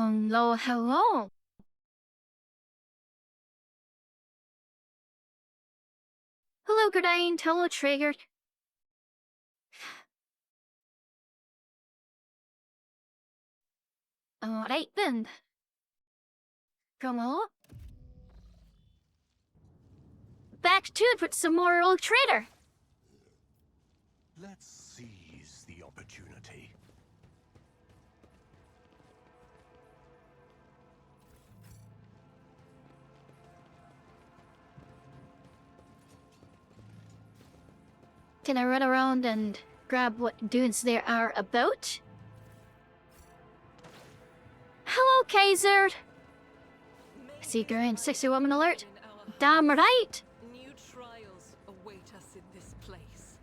Hello, hello. Hello, Gradine. Hello, Triggered. Alright then. Come on. Back to it with some more old trader. Let's seize the opportunity. Can I run around and grab what dudes there are about? Hello, Kaiser. Seeker and 60 woman alert. Damn right. New trials await us in this place.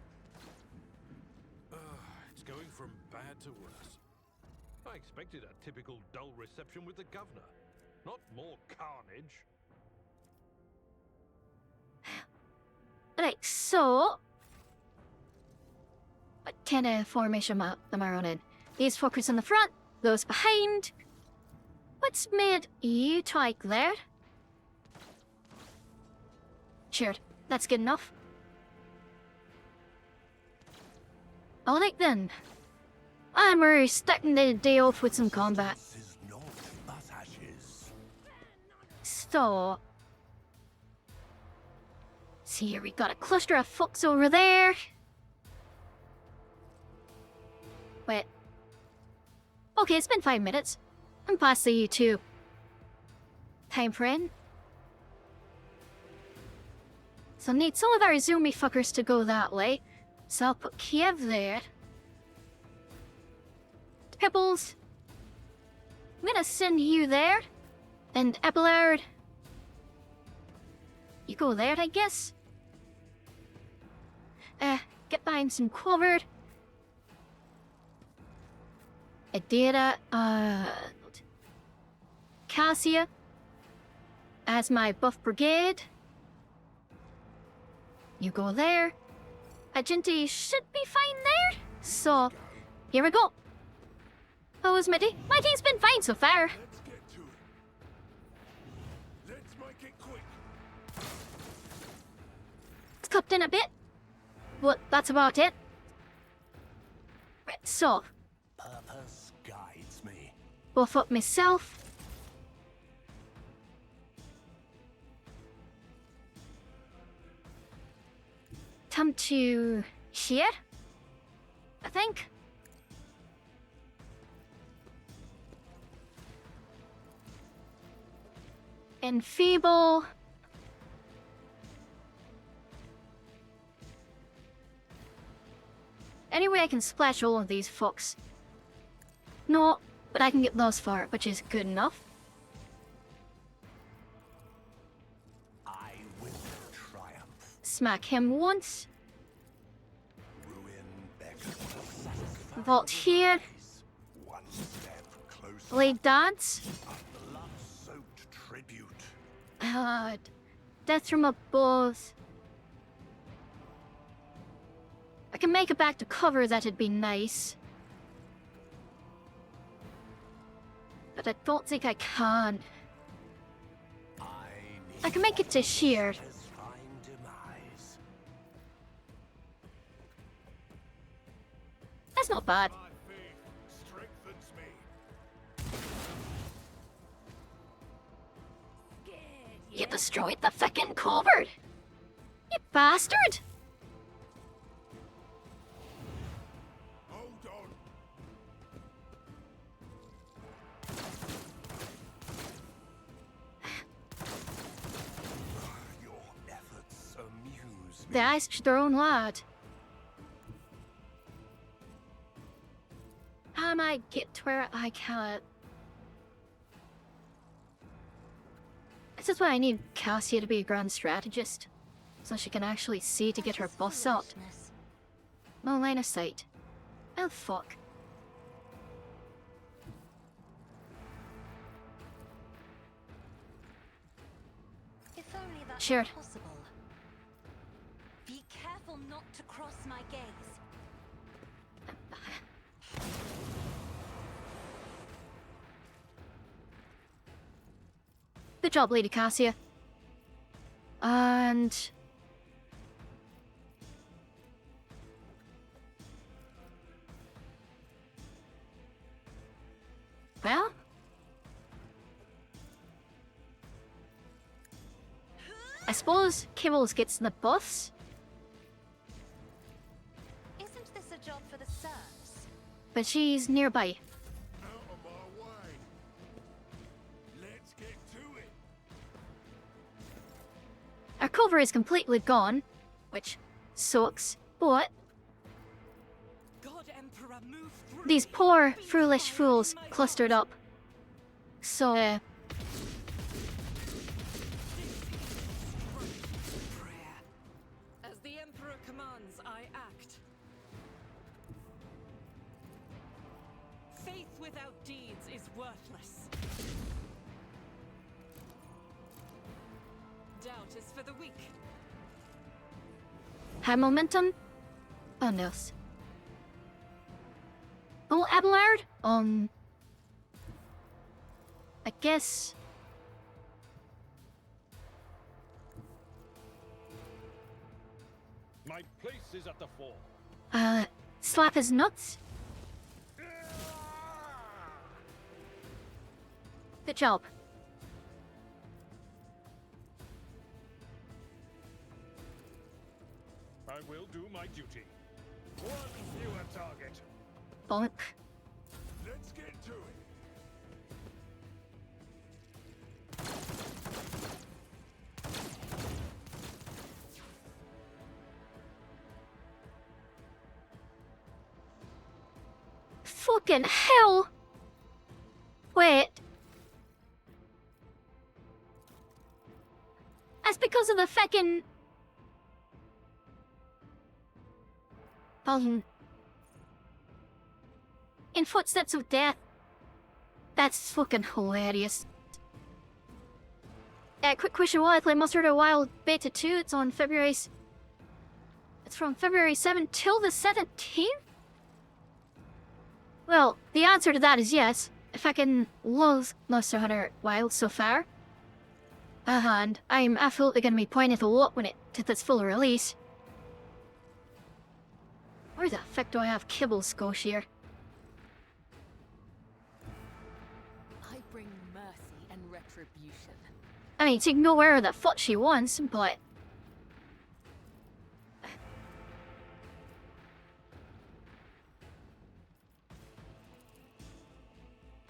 It's going from bad to worse. I expected a typical dull reception with the governor, not more carnage. Right, so... what kind of formation am I running? These fuckers in the front, those behind. What's made you tyke there? Sure, that's good enough. Alright then. I'm really starting the day off with some combat. This is not but ashes. So... see here, we got a cluster of fucks over there. Wait. Okay, it's been 5 minutes. I'm past the E2. Time for in. So I need some of our zoomy fuckers to go that way. So I'll put Kiev there. Pebbles. I'm gonna send you there. And Abelard. You go there, I guess. Get behind some cover. Adira, Cassia as my buff brigade. You go there. Agenti should be fine there. So, here we go. How was my day? My day's been fine so far. Let's get to it. Let's make it quick. It's cupped in a bit. But that's about it. Right, so, Purpose guides me. buff up myself. Come to here, I think. Enfeeble. Anyway, I can splash all of these fucks. No, but I can get those far, which is good enough. I will triumph. Smack him once. Ruin beckons. Vault here. One step closer. Blade dance. A blood-soaked tribute. Death from above. I can make it back to cover, that'd be nice. But I don't think I can. I can make it to sheer. Satisfying demise. That's not bad. My faith strengthens me. You destroyed the fucking cupboard! You bastard! Hold on. Your efforts amuse me. The eyes to their own lad. How am I get to where I can? This is why I need Cassia to be a grand strategist. So she can actually see to get her boss out. No line of sight. Oh fuck. If only that Sure. were possible. Be careful not to cross my gaze. Good job, Lady Cassia. And... well... I suppose Kibbles gets the bus. Isn't this a job for the serfs? But she's nearby. Out of my way. Let's get to it. Our cover is completely gone, which sucks, but God Emperor, move through these me. poor, Be foolish fire fools in my clustered heart. up. So, This is prayer. As the Emperor commands, I act. Faith without deeds is worthless. Doubt is for the weak. high momentum? Oh no. Oh, Abelard? I guess... My place is at the fore. slap his nuts? Good job. I will do my duty. One fewer target. Bonk. Let's get to it. Fucking hell! Wait. That's because of the feckin'... in Footsteps of Death. That's fucking hilarious. Quick question, while I play Mustard a Wild Beta 2, it's on February... It's from February 7th till the 17th? Well, the answer to that is yes. If I can love Monster Hunter Wild so far. And I'm absolutely going to be playing it a lot when it to its full release. Where the fuck do I have Kibbles go here? I bring mercy and retribution. I mean, she can go wherever the fuck she wants, but...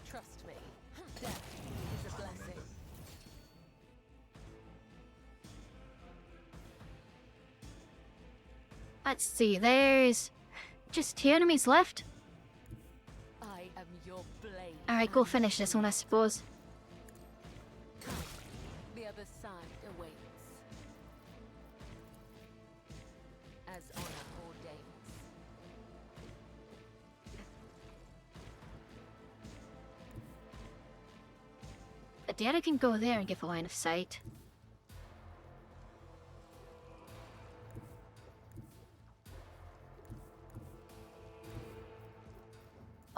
Trust me, death is a blessing. Let's see, there's... just 2 enemies left. I am your blade. Alright, go finish this one, I suppose. Come, the other side awaits. As honor ordains. Dad can go there and give a line of sight.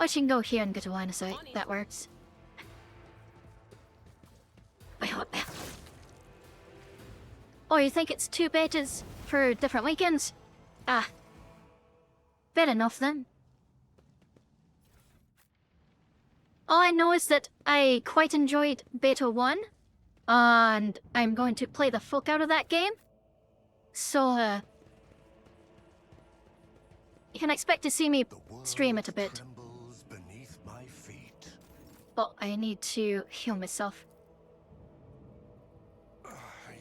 Or she can go here and get a line of sight. That works. Wait, what? Oh, you think it's 2 betas for different weekends? Ah. Fair enough then. All I know is that I quite enjoyed Beta 1, and I'm going to play the fuck out of that game. So, you can expect to see me stream it a bit. Trembles beneath my feet. But I need to heal myself.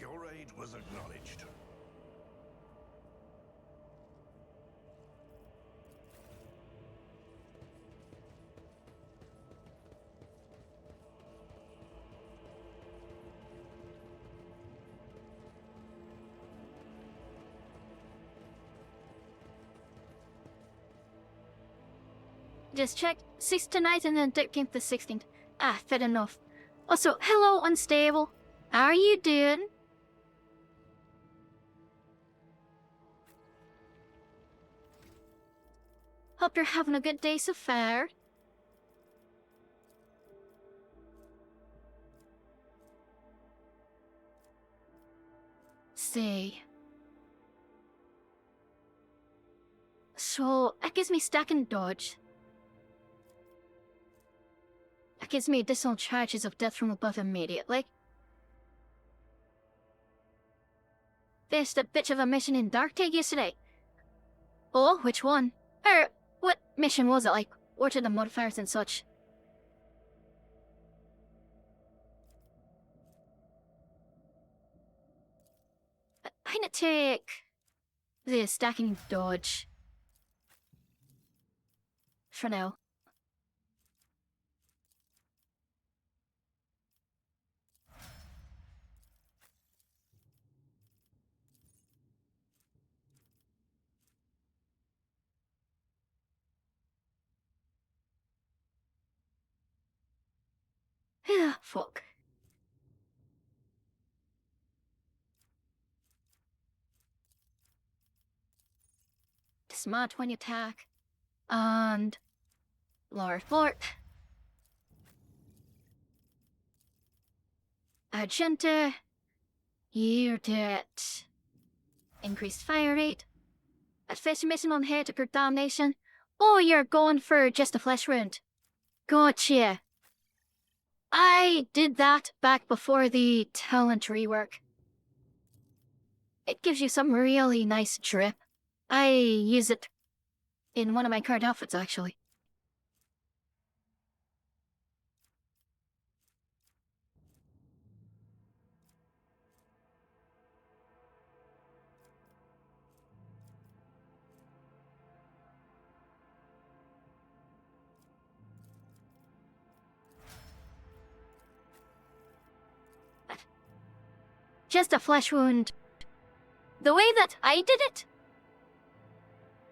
Your aid was acknowledged. Just checked. 6th tonight and then Dip Game the 16th. Ah, fair enough. Also, hello, Unstable. How are you doing? Hope you're having a good day so far. see. So, that gives me stack and dodge. That gives me additional charges of death from above immediately. Faced a bitch of a mission in Dark Tag yesterday. Oh, which one? What mission was it like? What are the modifiers and such? I'm gonna take the stacking dodge for now. Fuck. Smart when you attack. And lower fort. Agenta. You're dead. Increased fire rate. Advanced mission on head to damnation. Oh, you're going for just a flesh wound. Gotcha. I did that back before the talent rework. It gives you some really nice drip. I use it in one of my current outfits, actually. Just a flesh wound. The way that I did it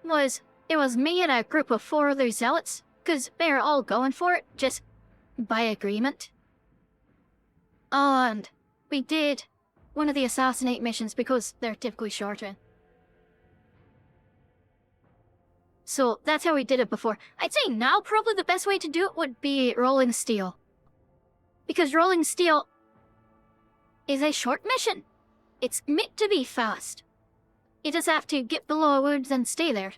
was, it was me and a group of 4 other zealots, because they're all going for it, just by agreement. And we did one of the assassinate missions because they're typically shorter. So that's how we did it before. I'd say now probably the best way to do it would be Rolling Steel. Because Rolling Steel is a short mission. It's meant to be fast. You just have to get below wounds and stay there.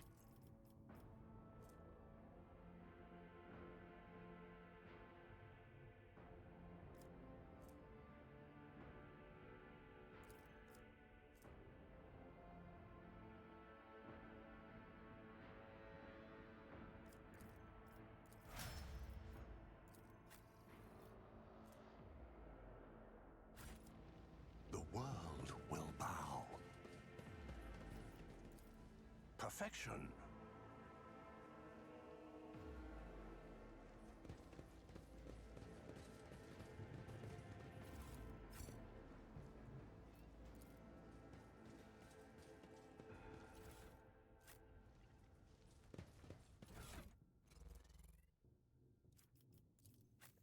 The world will bow. Perfection.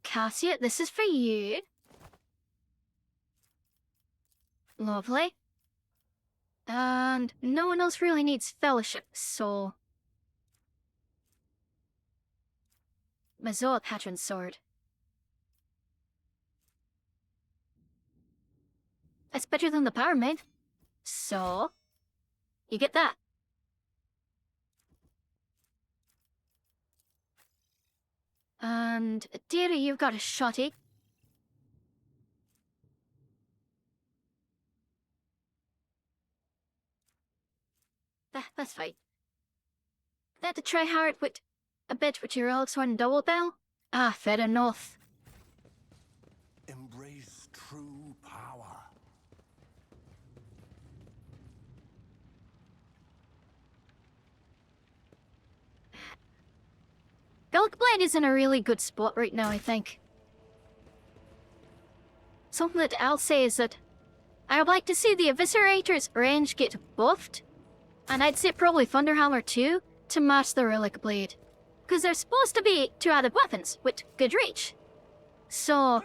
Cassia, this is for you. Lovely. And no one else really needs fellowship, so... Mazoa Patron's sword. It's better than the Power Maid. So... you get that. And dearie, you've got a shotty. That's fine. That to try hard with a bit with your old one double bell? Ah, fair enough. Embrace true power. Belkblade is in a really good spot right now, I think. Something that I'll say is that I would like to see the Eviscerator's range get buffed, and I'd say probably Thunderhammer too, to match the Relic Blade. Because they're supposed to be 2 added weapons with good reach. So...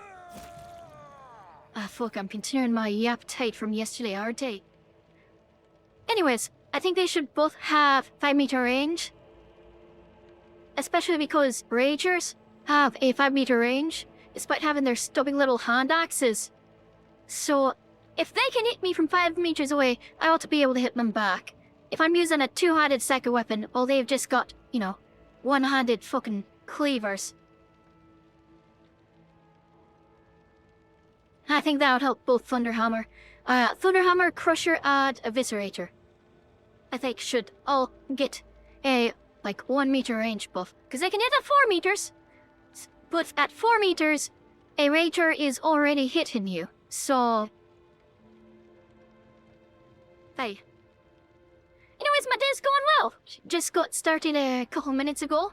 ah, fuck, I'm continuing my appetite from yesterday, aren't they? Anyways, I think they should both have 5-meter range. Especially because Ragers have a 5-meter range, despite having their stubby little hand axes. So, if they can hit me from 5 meters away, I ought to be able to hit them back. If I'm using a two-handed second weapon, well, they've just got, you know, one-handed fucking cleavers. I think that would help both Thunderhammer. Thunderhammer, Crusher, and Eviscerator. I think should all get a, like, 1 meter range buff. Because they can hit at 4 meters. But at 4 meters, a Rager is already hitting you. So... Hey. Anyways, my day's going well. Just got started a couple minutes ago.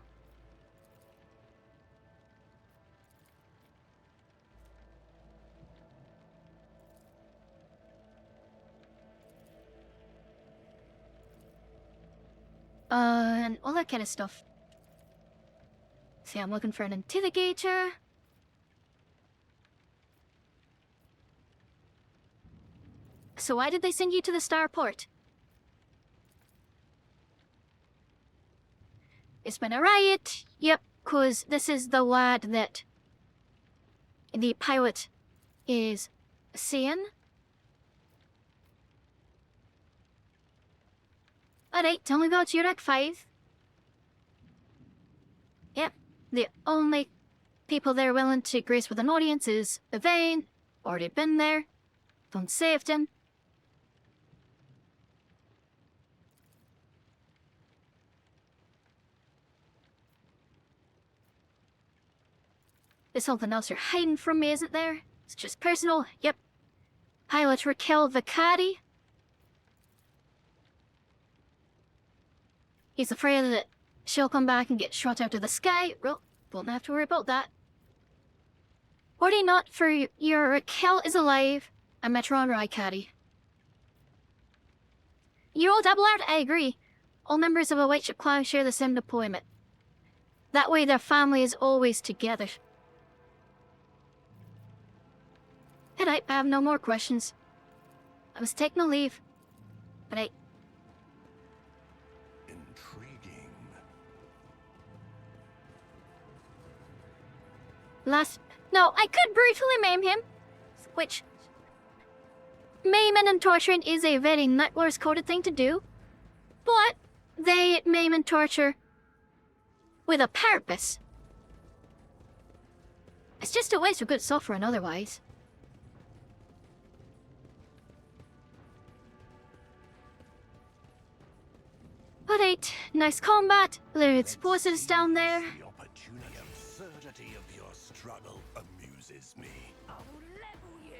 And all that kind of stuff. See, I'm looking for an interrogator. So why did they send you to the starport? It's been a riot. Yep, 'cause this is the lad that the pilot is seeing. Alright, tell me about your Act 5. Yep, the only people they're willing to grace with an audience is Yvain. Already been there. Don't saved him. There's something else you're hiding from me, isn't there? It's just personal. Yep. Pilot Raquel Vicari. He's afraid that she'll come back and get shot out of the sky. Well, don't have to worry about that. Worry not, for your Raquel is alive. And Metron Raikari. Your old Abelard, I agree. All members of a White Ship clan share the same deployment. That way their family is always together. Alright, I have no more questions. I was taking a leave. But Intriguing. No, I could brutally maim him. Which... Maiming and torturing is a very Night Lord's coded thing to do. But they maim and torture with a purpose. It's just a waste of good suffering otherwise. Alright, nice combat. There are explosives down there. The opportunity, the absurdity of your struggle amuses me. I'll level you.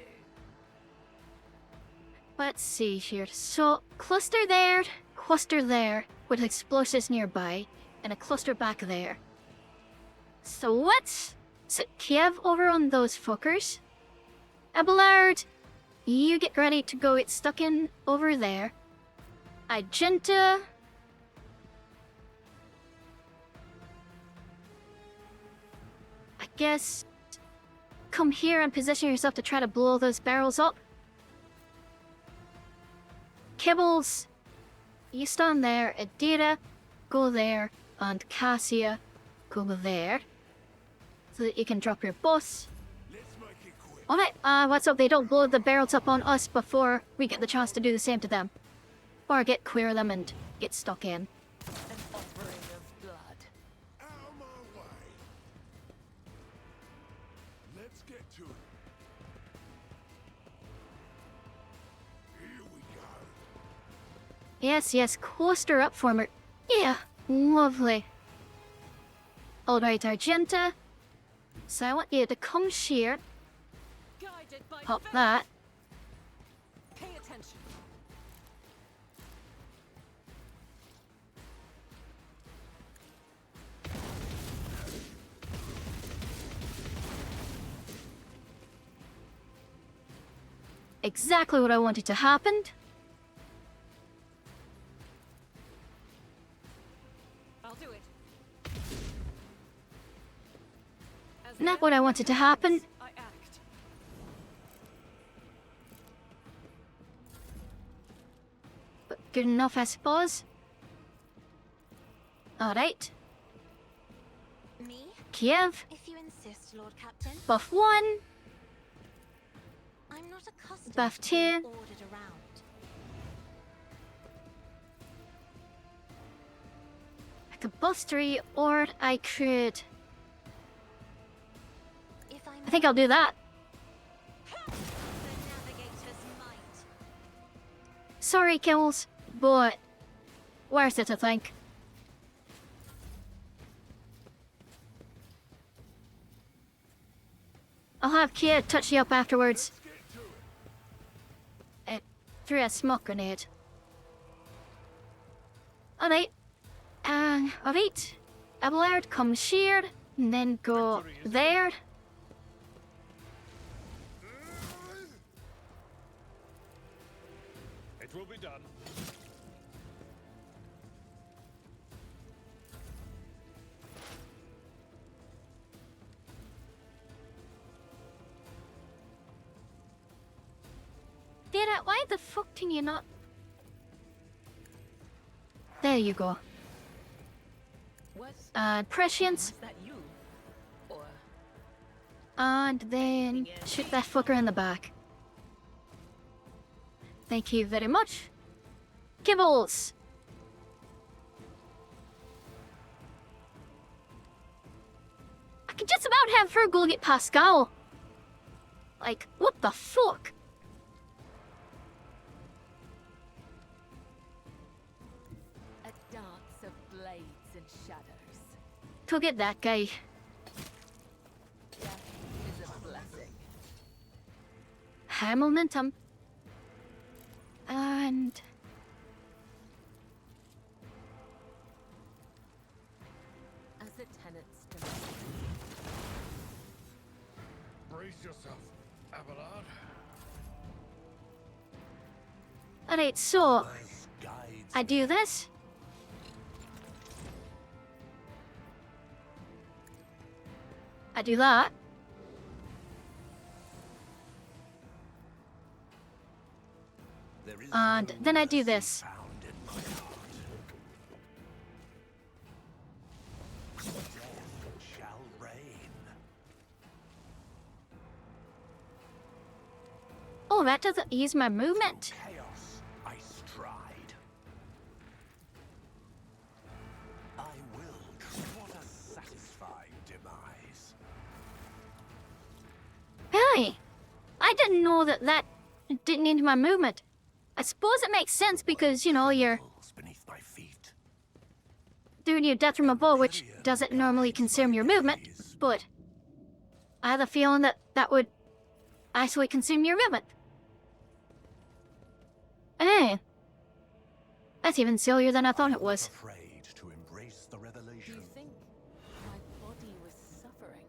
Let's see here. So, cluster there, with explosives nearby, and a cluster back there. So let's set Kiev over on those fuckers. Abelard, you get ready to go get stuck in over there. Agenta. I guess come here and position yourself to try to blow those barrels up. Kibbles, you stand there. Adira, go there. And Cassia, go there. So that you can drop your boss. Let's make it quick. Alright, what's up? They don't blow the barrels up on us before we get the chance to do the same to them. Or get clear them and get stuck in. An offering of blood. Out of my way. Let's get to it. Here we go. Yes, cluster up for me. Yeah, lovely. Alright, Argenta. So I want you to come here. Guided by Pop fate. that. Pay attention. Exactly what I wanted to happen. I'll do it. As Not the what I Emperor wanted to happen. commands, I act. But good enough, I suppose. Alright, Me? Kiev, If you insist, Lord Captain. buff 1. I'm not not accustomed Buff to being 2. ordered around. I could buff 3, or I could... If I I think I'll do that. The navigator's might. Sorry, kills, but worth it, I think. I'll have Kia touch you up afterwards. Through a smoke grenade. Alright. Alright. Abelard, come here, and then go there. It will be done. Data, why the fuck can you not? There you go. What? Prescience, Is that you? Or and then shoot that fucker in the back. Thank you very much. Kibbles! I can just about have her go get Pascal. Like, what the fuck? A dance of blades and shadows. Go get that guy. Death is a blessing. High momentum. And... As the tenants demand. Brace yourself, Abelard. Alright, so... This guides I do this. I do that. There is And no then I do mercy this. found in my heart. Death shall reign. Oh, that doesn't ease my movement. Chaos I stride. I will. What a satisfying demise. Hey, I didn't know that didn't end my movement. I suppose it makes sense because, you know, you're Falls beneath my feet. doing your death from above, which doesn't normally consume your movement, but I had a feeling that would actually consume your movement. Hey, that's even sillier than I thought it was. Afraid to embrace the Do revelation. you think my body was suffering?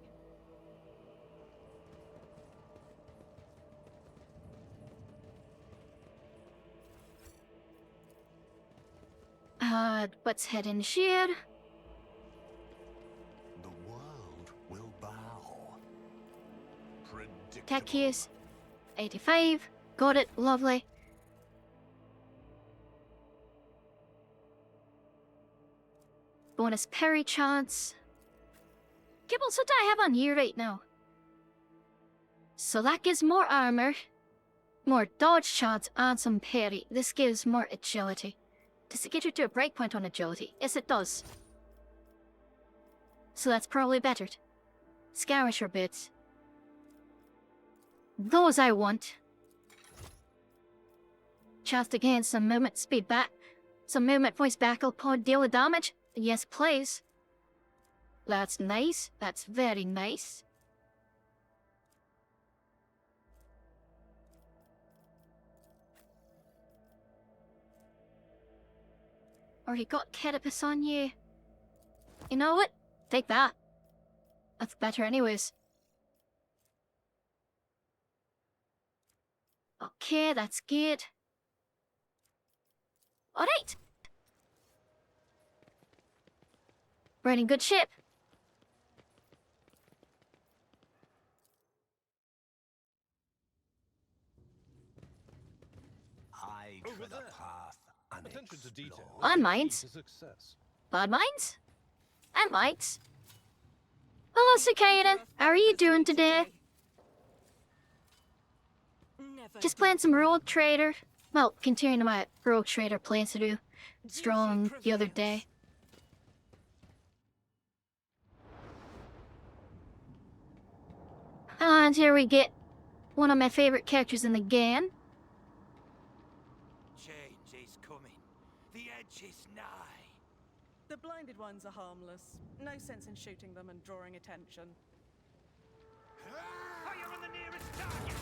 Let's head in here. The world will bow. Predictable. Tech keys. 85. Got it. Lovely. Bonus parry chance. Gibbles, what do I have on you right now? So that gives more armor, more dodge chance, and some parry. This gives more agility. Does it get you to a breakpoint on agility? Yes, it does. So that's probably bettered. Scarisher bits. Those I want. Chance to gain some movement speed back. Some movement voice back will pod deal with damage. Yes, please. That's nice. That's very nice. Already got Carapace on you. You know what? Take that. That's better anyways. Okay, that's good. Alright. We're in good shape. I Over tread a there. path Attention to detail. unexplored. On mines. Key to success. Bad minds? And mites. Hello, Cicada. How are you doing today? never Just do. playing some Rogue Trader. Well, continuing my Rogue Trader plans to do strong the other day. And here we get one of my favorite characters in the game. Change is coming. The edge is nigh. The blinded ones are harmless. No sense in shooting them and drawing attention. Fire on the nearest target!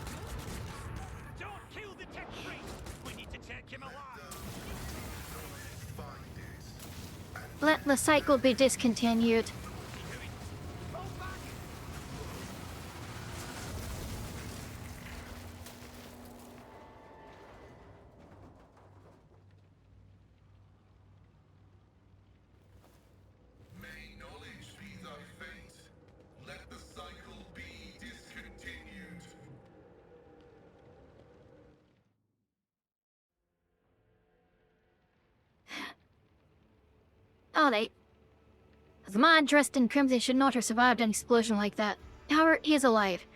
Don't kill the tech priest! We need to take him alive! Let the cycle be discontinued. Fall back! May knowledge be thy fate. Let the cycle be discontinued. Alright. The man dressed in crimson should not have survived an explosion like that. However, he is alive.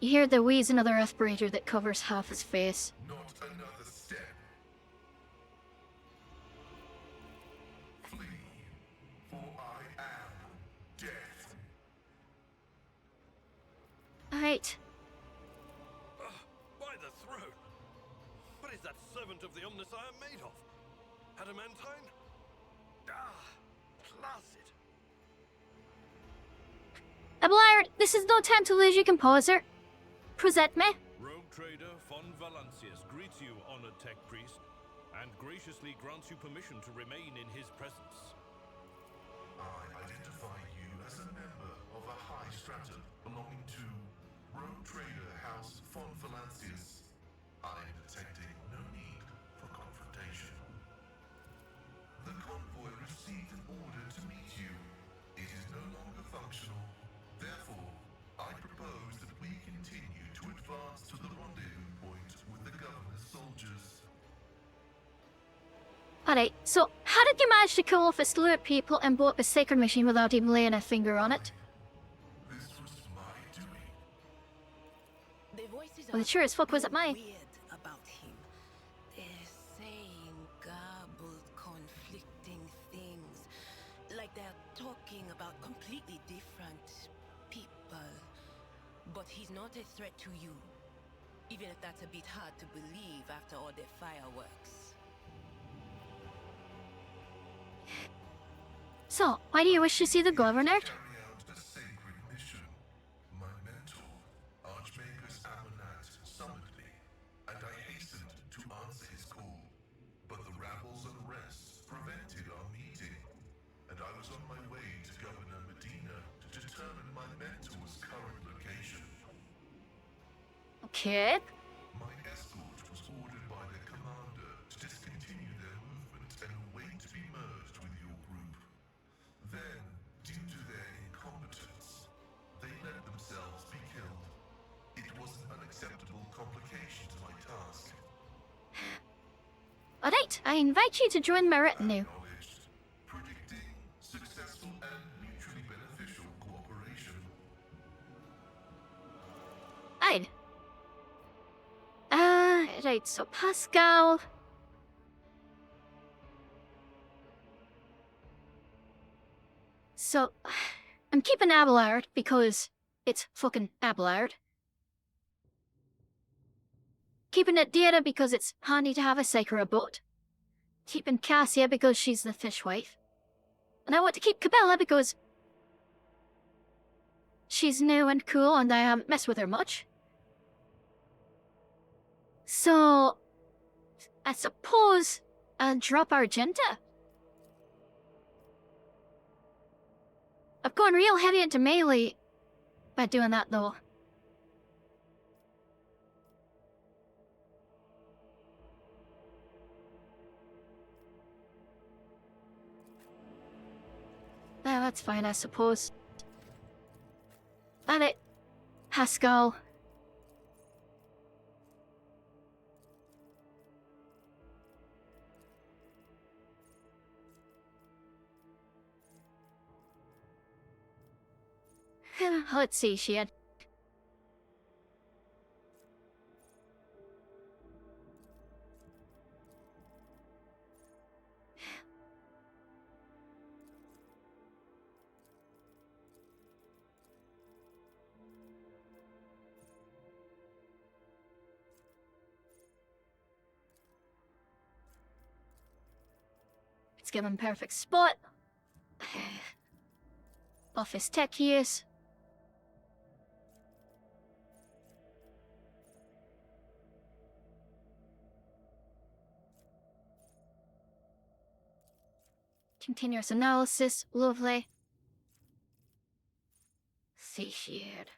You hear the wheezing of the respirator that covers half his face. Not another step. Flee, for I am death. Alright. By the throat! What is that servant of the Omnis I am made of? Adamantine? Ah, placid. Abelard, this is no time to lose your composure. Present me. Rogue trader von Valancius greets you, honored tech priest, and graciously grants you permission to remain in his presence. I identify you as a member of a high stratum belonging to Rogue Trader House von Valancius. I am detecting no need for confrontation. The convoy received an order to meet you. It is no longer functional. Therefore, I propose that we continue to advance to the rendezvous point with the governor's soldiers. Alright, so how did you manage to kill off a slew of people and blow up a sacred machine without even laying a finger on it? This was my doing. The voices Well, it sure as fuck wasn't mine. weird about him. They're saying garbled, conflicting things. Like they're talking about completely different people. But he's not a threat to you. Even if that's a bit hard to believe after all the fireworks. So, why do you wish to see the governor? Carry out a sacred mission. My mentor, Archmagus Abelard, summoned me, and I hastened to answer his call. But the rabble's unrest prevented our meeting, and I was on my way to Governor Medina to determine my mentor's current location. Okay. My escort was ordered by their commander to discontinue their movement and await to be merged with your group. Then, due to their incompetence, they let themselves be killed. It was an unacceptable complication to my task. Alright, I invite you to join my retinue. Acknowledged. Predicting successful and mutually beneficial cooperation. Alright. Right, so Pascal. So, I'm keeping Abelard because it's fucking Abelard. Keeping it Data because it's handy to have a Sakura boat. Keeping Cassia because she's the fishwife. And I want to keep Cabela because she's new and cool and I haven't messed with her much. So, I suppose I'll drop Argenta. I've gone real heavy into melee by doing that though. That's fine, I suppose. Alright, Pascal. Let's see, Shian. give him perfect spot. Off his tech use. Continuous analysis, lovely. Satiated.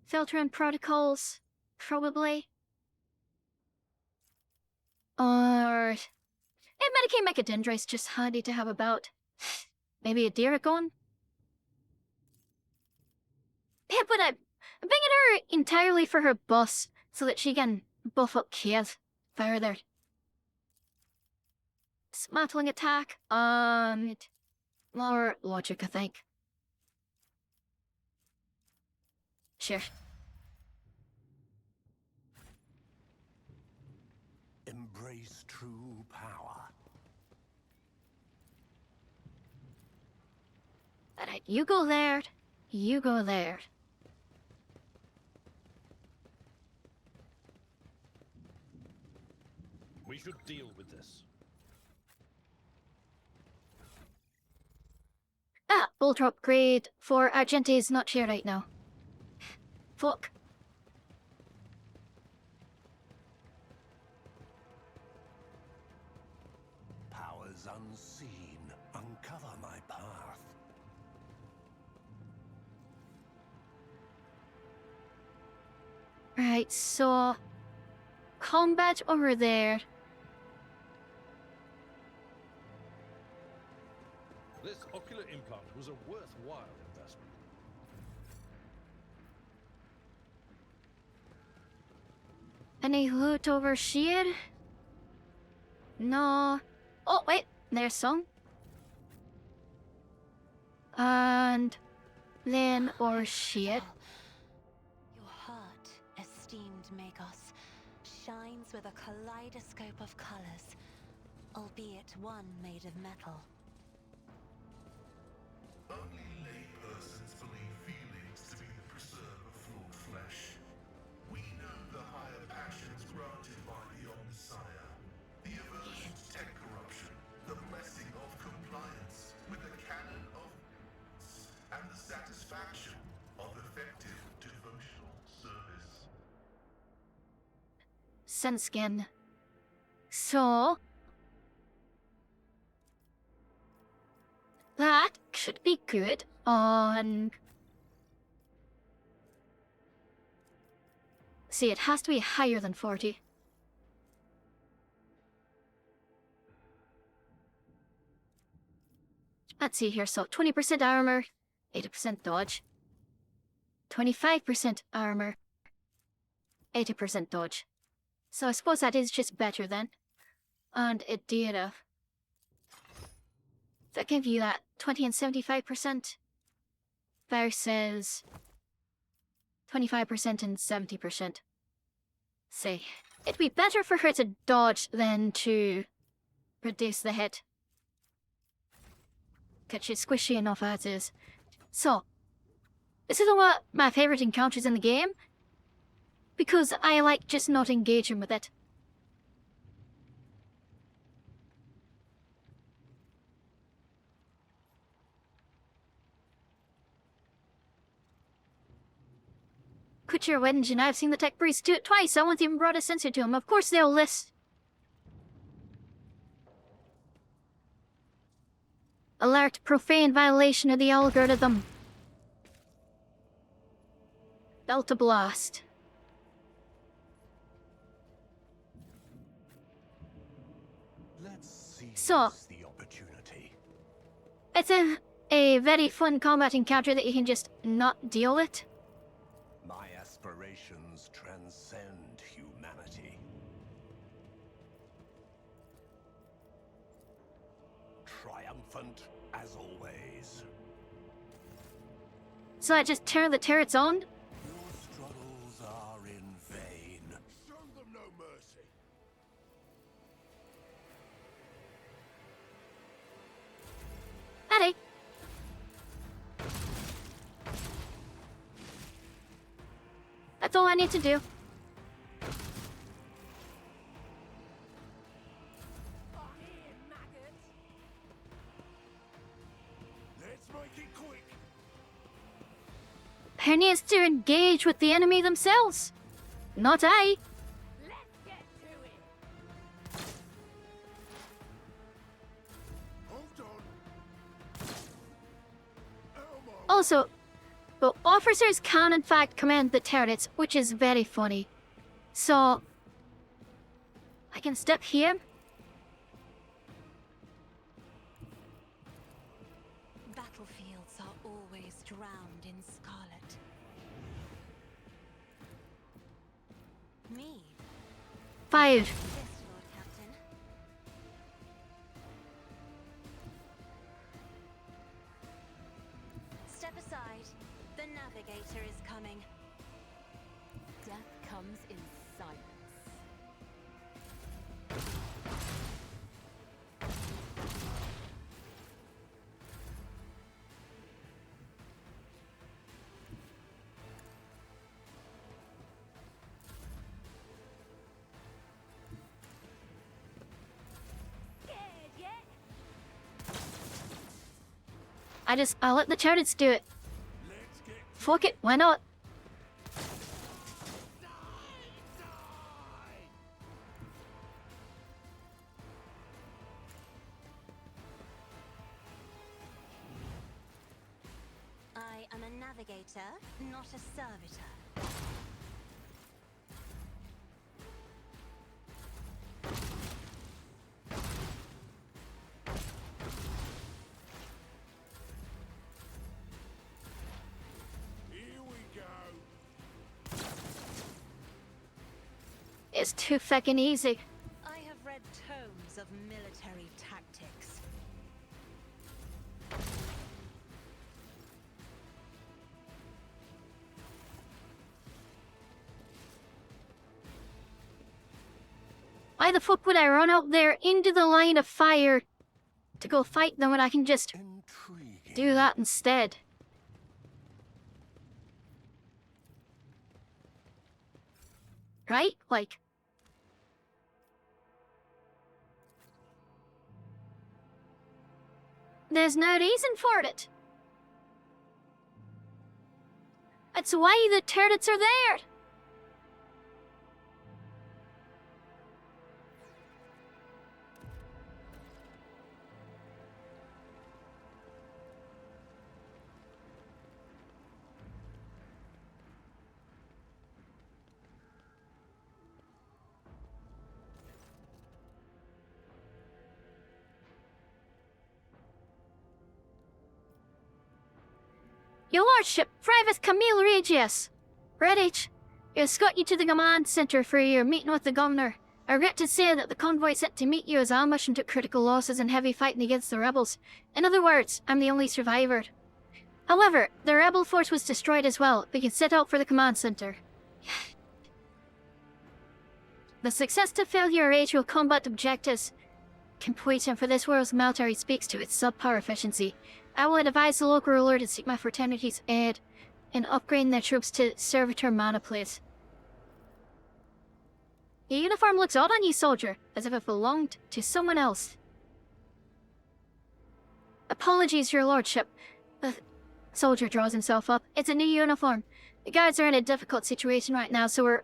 Filtering protocols, probably. Or... Medicaid Mechadendrites just handy to have about. Maybe a Diragon? Yeah, but I'm bringing her entirely for her boss, so that she can buff up Kiev further. Dismantling attack, more logic, I think. Sure. Embrace true power. Alright, you go there. You go there. We should deal with this. Ah, Bolter upgrade for Argente is not here right now. Fuck. Powers unseen, uncover my path. Right, so... Combat over there. This ocular implant was a worthwhile investment. Any loot over here? No. Oh, wait, there's some. And... then or shit. Your heart, esteemed Magos, shines with a kaleidoscope of colors, albeit one made of metal. Only laypersons believe feelings to be the preserve of flawed flesh. We know the higher passions granted by the Omnissiah, the aversion to tech corruption, the blessing of compliance with the canon of and the satisfaction of effective devotional service. Senskin. So... that should be good on... See, it has to be higher than 40. Let's see here, so 20% armor, 80% dodge. 25% armor, 80% dodge. So I suppose that is just better then. And it did that give you that 20 and 75% versus 25% and 70%. Say, it'd be better for her to dodge than to reduce the hit. Cause she's squishy enough as is. So, this is one of my favourite encounters in the game, because I like just not engaging with it. Quit your whinge, and I've seen the tech priest do it twice. I once even brought a sensor to him. Of course they'll list. Alert, profane violation of the algorithm. Delta Blast. Let's seize So, the opportunity. it's a very fun combat encounter that you can just not deal with. My aspirations transcend humanity. Triumphant as always. So I just turn the turrets on. Your struggles are in vain. Show them no mercy. Ready. That's all I need to do. Who needs to engage with the enemy themselves? Not I. Let's get to it. Hold on. Elmo. Also, the officers can in fact command the turrets, which is very funny. So, I can step here. Battlefields are always drowned in scarlet. Me, 5. yes, Lord Captain. Step aside. The navigator is coming. Death comes in silence. Scared yet? I'll let the turrets do it. Let's get Fuck it, why not? I am a navigator, not a servitor. here we go. It's too fucking easy. I have read tomes of military tactics. Why the fuck would I run out there into the line of fire to go fight them when I can just Intriguing. do that instead? Right? Like... There's no reason for it. That's why the turrets are there. Your Lordship, Private Camille Regius. Redditch, I escort you to the command center for your meeting with the governor. I regret to say that the convoy sent to meet you is ambushed and took critical losses in heavy fighting against the rebels. In other words, I'm the only survivor. However, the rebel force was destroyed as well. We can set out for the command center. The success to failure ratio combat objectives completion for this world's military speaks to its subpar efficiency. I will advise the local ruler to seek my fraternity's aid in upgrading their troops to servitor mana place. Your uniform looks odd on you, soldier, as if it belonged to someone else. Apologies, your lordship. The soldier draws himself up. It's a new uniform. The guards are in a difficult situation right now, so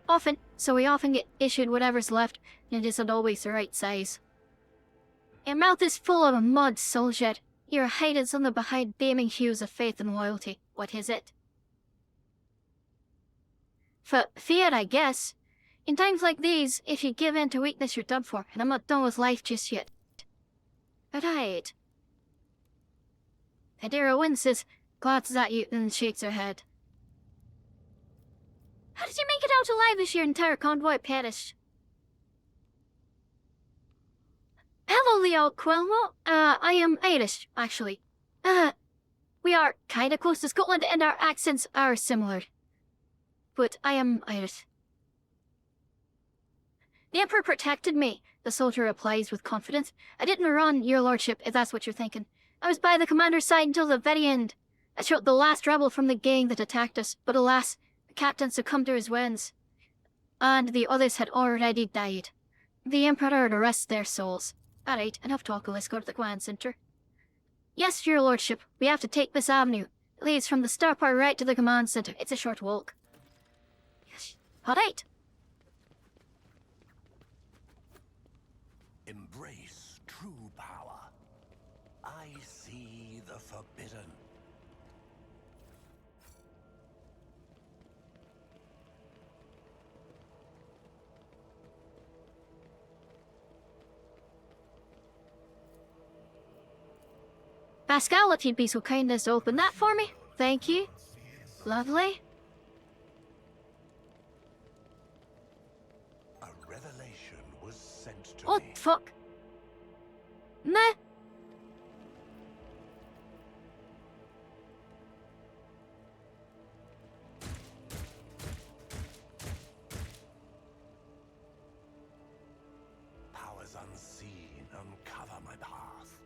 we often get issued whatever's left, and it isn't always the right size. Your mouth is full of mud, soldier. Your height is on the behind beaming hues of faith and loyalty. What is it? Fear, I guess. In times like these, if you give in to weakness, you're done for, and I'm not done with life just yet. Right. Adira winces, glances at you, and shakes her head. How did you make it out alive if your entire convoy perished? Hello, Leo Quilmo. I am Irish, actually. We are kinda close to Scotland and our accents are similar. But I am Irish. The Emperor protected me, the soldier replies with confidence. I didn't run, your lordship, if that's what you're thinking. I was by the commander's side until the very end. I shot the last rebel from the gang that attacked us, but alas, the captain succumbed to his wounds. And the others had already died. The Emperor would arrest their souls. Alright, enough talk, let's go to the command center. Yes, your lordship, we have to take this avenue. It leads from the star part right to the command center. It's a short walk. Alright. Embrace true power. I see the forbidden. Pascal, if you'd be so kind as to open that for me. Thank you. Lovely. A revelation was sent to Oh, me. fuck. Meh. Powers unseen uncover my path.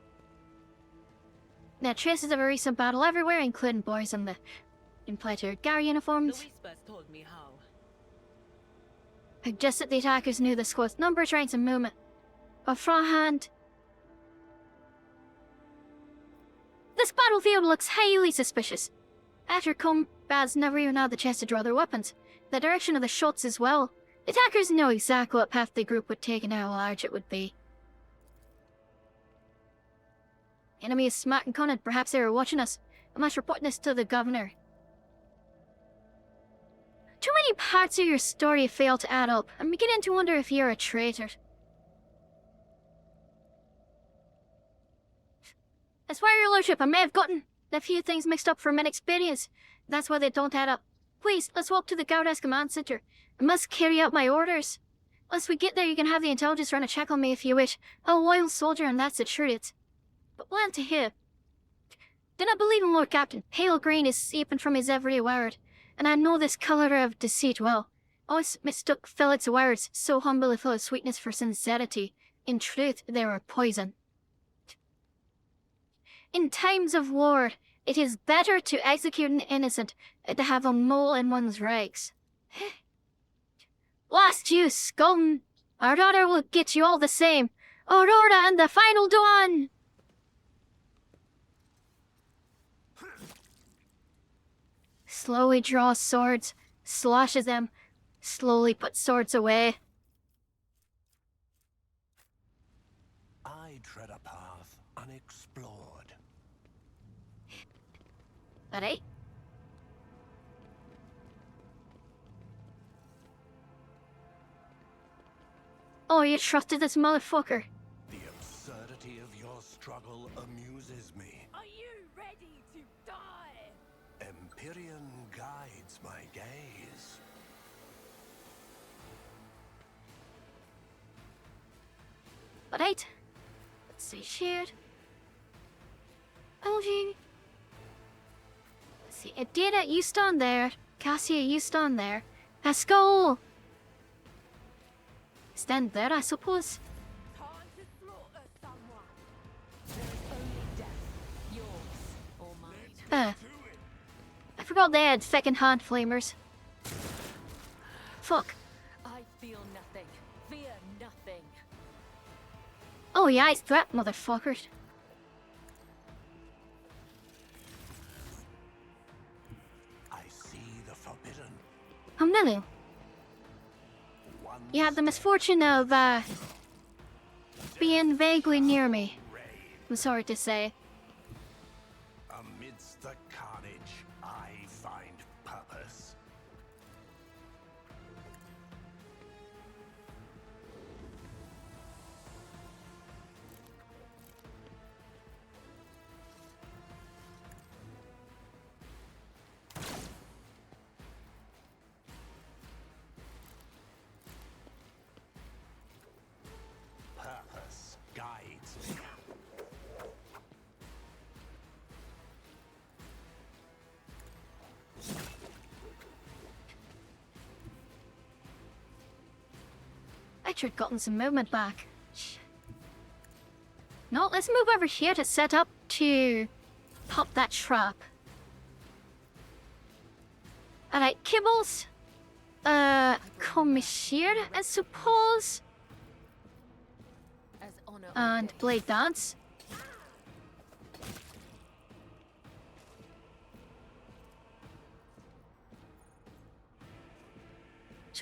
Now, traces of a recent battle everywhere, including boys in plated Gary The uniforms. whispers told me how. Just that the attackers knew the squad's numbers, ranks, and movement. But beforehand, this battlefield looks highly suspicious. After combatants never even had the chance to draw their weapons. The direction of the shots as well. The attackers know exactly what path the group would take and how large it would be. Enemy is smart and cunning. Perhaps they were watching us. I must report this to the governor. Too many parts of your story fail to add up. I'm beginning to wonder if you're a traitor. As for your lordship, I may have gotten a few things mixed up from inexperience. That's why they don't add up. Please, let's walk to the guardhouse command center. I must carry out my orders. Once we get there, you can have the intelligence run a check on me if you wish. I'm a loyal soldier, and that's the truth. But plan to hear. Do not believe in Lord Captain. Pale green is seeping from his every word, and I know this colour of deceit well. Always mistook Philip's words, so humbly full of sweetness for sincerity. In truth, they were poison. In times of war, it is better to execute an innocent than to have a mole in one's rags. Blast you, scum! Our daughter will get you all the same. Aurora and the final dawn! Slowly draws swords, slashes them, slowly puts swords away. I tread a path unexplored. Alright. Oh, you trusted this motherfucker. The absurdity of your struggle amuses me. Are you ready to die? Empyrean guides my gaze. Alright. Let's see, shared. LG. Let's see, Data, you stand there. Cassia, you stand there. Pascal! Stand there, I suppose. Time to slaughter someone. There is only death. Yours or mine. I forgot they had second hand flamers. Fuck. I feel nothing. Fear nothing. Oh yeah, it's that motherfuckers. I see the forbidden. I'm Nelu. One You had the misfortune of, being vaguely near me. I'm sorry to say. amidst the carnage, I find purpose. Purpose guides me. Actually gotten some movement back. No, let's move over here to set up to pop that trap. Alright, Kibbles. Come here, I suppose. As honor And Blade Dance.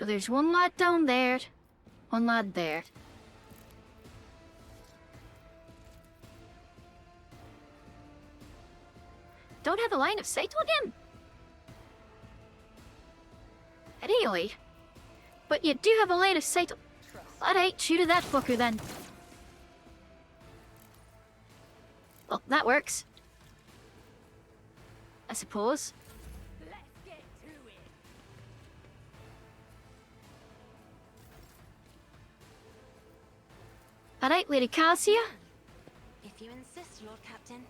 So there's one lad down there, one lad there. Don't have a line of sight on him. Really? But you do have a line of sight. Alright, shoot at that fucker then. Well, that works. I suppose. Let's get to it. Alright, Lady Cassia. If you insist, Lord Captain.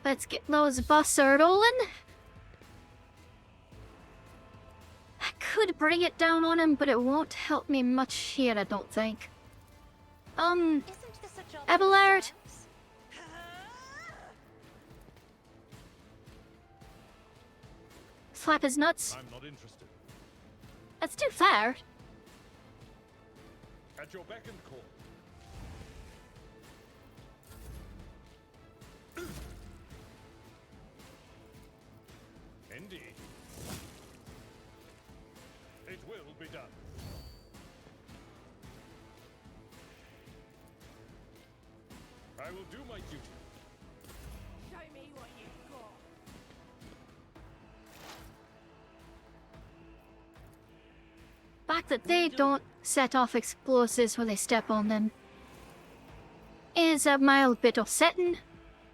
Let's get those busts rolling. I could bring it down on him, but it won't help me much here, I don't think. Isn't this a job? Abelard? Slap his nuts. I'm not interested. That's too far. At your beck and call. Indeed. It will be done. I will do my duty. Show me what you've got. Fact that they don't set off explosives when they step on them is a mild bit upsetting,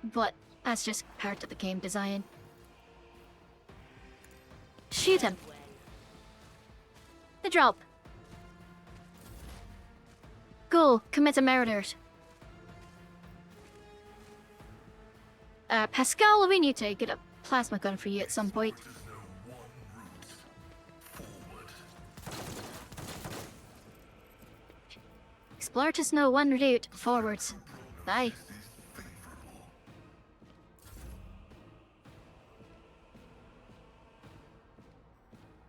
but that's just part of the game design. Shoot him. The drop. Go, commit a murder. Pascal, we need to get a plasma gun for you at some point. There's no one route forward. Explore to know one route forwards. Aye. This is favorable.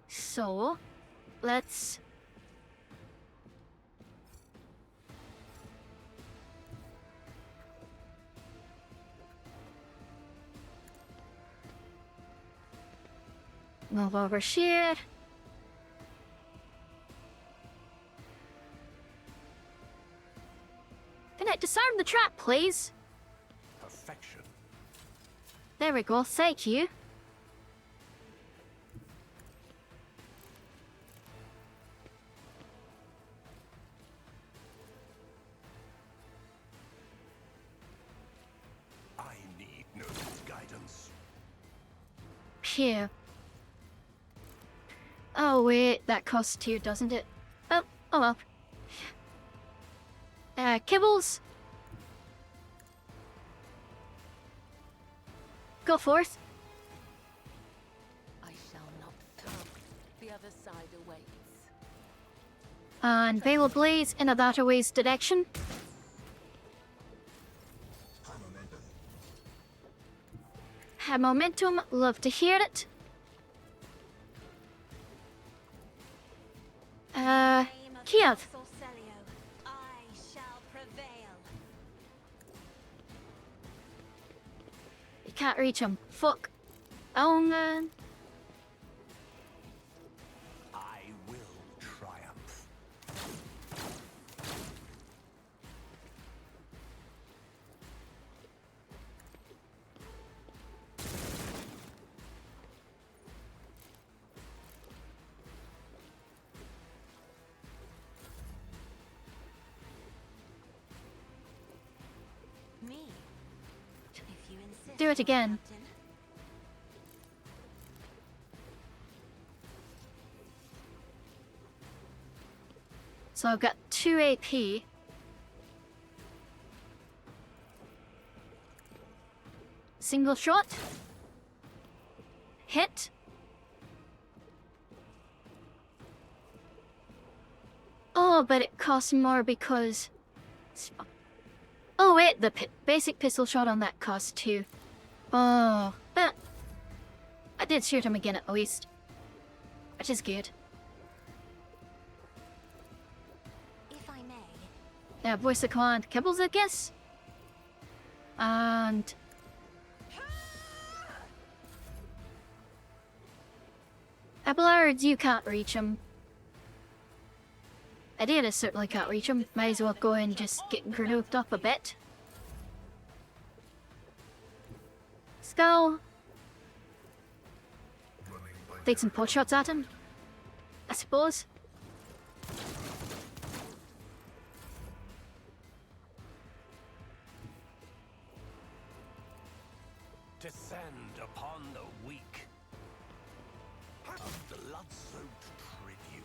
So, let's... move over here. Can I disarm the trap, please? Perfection. There we go, thank you. I need no guidance. Phew. Oh wait, that costs 2, doesn't it? Oh well. Kibbles? Go forth. I shall not come. The other side awaits. And Veil of Blaze in a that away's direction. Have momentum, love to hear it. Kiev. I shall prevail. You can't reach him. Fuck. Oh man. I will triumph. Me. If you insist, Do it again. Captain. So I've got 2 AP. Single shot. Hit. Oh, but it costs more because... Oh wait, the basic pistol shot on that costs 2. Oh, but... I did shoot him again at least. Which is good. If I may, Yeah, voice of command Kibbles, I guess. And... Abelard, you can't reach him. Adira certainly can't reach him. Might as well go and just get grouped up a bit. Skull. Take some pot shots at him, I suppose. Descend upon the weak. A blood-soaked tribute.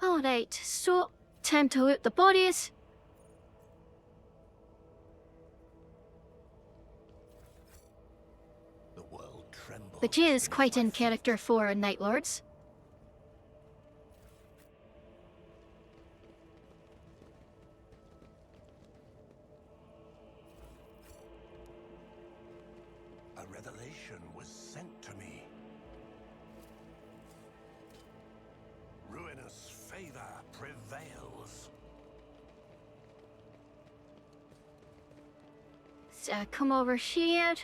Alright, so time to loot the bodies. The world trembles. Which is quite in character for Night Lords. A revelation was sent to me. Ruinous favor prevails. So, come over here.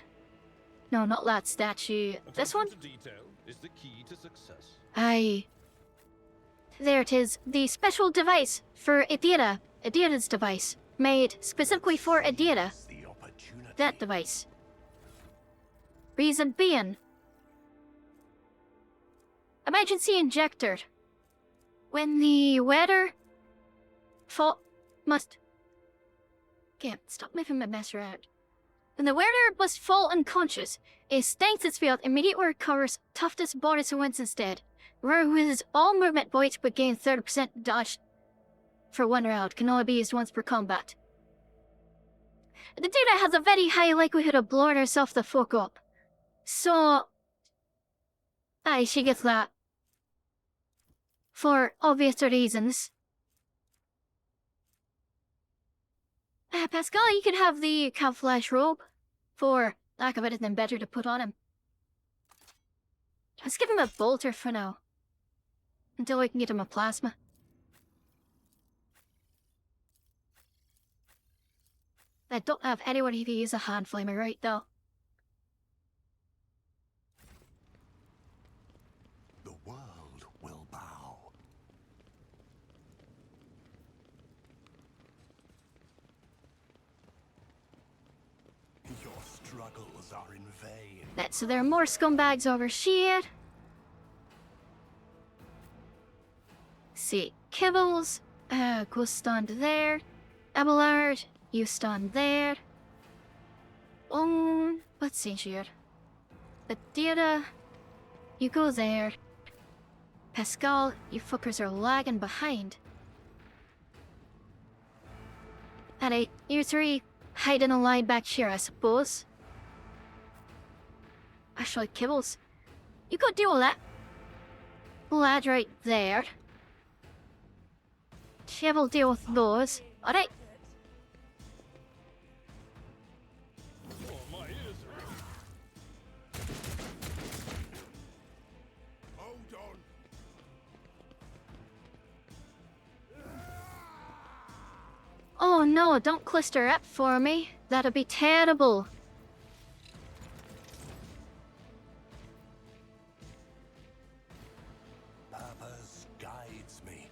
No, not that statue. This one? Attention to detail is the key to success. Aye. There it is. The special device for Adira. Adira's device. Made specifically for Adira. The opportunity. That device. Reason being. Emergency injector. When the weather must... Can't stop making me mess around. When the wearer must fall unconscious, it states its field immediately recovers toughest bodies and wins instead. Wearer loses all movement points but gains 30% dodge for 1 round. Can only be used once per combat. The Data has a very high likelihood of blowing herself the fuck up. So... aye, she gets that. For obvious reasons. Pascal, you could have the camouflage robe. For lack of anything better to put on him. Let's give him a bolter for now. Until we can get him a plasma. I don't have anyone who can use a hand flamer right though. The world will bow. Your struggles are in vain. So there are more scumbags over here. See, Kibbles, go stand there. Abelard, you stand there. Let's see here. Adira, you go there. Pascal, you fuckers are lagging behind. Alright, you three, hide in a line back here, I suppose. Actually, Kibbles, you could deal with that. Lad right there. She will deal with those. Alright. Oh, my ears are ringing. Hold on. Oh no, don't cluster up for me. That'd be terrible. Purpose guides me.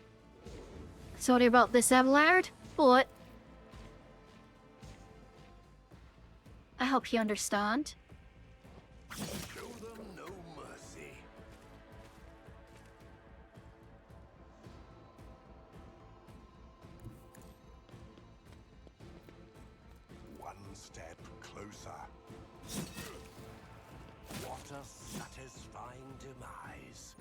Sorry about this, Abelard, but I hope you understand. Show them no mercy. One step closer. What a satisfying demise.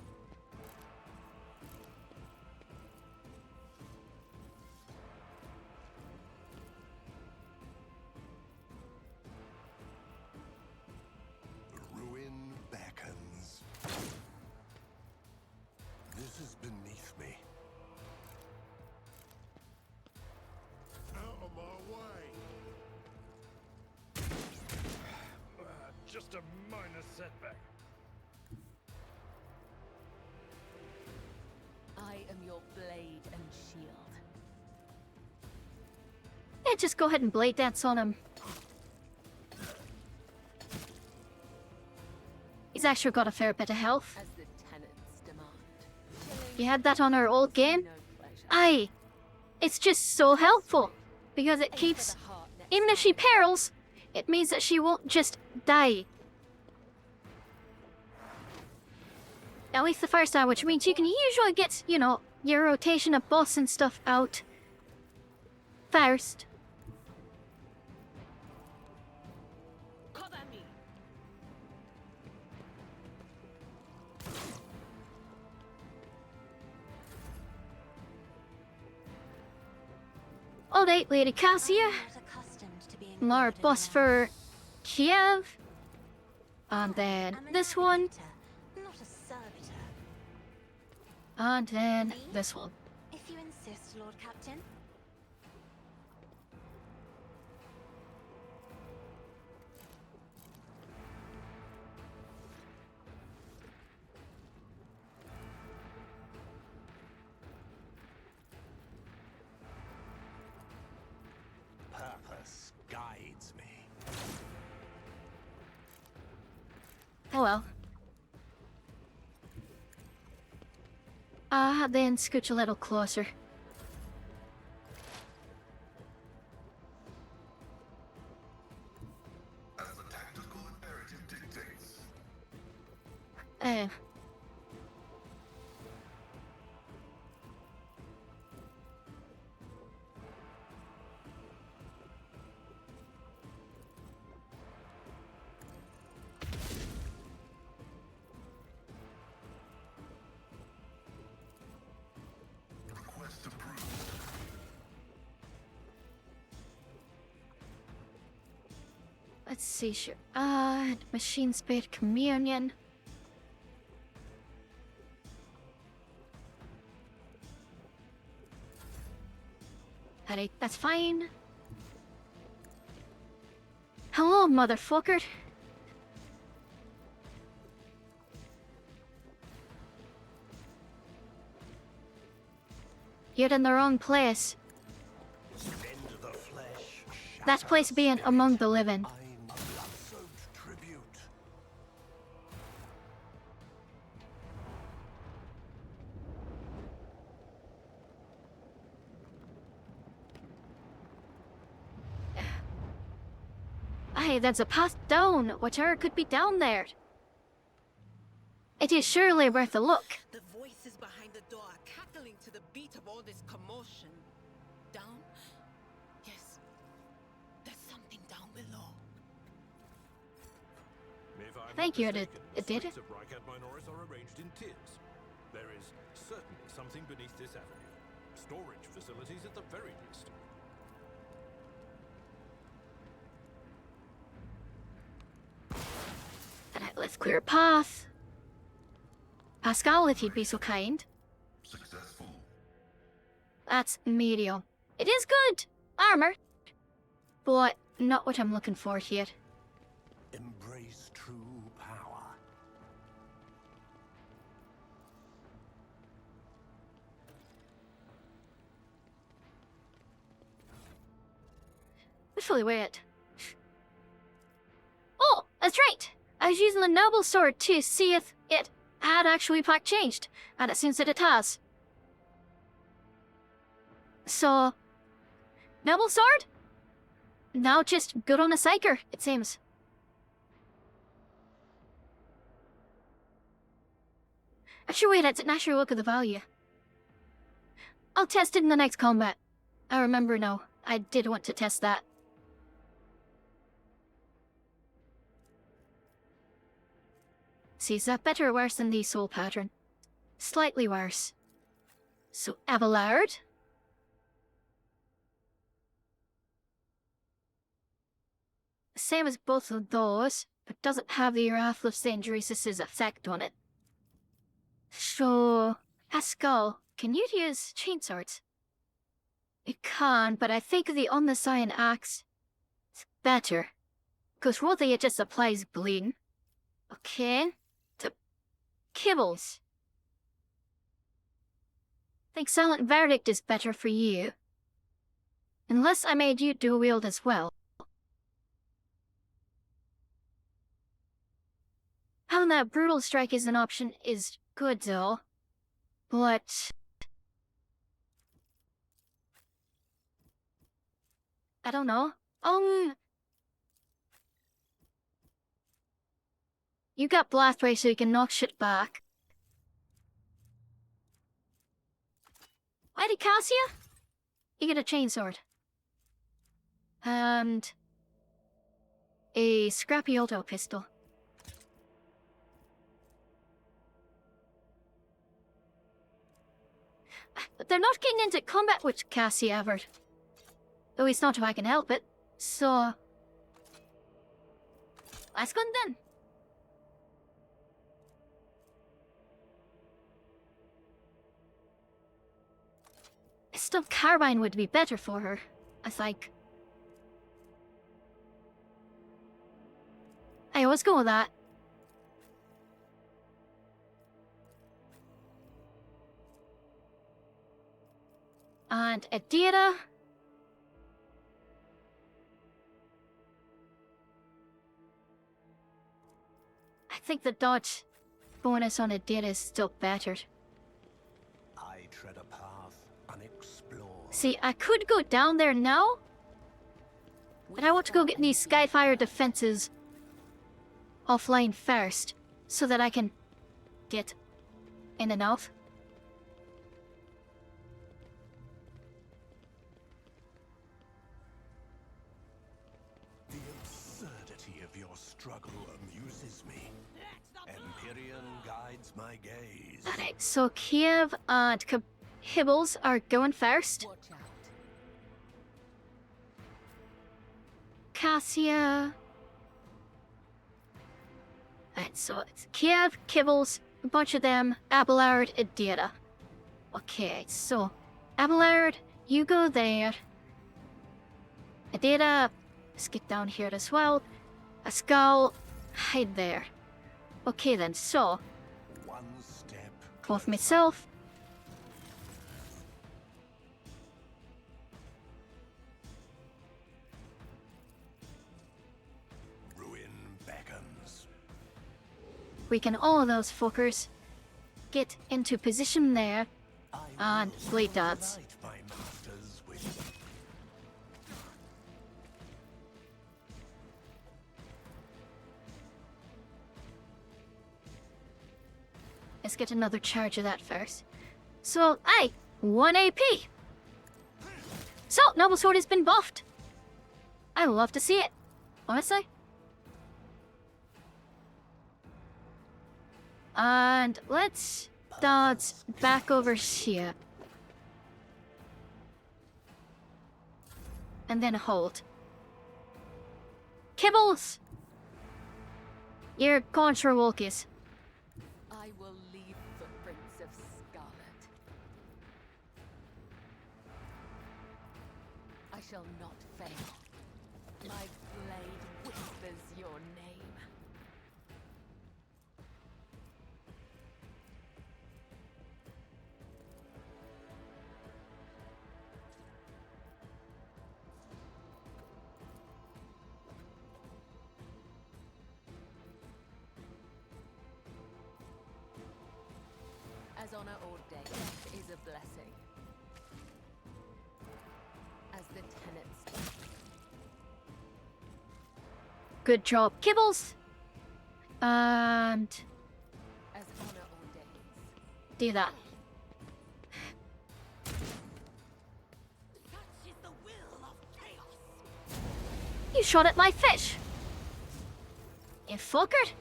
The ruin beckons. This is beneath me. Out of my way. just a minor setback. I am your blade and shield. Yeah, just go ahead and blade dance on him. He's actually got a fair bit of health. As the tenants demand. You had that on our old game? No pleasure. Aye. It's just so helpful. Because it keeps... Even if she perils, it means that she won't just die. At least the first time, which means you can usually get, you know, your rotation of boss and stuff out first. Cover me. Alright, Lady Cassia. I'm not accustomed to being More ordered boss around. for Kiev. And then I'm a this one. navigator, not a servitor. And then this one. If you insist, Lord Captain. Purpose guides me. Oh well. Then scooch a little closer. As the tactical imperative dictates. Eh. Request approved. Let's see, sure. Machine Spade Communion. Alright, that's fine. Hello, motherfucker. You're in the wrong place. Spend the flesh. That place being among the living. I'm a blood-soaked tribute. Aye, there's a path down. Whatever could be down there. It is surely worth a look. The voices behind the door are cackling to the beat of all this commotion. Down? Yes. There's something down below. If I'm Thank not you, mistaken, it did the it. streets of Rycat Minoris are arranged in tiers. There is certainly something beneath this avenue. Storage facilities at the very least. Alright, let's clear a path. Pascal, if you'd be so kind. Successful. That's medium. It is good! Armor. But not what I'm looking for here. Embrace true power. Actually, wait. Oh, that's right! I was using the noble sword to see if it had actually pack changed, and it seems that it has. So, noble sword? Now just good on a psyker, it seems. Actually, wait, it's an actual look at the value. I'll test it in the next combat. I remember now. I did want to test that. See, is that better or worse than the soul pattern? Slightly worse. So, Abelard? Same as both of those, but doesn't have the Wrath of St. Jeresis' effect on it. So, Pascal, can you use chainswords? It can, but I think the on the Cyan axe is better. Because Rothy it just applies bleeding, Okay. To Kibbles. Think Silent Verdict is better for you. Unless I made you dual wield as well. Having that Brutal Strike as an option is good though. But I don't know. You got Blast Ray so you can knock shit back. Mighty Cassia? You get a chainsword. And a scrappy auto pistol. But they're not getting into combat with Cassie ever. Though it's not if I can help it. So let's go then. A stub carbine would be better for her, I think. I always go with that. And a data. I think the dodge bonus on a data is still better. I tread a path unexplored. See, I could go down there now, but I want to go get these Skyfire defenses offline first, so that I can get in and out. The absurdity of your struggle amuses me. Empyrean guides my gaze. Alright, so Kiev and Hibbles are going first. Watch out. Cassia. Alright, so it's Kiev, Kibbles, a bunch of them, Abelard, and Data. Okay, so Abelard, you go there. Data, let's get down here as well. A skull, hide there. Okay then, so One step. both myself. Ruin beckons. We can all of those fuckers get into position there and blade dance. Light my masters with Let's get another charge of that first. So, aye, 1 AP. So, Noble Sword has been buffed. I love to see it, honestly. And let's dodge back over here. And then hold. Kibbles! You're contra Wolkis. I will leave footprints of scarlet. I shall not fail. My blade whispers your name. As honor ordained is a blessing. As the tenets Good job, Kibbles. And as honor ordains. do that. Such is the will of chaos. You shot at my fish. You fucker.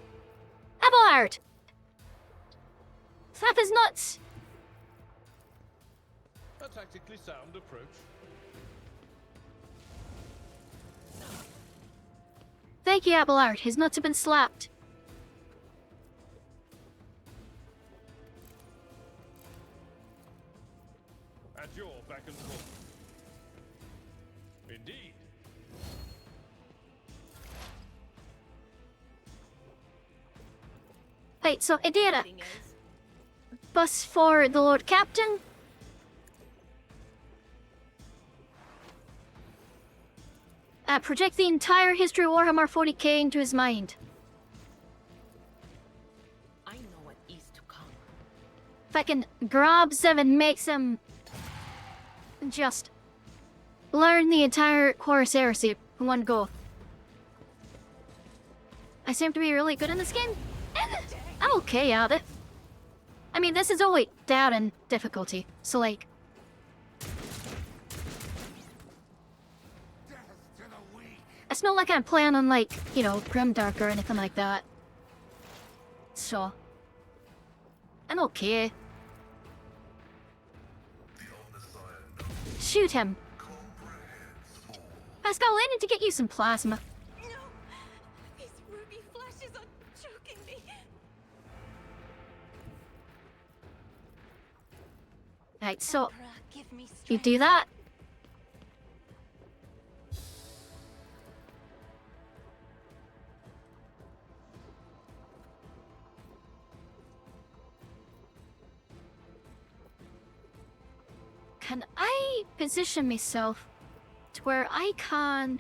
Abelard. Slap his nuts. A tactically sound approach. Thank you, Abelard. His nuts have been slapped. At your beck and call. Indeed. Right, so I did a Anything else? bus for the Lord Captain. Project the entire history of Warhammer 40k into his mind. I know what is to come. Fucking grabs him and makes him just learn the entire Horus Heresy in one go. I seem to be really good in this game. I'm okay at it. I mean, this is only down in difficulty, so like... It's not like I'm playing on, like, you know, Grimdark or anything like that. So... I'm okay. Shoot him. Pascal, I need to get you some plasma. No! These ruby flashes are choking me! Right, so... Emperor, give me You strength. do that. Can I position myself to where I can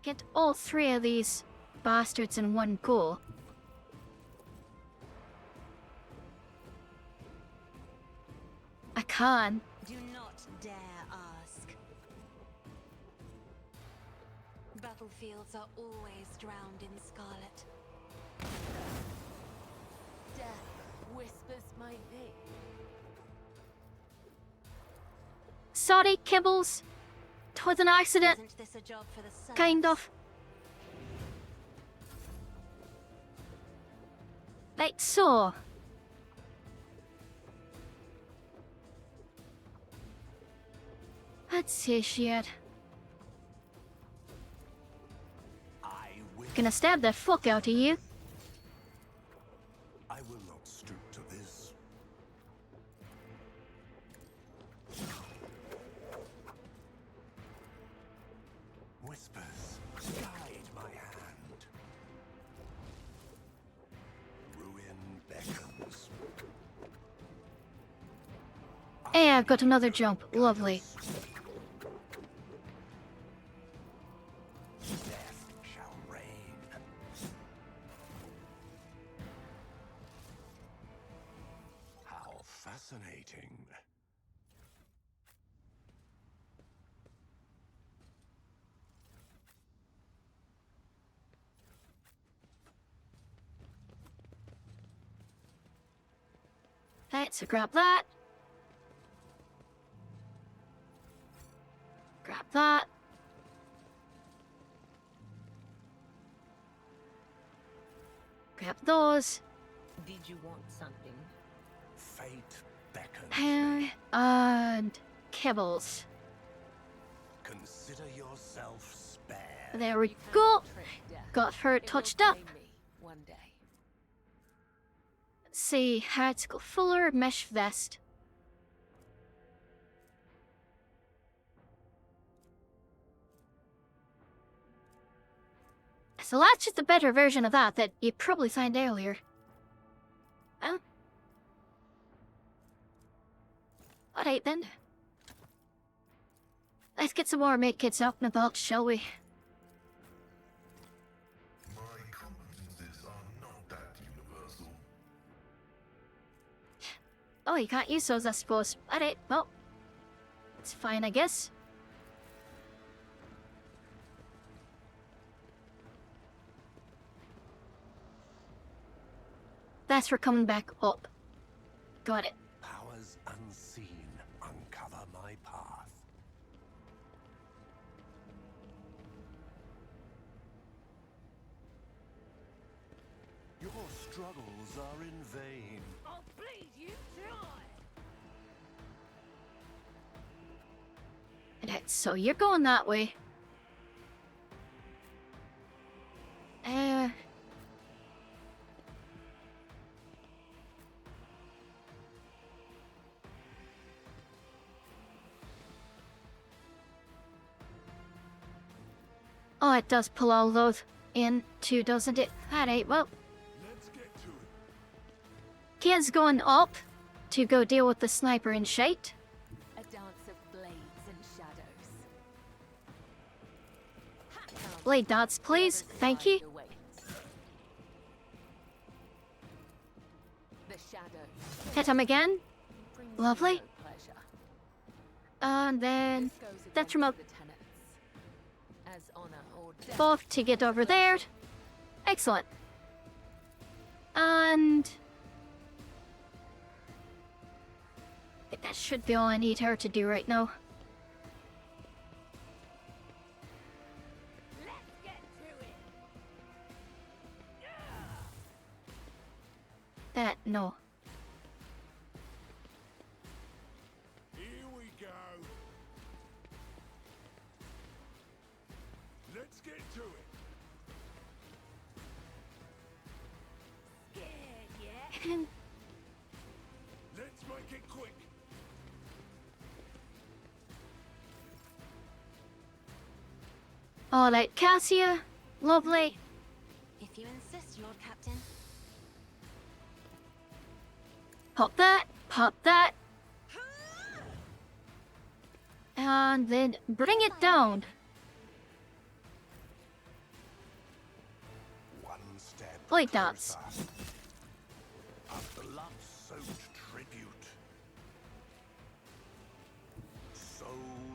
get all three of these bastards in one go? I can. Do not dare ask. Battlefields are always drowned in scarlet. Death whispers my name. Sorry, Kibbles. It was an accident, Isn't this a job for the sun? kind of. Right, so... Let's see, shit. I will. Gonna stab the fuck out of you. I will not stoop to this. Whispers, guide my hand. Ruin beckons. Hey, I've got another jump. Lovely. Death shall reign. How fascinating. Right, so grab that. Grab that. Grab those. Did you want something? Fate beckons. And kibbles. Consider yourself spared. There we go. Trick death. Got her It will touched up. claim me one day. Let's see, Hart's fuller mesh vest. So that's just a better version of that you probably signed earlier. Huh? Alright then. Let's get some more medkits out and about, shall we? My competences are not that universal. Oh, you can't use those, I suppose. Alright, well. It's fine, I guess. That's for coming back up. Got it. Powers unseen uncover my path. Your struggles are in vain. I'll bleed you dry. Right, so you're going that way. Oh, it does pull all those in too, doesn't it? Alright, well. Let's get to it. Kia's going up to go deal with the sniper in shite. A dance of blades and shadows. Blade dance, please. Thank you. The shadows. Hit him again. Brings Lovely. no pleasure. And then This goes against detriment the tenets. As honor or death. both to get over there. Excellent. And I think that should be all I need her to do right now. Let's get to it. That, no. Here we go. Let's get to it. Scared, yeah? Let's make it quick. Alright, Cassia. Lovely. If you insist, Lord Captain. Pop that. Pop that. And then bring it down. One step Blade dance. closer. A blood-soaked tribute. Sow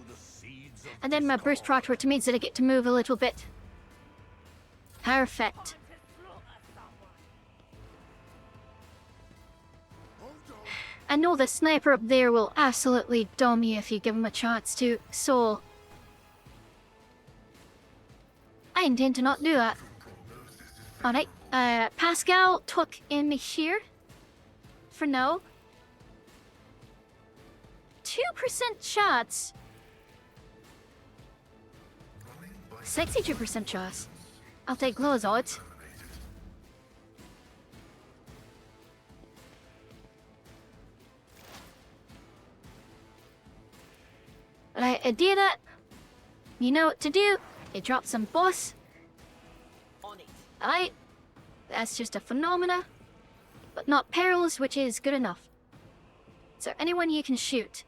the seeds of And then my burst discord. rock, which means that I get to move a little bit. Perfect. To slaughter someone. Hold on. I know the sniper up there will absolutely dome you if you give him a chance to, so I intend to not do that. Alright, Pascal took in here for now. 2% shots. 62% shots. I'll take those odds. Right, I did it. You know what to do. You drop some boss. On it. Alright. That's just a phenomena. But not perilous, which is good enough. Is there anyone you can shoot?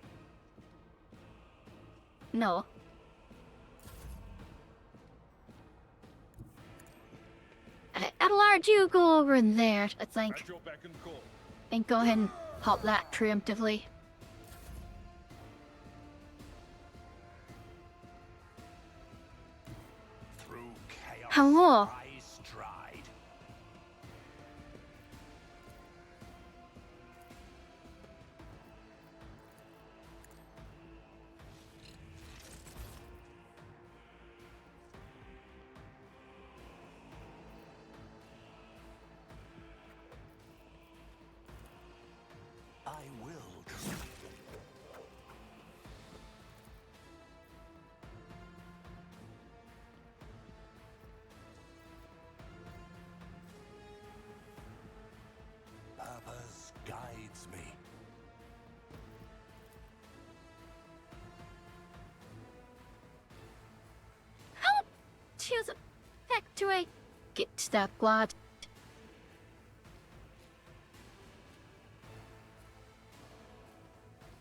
No. Abelard, you go over in there, I think. At your beck and call. And go ahead and pop that preemptively. Through chaos. Hello. I stride. I will. Purpose guides me. How to the factory? Get that blood.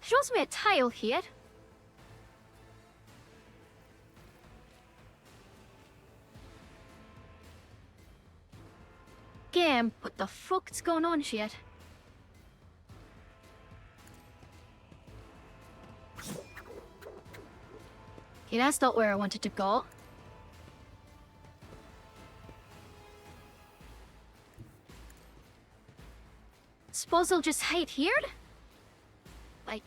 Shows me a tile here. Game, what the fuck's going on here? Okay, that's not where I wanted to go. Suppose I'll just hide here? Like...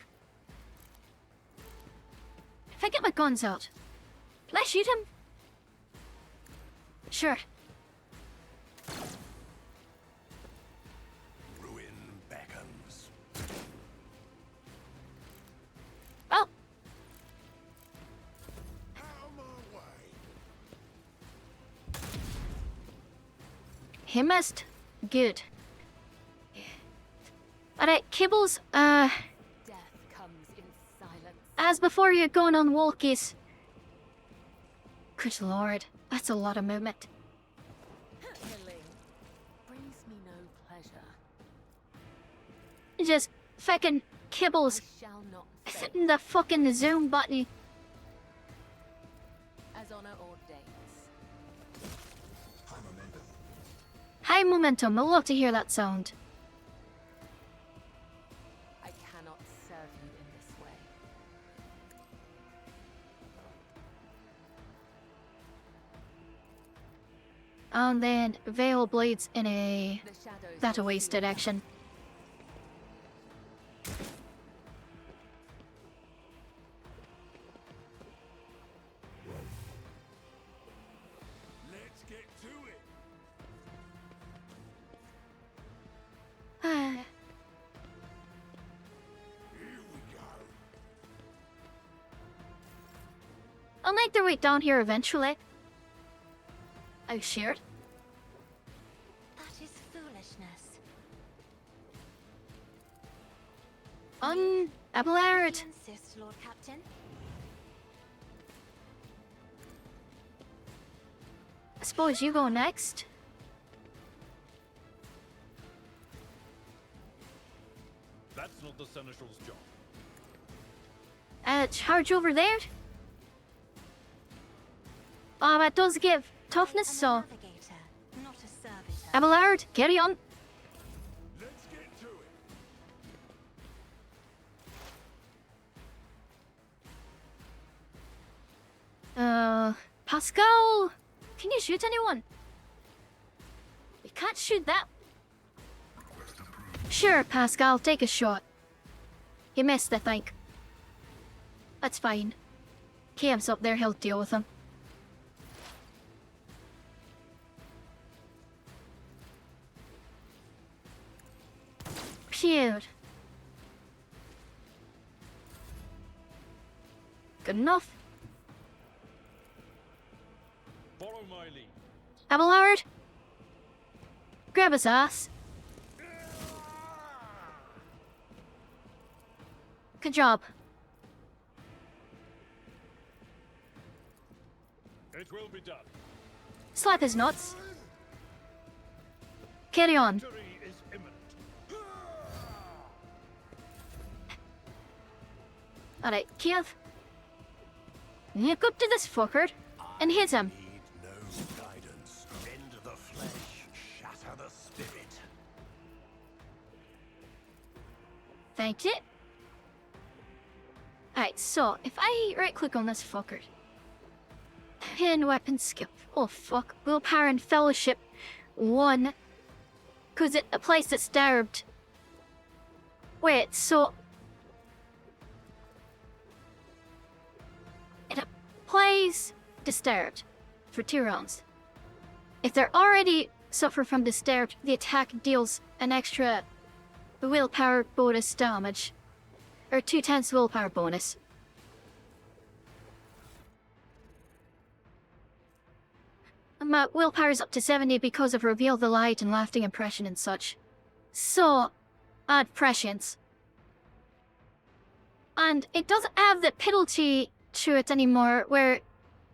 If I get my guns out, can I shoot him? Sure. Ruin beckons. Oh, Out of my way. he missed. Good. Alright, Kibbles, Death comes in silence. as before you're going on walkies. Good lord, that's a lot of movement. Killing brings me no pleasure. just fucking kibbles Shall not fail, hitting the fucking zoom button. as honor ordains. High momentum. I love to hear that sound. I cannot serve you in this way. And then Veil blades in a The shadows that will ways seal direction. Let's get to it. Ah, Here we go. I'll make their way down here eventually. I shared. That is foolishness. Abelard. You insist, Lord Captain? I suppose you go next. That's not the Seneschal's job. Charge over there. Oh, that does give toughness, I'm a so navigator, not a servitor. Abelard, carry on. Let's get to it. Pascal, can you shoot anyone? We can't shoot that. Sure, Pascal, take a shot. He missed, I think. That's fine. KM's up there, he'll deal with him. Phew. Good enough. Follow my lead. Abelard, grab his ass. Good job. It will be done. Slap his nuts. Carry on. Victory is imminent. Alright, Kiev. Nick up to this fucker and hit him. Need no guidance. Rend the flesh, shatter the spirit. Thank you. Alright, so if I right click on this fucker. Pin weapon skill. Oh fuck. Willpower and fellowship 1. Cause it applies to disturbed. Wait, so it applies disturbed for 2 rounds. If they're already suffer from disturbed, the attack deals an extra willpower bonus damage. Or 2 times willpower bonus. My willpower is up to 70 because of Reveal the Light and Lasting Impression and such. So, add prescience. And it doesn't have the penalty to it anymore where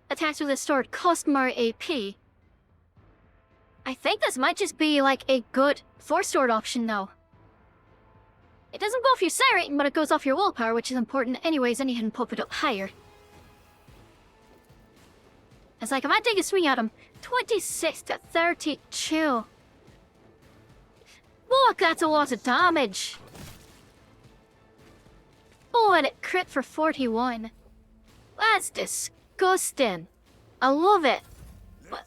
attacks with a sword cost more AP. I think this might just be like a good 4-sword option now. It doesn't go off your star rating, but it goes off your willpower, which is important anyways, and you can pop it up higher. It's like, if I take a swing at him, 26 to 32. Look, that's a lot of damage. Oh, and it crit for 41. That's disgusting. I love it. But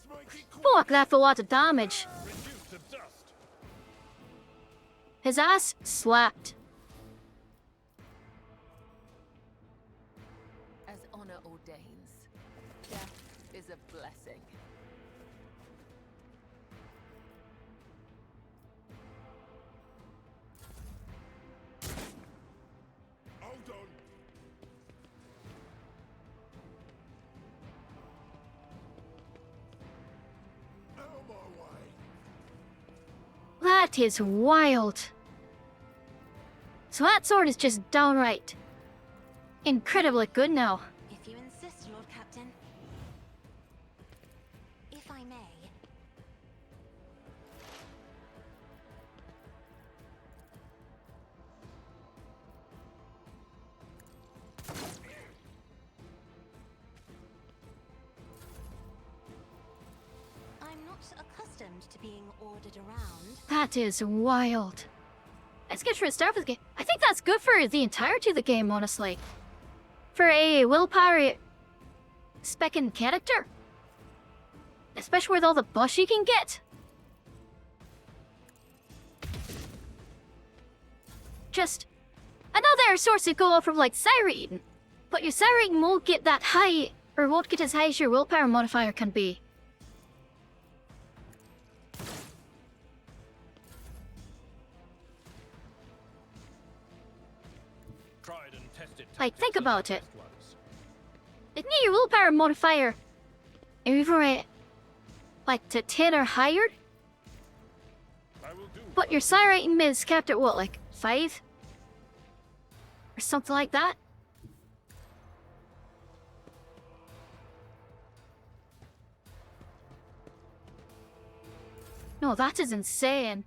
fuck, that's a lot of damage. Reduced to dust. His ass slapped. As honor ordains, death is a blessing. Hold on. Out of my way. That is wild. So that sword is just downright incredibly good now. If you insist, Lord Captain. If I may. accustomed to being ordered around. That is wild. Let's get to a start with the game. I think that's good for the entirety of the game, honestly. For a willpower specking character. Especially with all the bush you can get. Just another source to go off of like Siren. But your Siren won't get that high, or won't get as high as your willpower modifier can be. Tried and tested Like, think tactics are the about it. best ones. Isn't your willpower modifier either like to 10 or higher? I will do But your Siren is capped at what, like 5? Or something like that? No, that is insane.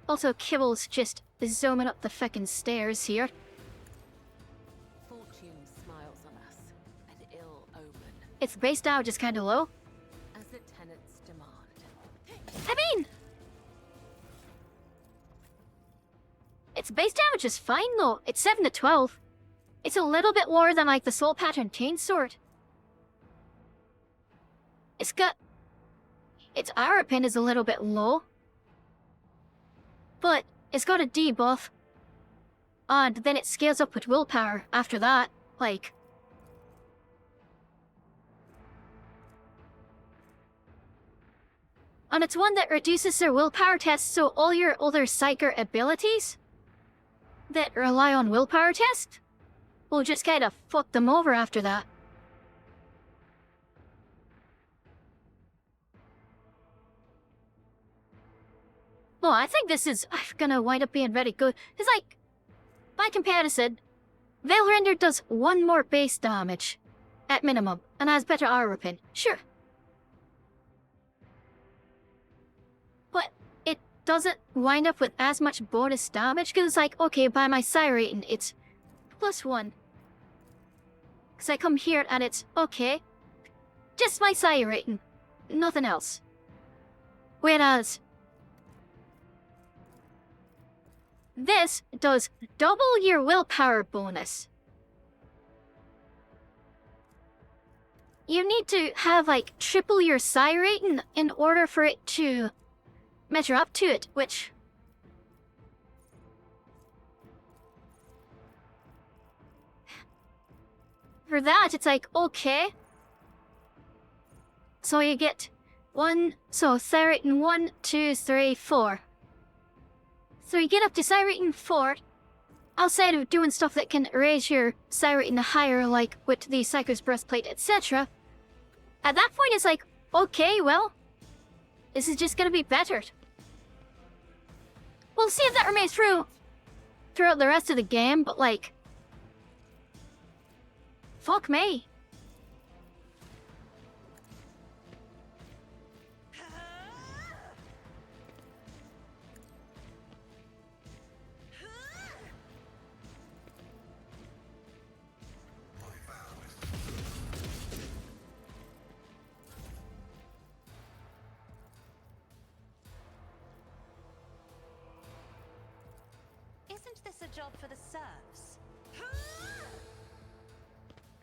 Also, Kibble's just zooming up the fucking stairs here. Fortune smiles on us, an ill omen, Its base damage is kind of low. as the tenants demand. I mean, its base damage is fine though. It's 7 to 12. It's a little bit lower than like the Soul Pattern Chainsword. It's got... Its arrow pin is a little bit low. But it's got a debuff. And then it scales up with willpower after that. Like... And it's one that reduces their willpower test, so all your other psyker abilities that rely on willpower test will just kind of fuck them over after that. Well, I think this is gonna wind up being very good. It's like, by comparison, Veilrender does 1 more base damage, at minimum, and has better armor pin. Sure. But it doesn't wind up with as much bonus damage, because it's like, okay, by my psi rating, it's +1. Because I come here and it's, okay, just my psi rating, nothing else. Whereas, this does double your willpower bonus. You need to have like triple your psi rating in order for it to measure up to it, which... For that, it's like, okay. So you get psi rating 1, 2, 3, 4. So you get up to psi rating 4, outside of doing stuff that can raise your psi rating higher, like with the Psycho's Breastplate, etc. At that point, it's like, okay, well, this is just gonna be bettered. We'll see if that remains true throughout the rest of the game, but like, fuck me. Isn't this a job for the serfs?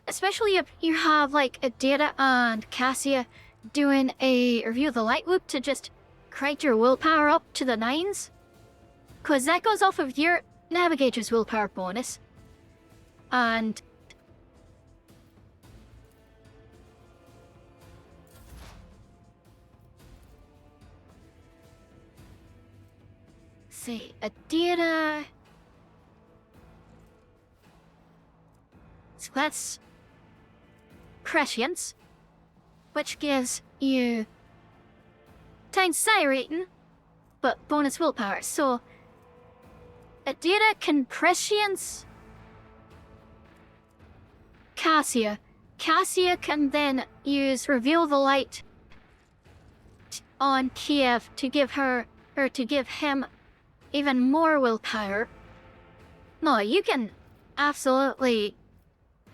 Especially if you have like Adira and Cassia doing a review of the light loop to just crank your willpower up to the 9s. Cause that goes off of your navigator's willpower bonus. And see, Adira. So that's prescience, which gives you times psi rating, but bonus willpower. So Adira can prescience Cassia. Cassia can then use Reveal the Light on Kiev to give her, or to give him, even more willpower. No, you can absolutely,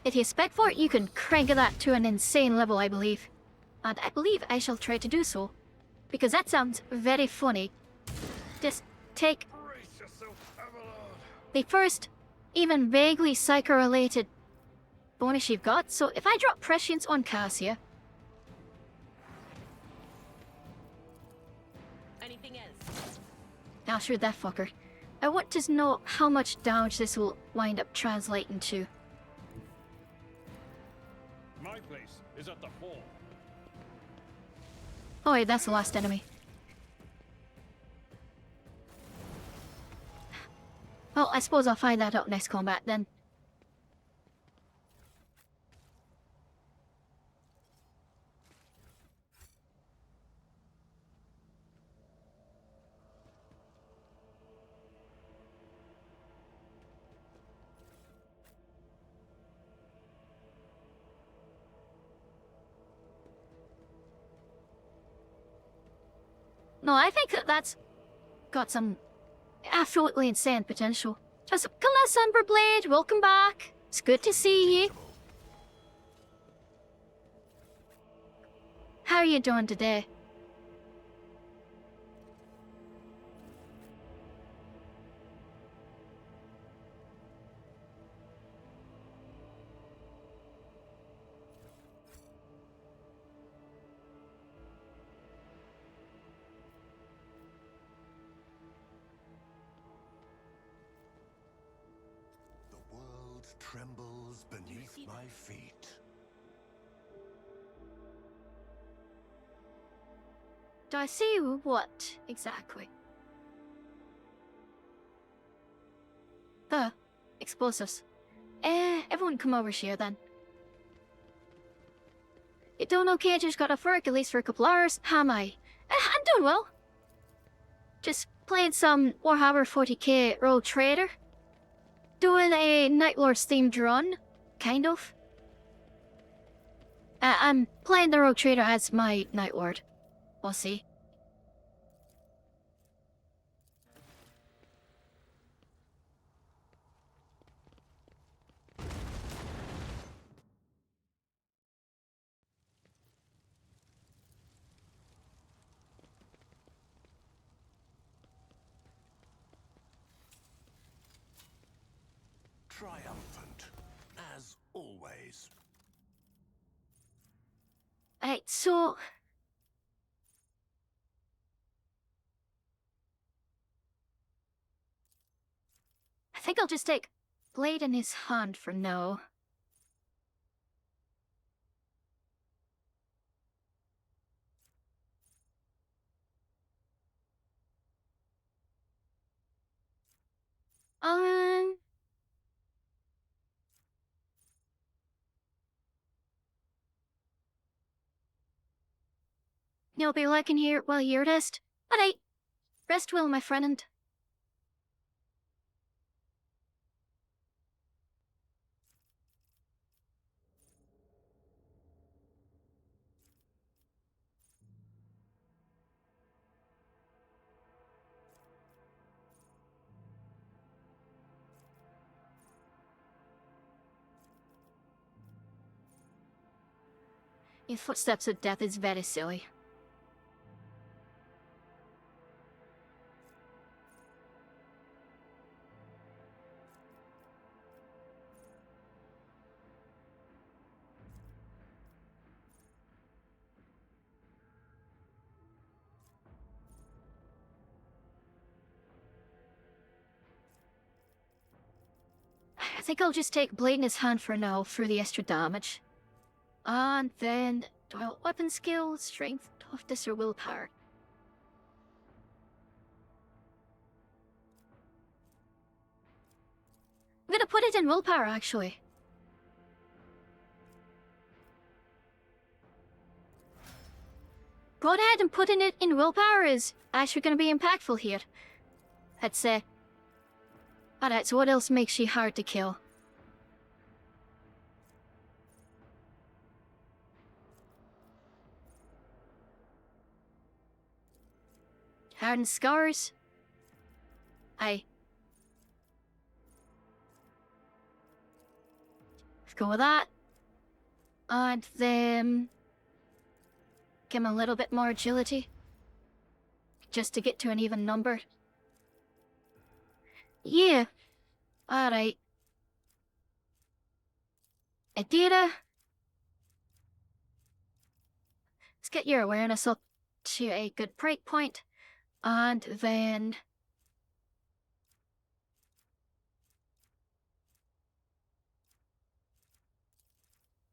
if you spec for it, you can crank that to an insane level, I believe. and I believe I shall try to do so. Because that sounds very funny. Just take Brace yourself, Abelard. the first, even vaguely psycho-related bonus you've got. So if I drop Prescience on Cassia, Anything else? I'll shoot that fucker. I want to know how much damage this will wind up translating to. My place is at the fort. Oh wait, that's the last enemy. Well, I suppose I'll find that out next combat then. No, I think that's got some absolutely insane potential. Just Class Blade, welcome back. It's good to see you. How are you doing today? The world trembles beneath my feet. Do I see what exactly? The explosives. Everyone come over here then. You doing okay? Just got off work at least for a couple hours. How am I? I'm doing well. Just playing some Warhammer 40k Rogue Trader. Doing a Night Lords themed run, kind of. I'm playing the Rogue Trader as my Night Lord. We'll see. Triumphant, as always. Right, so I think I'll just take Blade in his hand for now. Um, you'll be lurking here while you rest. Alright, rest well, my friend. Your footsteps of death is very silly. I think I'll just take Blade in his hand for now for the extra damage. And then, do I want weapon skill, strength, toughness, or willpower? I'm gonna put it in willpower, actually. Go ahead and putting it in willpower is actually gonna be impactful here, I'd say. Alright, so what else makes you hard to kill? Hardened scars? Aye. Let's go with that. And then... him a little bit more agility. Just to get to an even number. Yeah. Alright. Adira. Let's get your awareness up to a good break point. And then...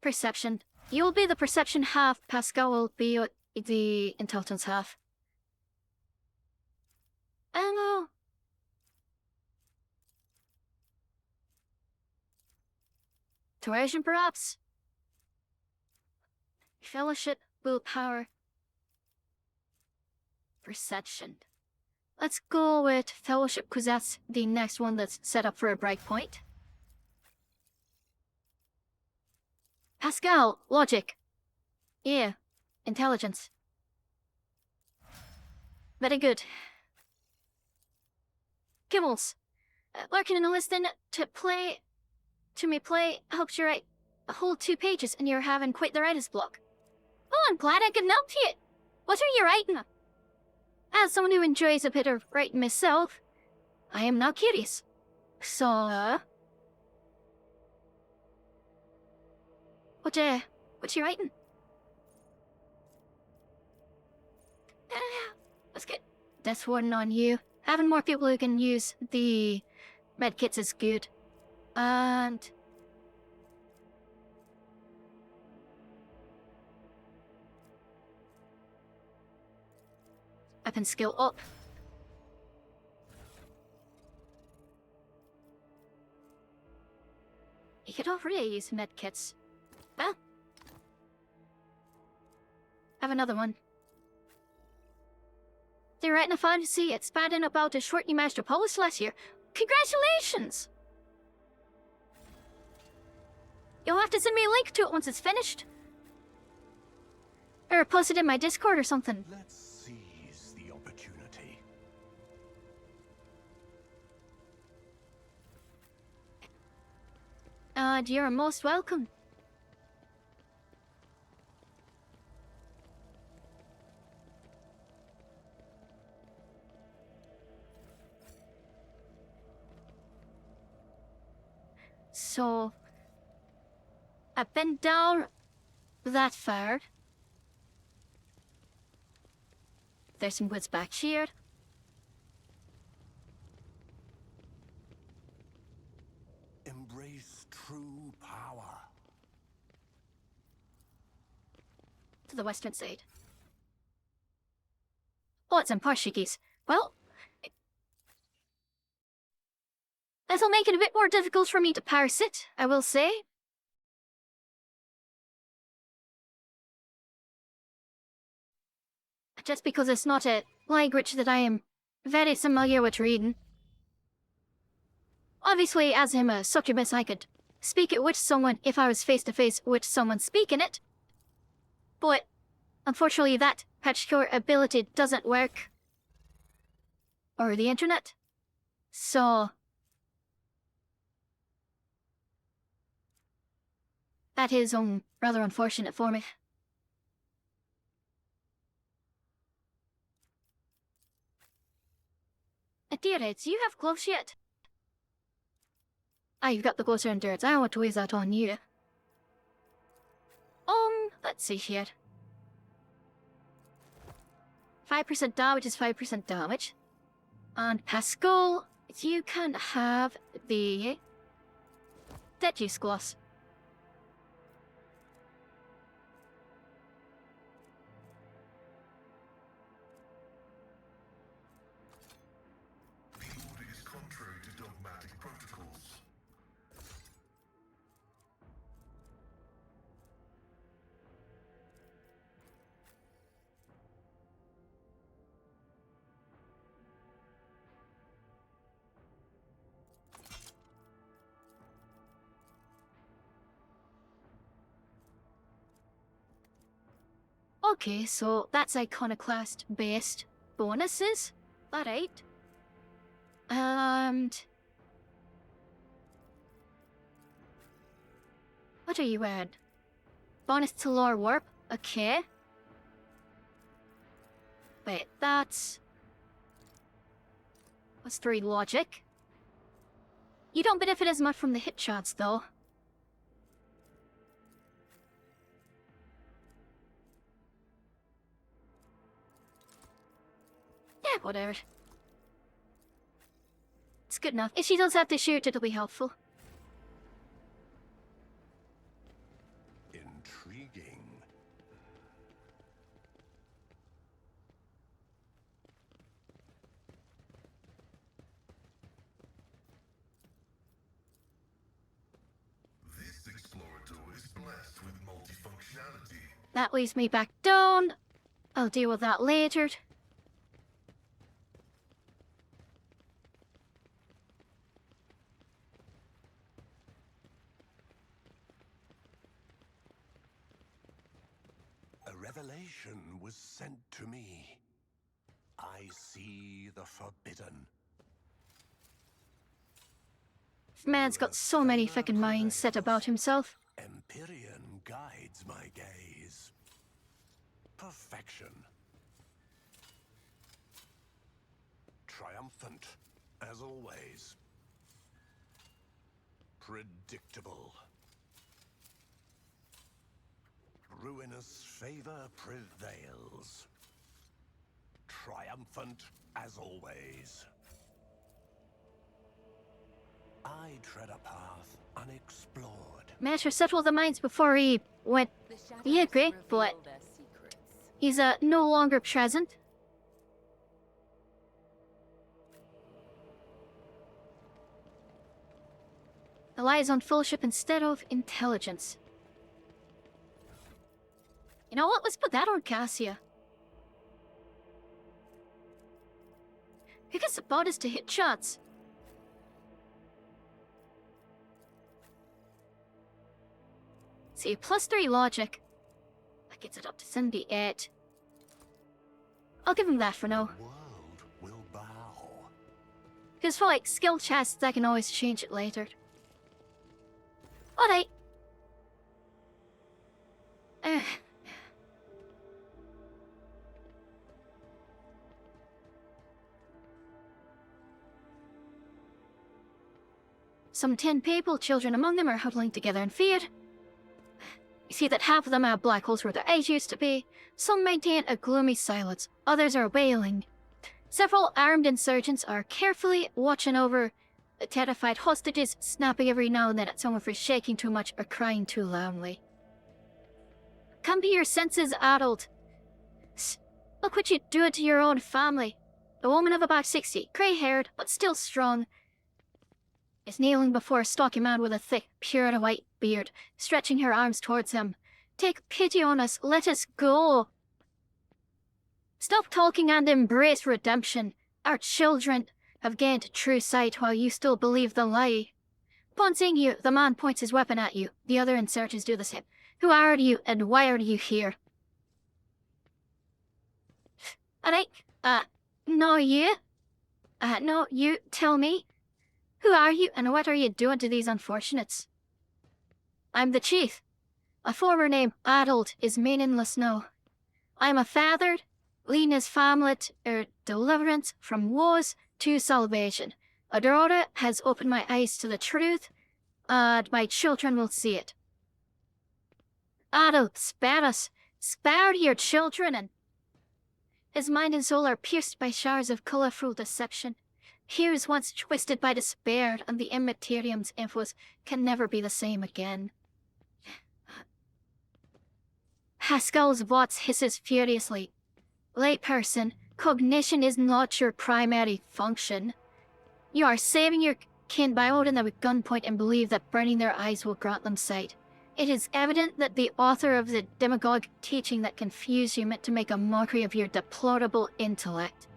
Perception. You'll be the perception half, Pascal will be the intelligence half. Ammo! Coercion, perhaps? Fellowship, willpower. Perception. Let's go with Fellowship, because that's the next one that's set up for a breakpoint. Pascal, logic. Yeah, intelligence. Very good. Kibbles. Lurking and listening to me play helps you write a whole 2 pages and you're having quite the writer's block. Oh, I'm glad I could help you. What are you writing? As someone who enjoys a bit of writing myself, I am now curious. So, what you writing? Let's get this one on you. Having more people who can use the medkits is good. And... weapon skill up. You could already use medkits. Well, have another one. They're writing a fantasy expanding about a short you managed to publish last year. Congratulations! You'll have to send me a link to it once it's finished. Or post it in my Discord or something. Let's seize the opportunity. You're most welcome. So, I've been down that far. There's some woods back here. Embrace true power. To the western side. Oh, it's in Portuguese. Well, this'll make it a bit more difficult for me to parse it, I will say. Just because it's not a language that I am very familiar with reading. Obviously, as I'm a succubus, I could speak it with someone if I was face to face with someone speaking it. But, unfortunately, that particular ability doesn't work. Or the internet. So... that is, rather unfortunate for me. Adira, do you have gloves yet? Ah, you've got the closer endurance. I don't want to waste that on you. Let's see here. 5% damage is 5% damage. And Pascal, you can have the dead use gloss. The order is contrary to dogmatic protocols. Okay, so that's iconoclast based bonuses. Alright. And... what are you wearing? Bonus to lore warp? Okay. Wait, that's... What's 3 logic? You don't benefit as much from the hit shots, though. Yeah, whatever. It's good enough. If she does have to shoot, it'll be helpful. Intriguing. This explorator is blessed with multifunctionality. That leaves me back down. I'll deal with that later. A revelation was sent to me. I see the forbidden. This man's got so many fucking minds set about himself. Empyrean guides my gaze. Perfection. Triumphant, as always. Predictable. Ruinous favor prevails. Triumphant, as always. I tread a path unexplored. Matter settled the minds before he went. He agree, but he's no longer present. Relies on fellowship instead of intelligence. You know what? Let's put that on Cassia. Who gets the bonus to hit shots? See, +3 logic. That gets it up to 78. I'll give him that for now. The world will bow. Because for like skill chests, I can always change it later. Alright. Some 10 people, children among them, are huddling together in fear. You see that half of them have black holes where their eyes used to be. Some maintain a gloomy silence. Others are wailing. Several armed insurgents are carefully watching over the terrified hostages, snapping every now and then at someone for shaking too much or crying too loudly. Come to your senses, adult. Look what you do to your own family. A woman of about 60, grey-haired, but still strong, is kneeling before a stocky man with a thick, pure white beard, stretching her arms towards him. Take pity on us, let us go. Stop talking and embrace redemption. Our children have gained true sight while you still believe the lie. Upon seeing you, the man points his weapon at you. The other insurgents do the same. Who are you and why are you here? No, you? No, you, tell me. Who are you and what are you doing to these unfortunates? I'm the chief. My former name, Adult, is meaningless now. I'm a father, leading his family deliverance from woes to salvation. A daughter has opened my eyes to the truth, and my children will see it. Adult, spare us. Spare your children, and his mind and soul are pierced by showers of colourful deception. Ears once twisted by despair, and the immaterium's influence can never be the same again. Haskell's voice hisses furiously. Layperson, cognition is not your primary function. You are saving your kin by holding them at gunpoint and believe that burning their eyes will grant them sight. It is evident that the author of the demagogue teaching that confused you meant to make a mockery of your deplorable intellect.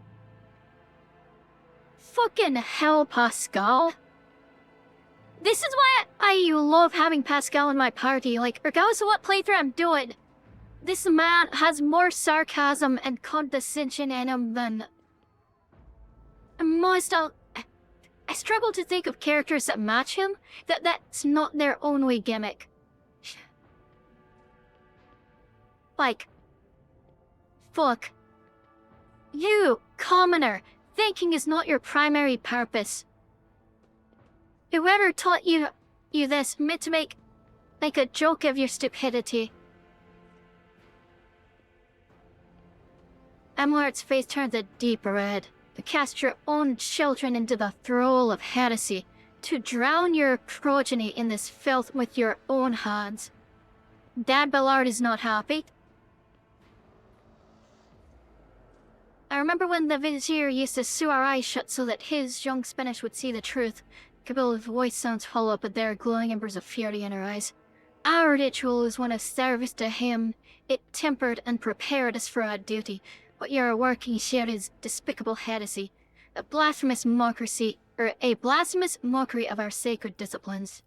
Fucking hell, Pascal. This is why I love having Pascal in my party. Like, regardless of what playthrough I'm doing, this man has more sarcasm and condescension in him than most. I struggle to think of characters that match him. That's not their only gimmick. Like, fuck. You, commoner, thinking is not your primary purpose. Whoever taught you this meant to make a joke of your stupidity. Abelard's face turned a deep red. To cast your own children into the thrall of heresy. To drown your progeny in this filth with your own hands. Dad Abelard is not happy. I remember when the Vizier used to sew our eyes shut so that his young Spanish would see the truth. Cabela's voice sounds hollow, but there are glowing embers of fury in her eyes. Our ritual is one of service to him. It tempered and prepared us for our duty. What you are working here is despicable heresy. A blasphemous mockery of our sacred disciplines.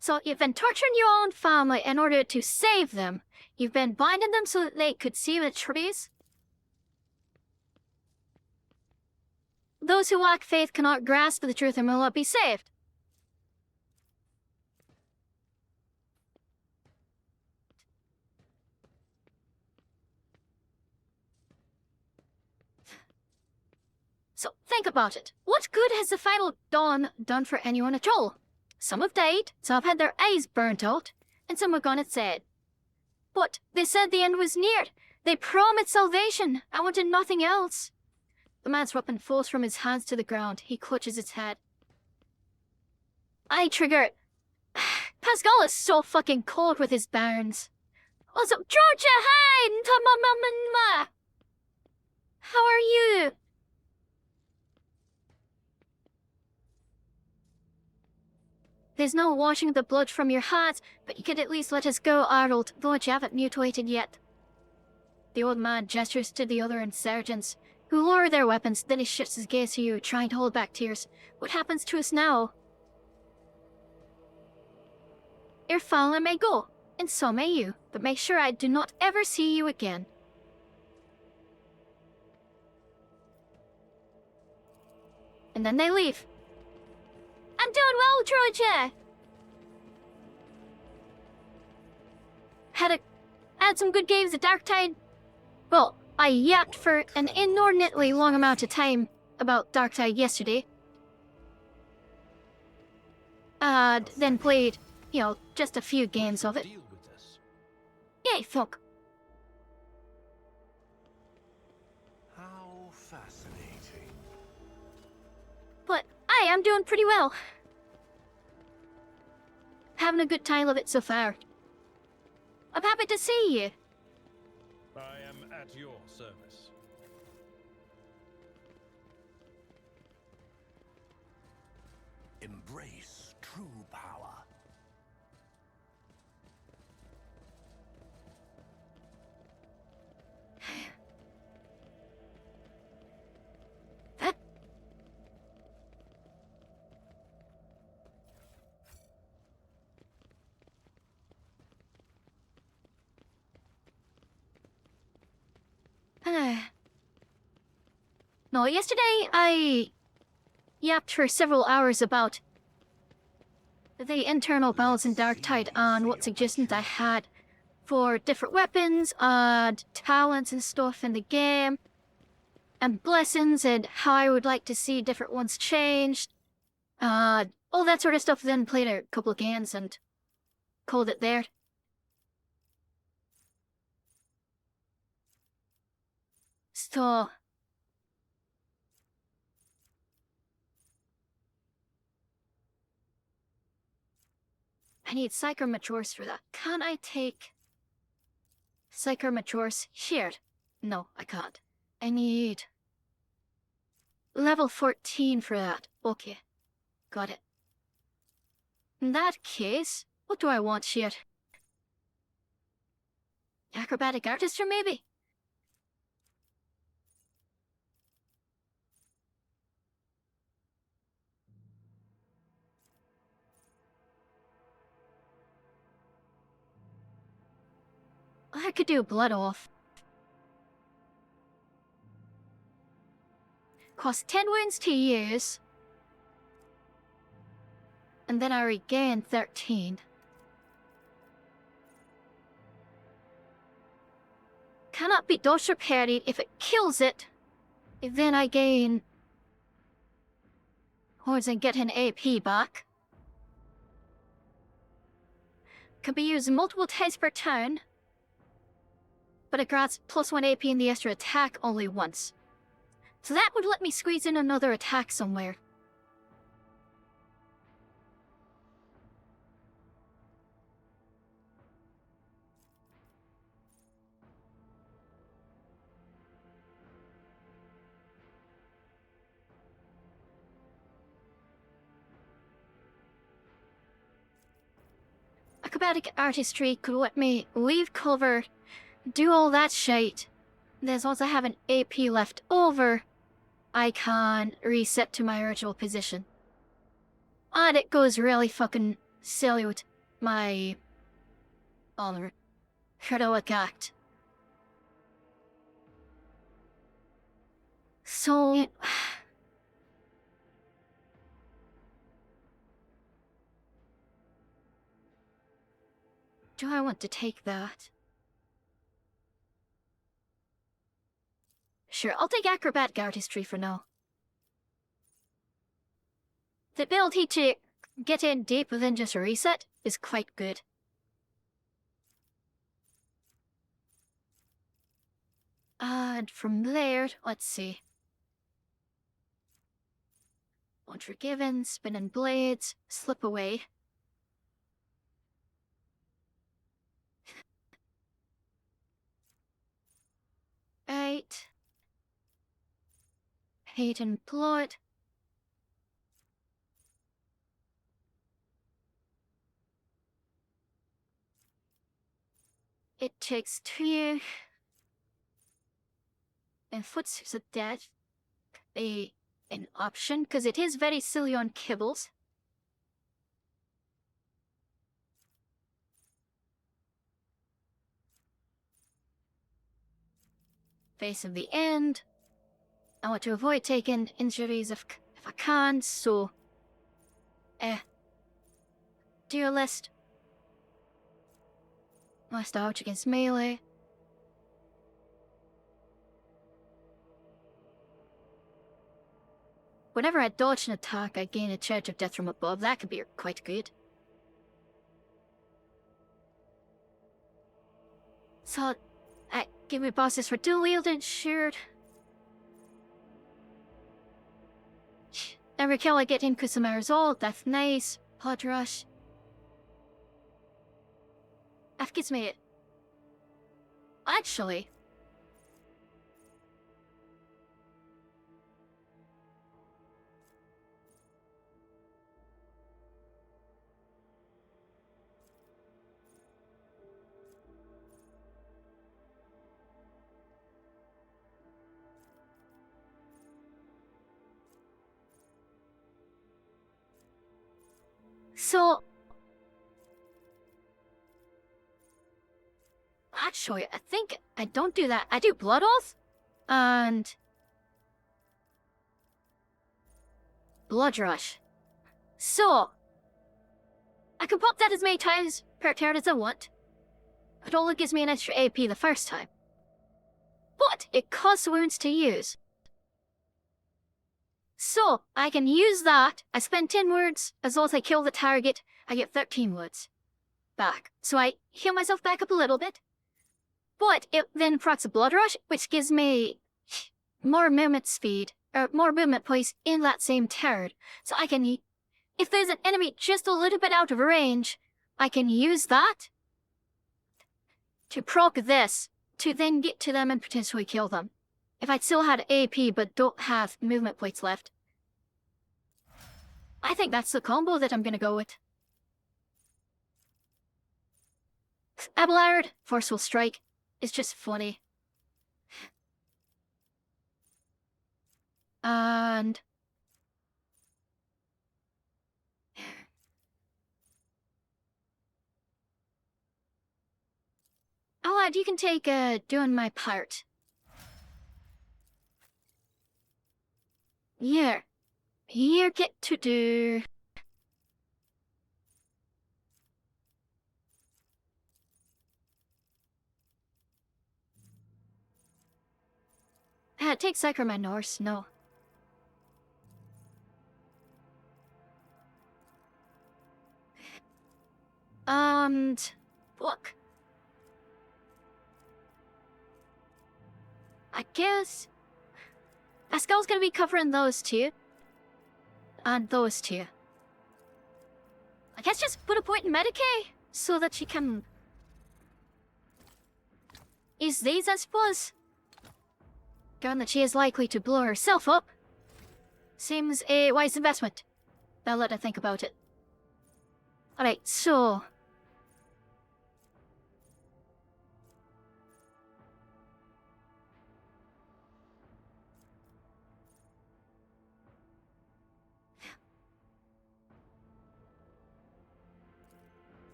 So you've been torturing your own family in order to save them. You've been binding them so that they could see the trees. Those who lack faith cannot grasp the truth and will not be saved. So think about it. What good has the final dawn done for anyone at all? Some have died, some have had their eyes burnt out, and some have gone insane. But they said the end was near. They promised salvation. I wanted nothing else. The man's weapon falls from his hands to the ground. He clutches his head. I trigger. Pascal is so fucking cold with his barons. Also, Georgia, hi! How are you? There's no washing the blood from your hands, but you could at least let us go, Arnold, though you haven't mutilated yet. The old man gestures to the other insurgents, who lower their weapons, then he shifts his gaze to you, trying to hold back tears. What happens to us now? Your family may go, and so may you, but make sure I do not ever see you again. And then they leave. I'm doing well, Georgia! Had some good games at Darktide. Well, I yapped for an inordinately long amount of time about Darktide yesterday. Then played, just a few games of it. Deal with us. Yay, fuck. How fascinating. But I am doing pretty well. Having a good time of it so far. I'm happy to see you. I am at your service. Embrace true power. That... No, yesterday I yapped for several hours about the internal balance in Darktide and what suggestions I had for different weapons and talents and stuff in the game, and blessings and how I would like to see different ones changed, all that sort of stuff. Then played a couple of games and called it there. So I need Psychomatures for that. Can I take Psychomatures shared? No, I can't. I need level 14 for that. Okay, got it. In that case, what do I want shared? Acrobatic Artistry, maybe? I could do Blood Off. Cost 10 wounds to use. And then I regain 13. cannot be dodged or parried. If it kills it, then I gain horns and get an AP back. Can be used multiple times per turn, but it grants +1 AP in the extra attack only once. So that would let me squeeze in another attack somewhere. Acrobatic artistry could let me leave cover, do all that shit. There's also have an AP left over. I can reset to my original position. And it goes really fucking silly with my heroic act. So do I want to take that? Sure, I'll take acrobatic artistry for now. The ability to get in deep within just a reset is quite good. And from there, let's see. Unforgiven, spinning blades, slip away. Right. Hate and blood. It takes 2. And Footsteps of Death. An option, because it is very silly on kibbles. Face of the End. I want to avoid taking injuries if I can, so... Duelist. Must dodge against melee. Whenever I dodge an attack, I gain a charge of death from above. That could be quite good. So, give me bosses for dual wielding, sure. Every kill I get increases my result, that's nice. Pod rush. That gives me it. Actually. So, actually, I think I don't do that. I do Blood Oath and Blood Rush. So, I can pop that as many times per turn as I want. It only gives me an extra AP the first time. But it costs wounds to use. So, I can use that. I spend 10 words. As long as I kill the target, I get 13 words back. So I heal myself back up a little bit. But it then procs a Blood Rush, which gives me more movement speed, or more movement points in that same turn. So I can, if there's an enemy just a little bit out of range, I can use that to proc this, to then get to them and potentially kill them. If I still had AP but don't have movement points left. I think that's the combo that I'm gonna go with. Abelard, Forceful Strike, is just funny. And... Abelard, you can take doing my part. Here. Here get to do... Take Sacrament Norse, no. And... Look. I guess... Pascal's gonna be covering those two. And those two. I guess just put a point in Medicaid, so that she can... use these, I suppose. Given that she is likely to blow herself up. Seems a wise investment. Now let her think about it. Alright, so...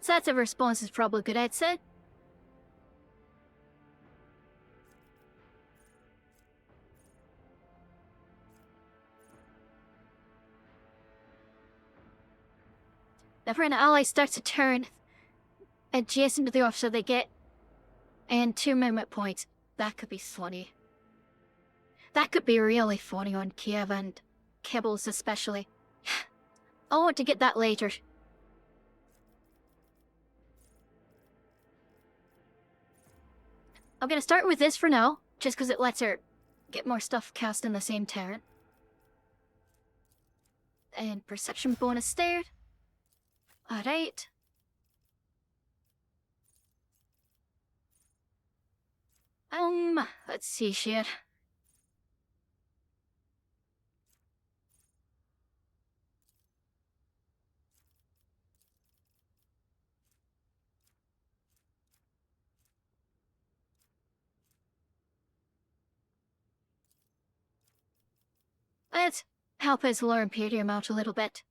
Sensitive response is probably good, I'd say. Whenever an ally starts to turn adjacent to the officer they get, and 2 movement points, that could be funny. That could be really funny on Kiev and Kibbles especially. I want to get that later. I'm gonna start with this for now, just because it lets her get more stuff cast in the same turn. And perception bonus stared. Alright. Let's see here. Let's help us lower Imperium out a little bit.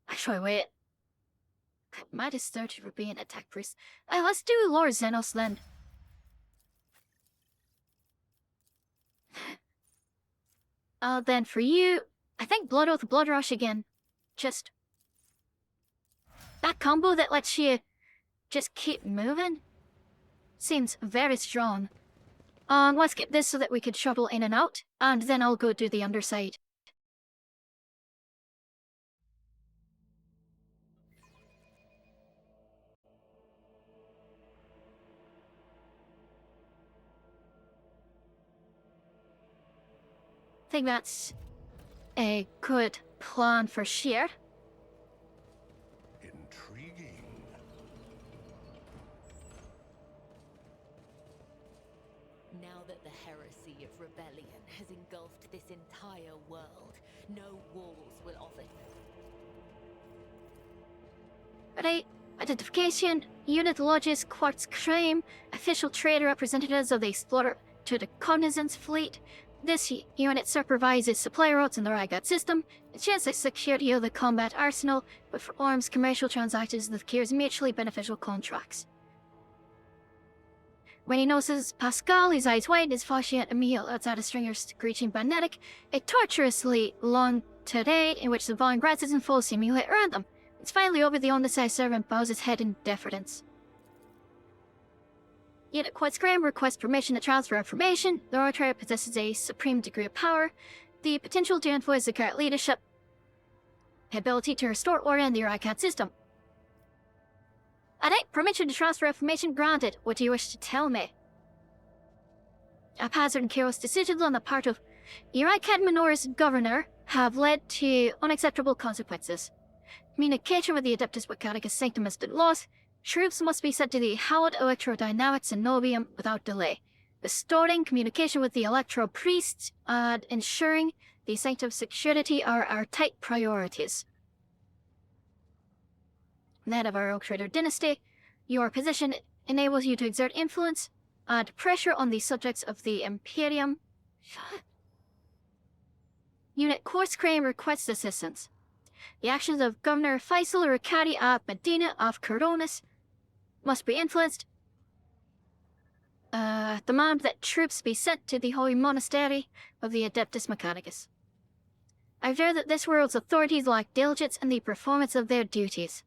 Actually, wait. Midas 30 for being attack priest. Let's do Lord Xenos then. Then for you, I think Blood Oath, Blood Rush again. Just... that combo that lets you just keep moving seems very strong. Let's get this so that we could shuttle in and out, and then I'll go do the underside. I think that's a good plan for sure. Intriguing. Now that the heresy of rebellion has engulfed this entire world, no walls will offer. Right. Identification, unit lodges, quartz crime, official trade representatives of the Explorer to the Cognizance fleet. This unit supervises supply routes in the Rygat system, ensures the security of the combat arsenal, but performs commercial transactions that secures mutually beneficial contracts. When he notices Pascal, his eyes wide, his fascia a meal outside a stringer screeching magnetic, a tortuously long tirade in which the Von Grazes and foes simulate around them. It's finally over. The undersized servant bows his head in deference. Unit Quartz Graham requests permission to transfer information. The Orator possesses a supreme degree of power, the potential to influence the current leadership, the ability to restore order in the Uricat system. Alright, permission to transfer information granted. What do you wish to tell me? Haphazard and careless decisions on the part of Uricat Minor's governor have led to unacceptable consequences. Communication with the Adeptus Mechanicus Sanctum has been lost. Troops must be sent to the Hallowed Electrodynamics in Novium without delay. Restoring communication with the Electro Priests and ensuring the Sanctum security are our tight priorities. That of our Oak Trader dynasty, your position enables you to exert influence and pressure on the subjects of the Imperium. Unit Quartz Crane requests assistance. The actions of Governor Faisal Ricadi ab Medina of Coronis must be influenced. Demand that troops be sent to the Holy Monastery of the Adeptus Mechanicus. I fear that this world's authorities lack diligence in the performance of their duties.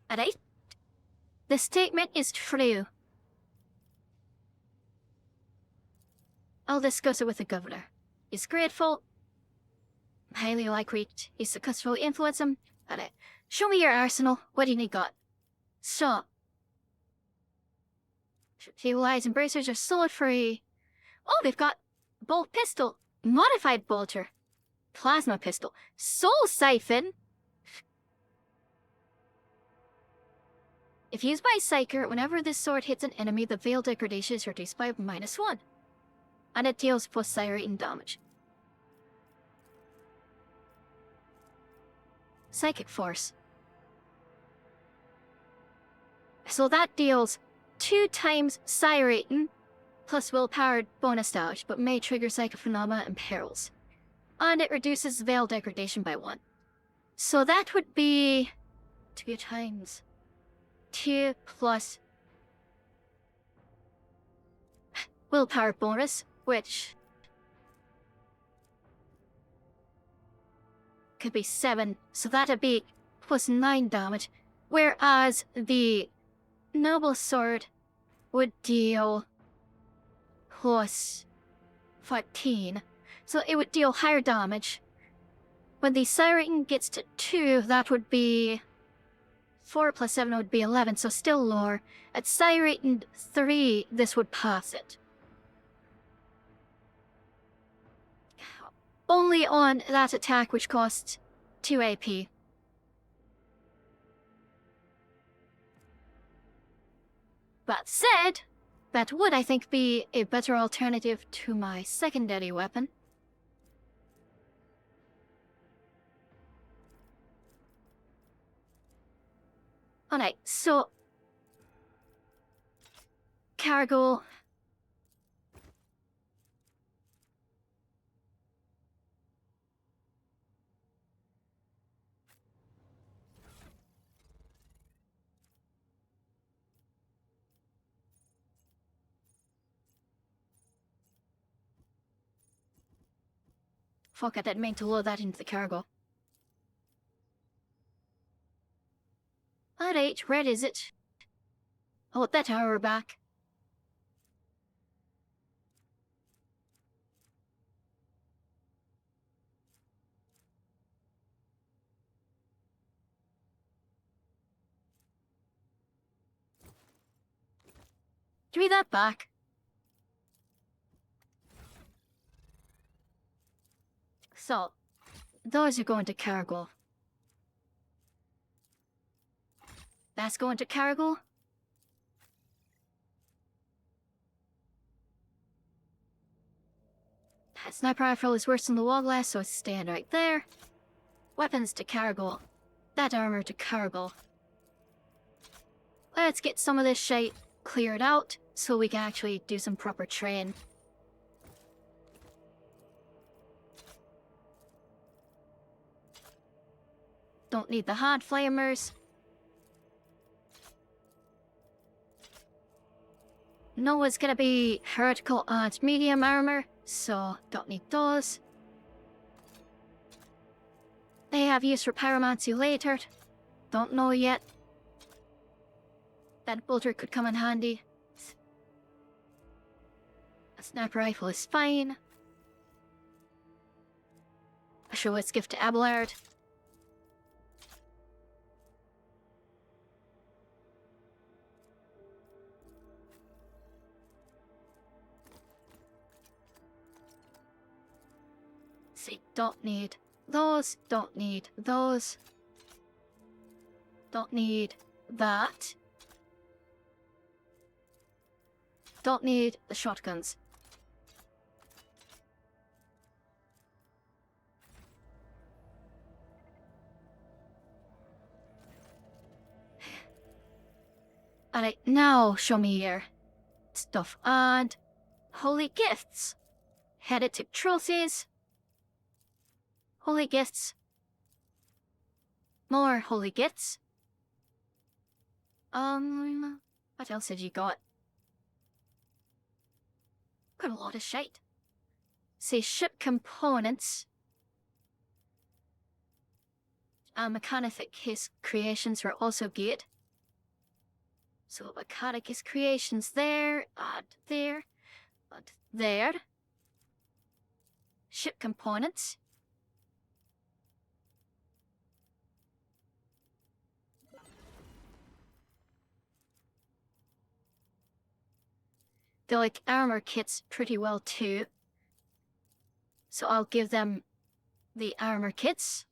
Alright? The statement is true. I'll discuss it with the governor. He's grateful. Highly likely he's successfully influence him. Alright, show me your arsenal. What do you got? So, stabilizing bracers are solid free. Oh, they've got bolt pistol, modified bolter, plasma pistol, soul siphon. If used by Psyker, whenever this sword hits an enemy, the veil degradation is reduced by -1. And it deals plus siren damage. Psychic Force. So that deals 2 times siren plus willpower bonus damage, but may trigger psychic phenomena and perils. And it reduces veil degradation by 1. So that would be 2 times 2 plus willpower bonus, which could be 7, so that'd be plus 9 damage, whereas the noble sword would deal plus 14, so it would deal higher damage. When the siren gets to 2, that would be 4 plus 7 would be 11, so still lower. At siren 3, this would pass it. Only on that attack, which costs 2 AP. That said, that would, I think, be a better alternative to my secondary weapon. Alright, so Cargill. Fuck, I didn't mean to load that into the cargo. Alright, where is it? Oh, that hour back. Give me that back. So, those are going to cargo. That's going to cargo. That sniper rifle is worse than the wall glass, so it's staying right there. Weapons to cargo. That armor to cargo. Let's get some of this shit cleared out so we can actually do some proper train. Don't need the hard flamers. Noah's gonna be heretical and medium armor, so don't need those. They have use for pyromancy later. Don't know yet. That bolter could come in handy. A sniper rifle is fine. A show its gift to Abelard. See, don't need those, don't need those. Don't need that. Don't need the shotguns. Alright, now show me your stuff. And holy gifts. Heretic trophies. Holy gifts. More holy gifts. What else have you got? Got a lot of shite. Say ship components. Mechanic his creations were also good. So mechanic his creations there, and there, and there. ship components. They like armor kits pretty well too. So I'll give them the armor kits.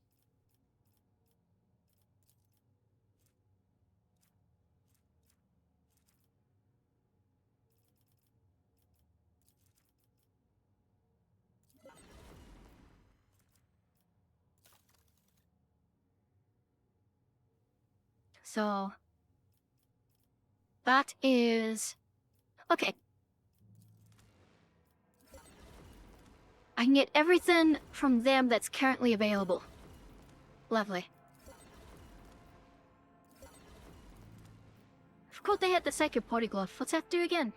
So that is okay. I can get everything from them that's currently available. Lovely. Of course they had the psychic polyglove. What's that do again?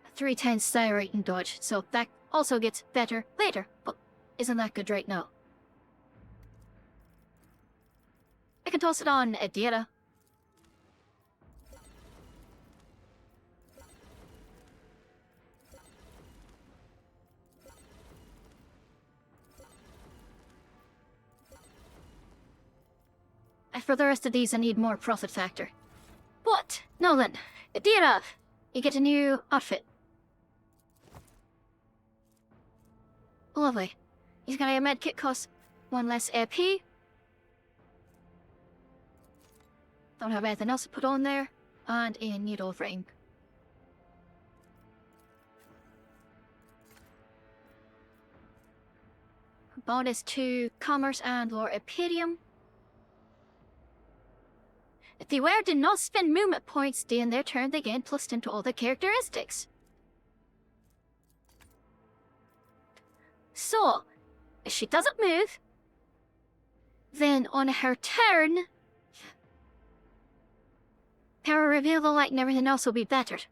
A 3 times style rate and dodge, so that also gets better later. But isn't that good right now? I can toss it on a data. And for the rest of these, I need more profit factor. But, Nolan, Adira, you get a new outfit. Lovely. He's gonna get a medkit cost 1 less AP. Don't have anything else to put on there. And a needle ring. Bonus to commerce and lore Imperium. If the wearer did not spend movement points during their turn, they gain +10 to all the characteristics. So, if she doesn't move, then on her turn, power reveal the light and everything else will be bettered.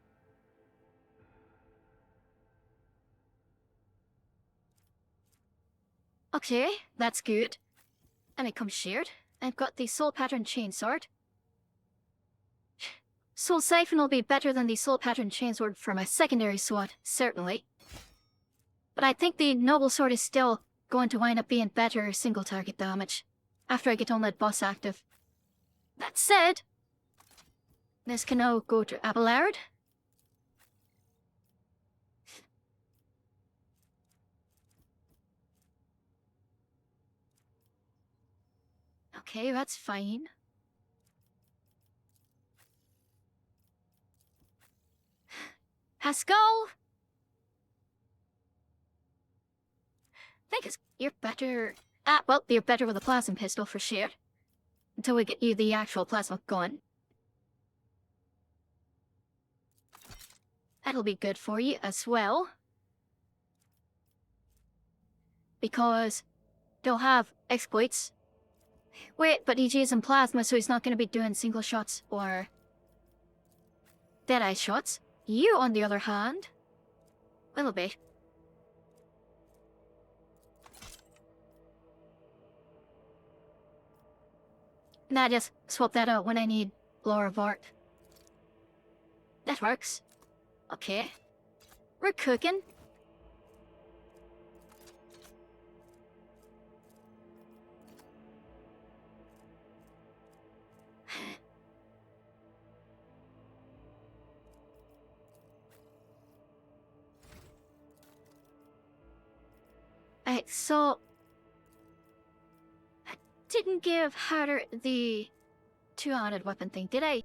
Okay, that's good. And it comes shared. I've got the Soul Pattern Chainsword. Soul Siphon will be better than the Soul Pattern Chainsword for my secondary sword, certainly. But I think the Noble Sword is still going to wind up being better single target damage after I get on that boss active. That said, this can now go to Abelard. Okay, that's fine. Pascal? I think you're better... well, you're better with a plasma pistol for sure. Until we get you the actual plasma gun. That'll be good for you as well. Because they'll have exploits. Wait, but he's using plasma, so he's not going to be doing single shots or dead-eye shots. You, on the other hand, will be. Nah, just swap that out when I need Lore of Art. That works. Okay. We're cooking. Alright, so... I didn't give her the two-handed weapon thing, did I?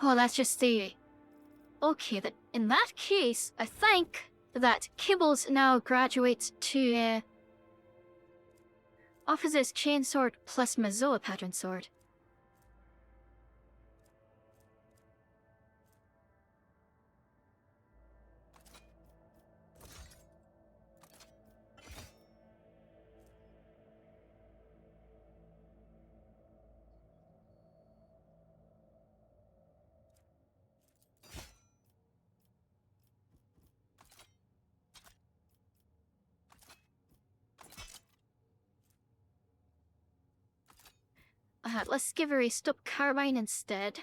Oh, that's just the... Okay, then in that case, I think that Kibbles now graduates to Officer's Chainsword plus Mazoa Pattern Sword. let's give her a stub carbine instead.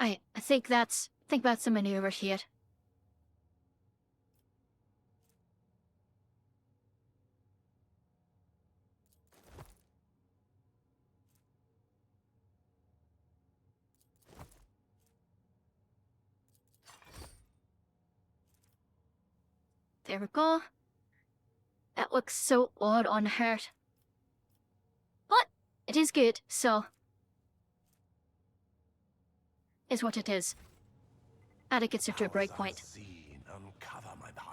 I think that's a maneuver here. There we go. That looks so odd on her. But it is good, so is what it is. And it gets her to a break point,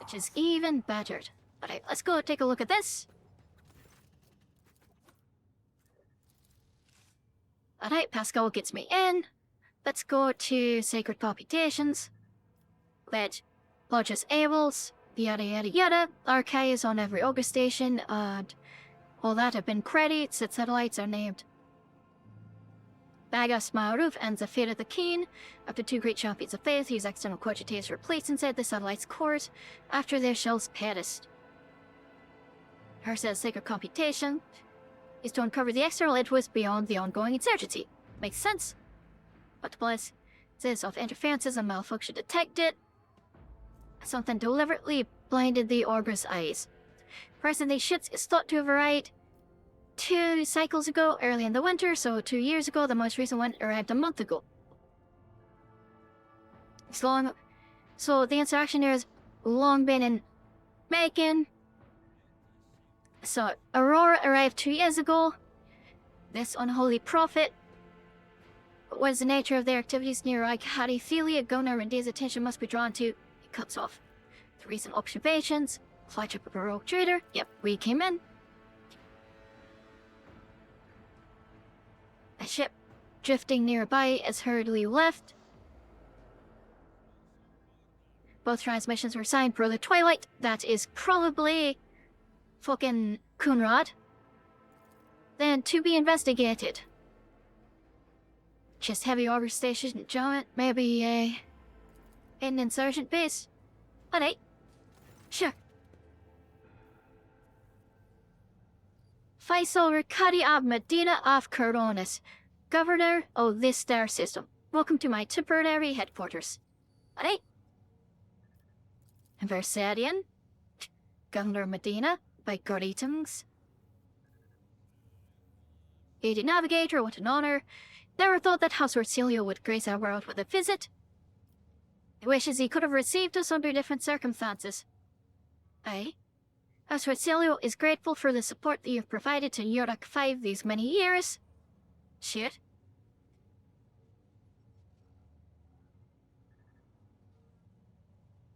which is even better. Alright, let's go take a look at this. Alright, Pascal gets me in. Let's go to Sacred Computations. Let Lodges Abels, yada yada yada. Archive is on every August station, and all that have been credits. Its satellites are named Bagas Ma'aruf and Zafir the Keen. After two great champions of faith, whose external cogitators were placed inside the satellite's cores after their shells perished. Her says sacred computation is to uncover the external influence beyond the ongoing insurgency. Makes sense. But plus, says of interferences and malfunction detected. Something deliberately blinded the Augur's eyes. Person they shits is thought to have arrived 2 cycles ago, early in the winter, so 2 years ago. The most recent one arrived a month ago. It's long, so the interaction here has long been in making. So Aurora arrived 2 years ago. This unholy prophet. But what is the nature of their activities near Hadithilia? Gunnar and Day's attention must be drawn to. It cuts off. The recent observations. Flagship of a rogue trader. Yep, we came in. A ship drifting nearby is hurriedly left. Both transmissions were signed Brother Twilight. That is probably fucking Kunrad. Then to be investigated. Just heavy order station giant, maybe an insurgent base. Alright. Sure. Faisal Rikadi of Medina of Coronis, Governor of this star system. Welcome to my temporary headquarters. Alright. Versadian, Governor of Medina, by greetings. Aided Navigator, what an honor. Never thought that House Orsilio would grace our world with a visit. He wishes he could have received us under different circumstances. Aye. House Orsilio is grateful for the support that you've provided to Yurak 5 these many years. Shit.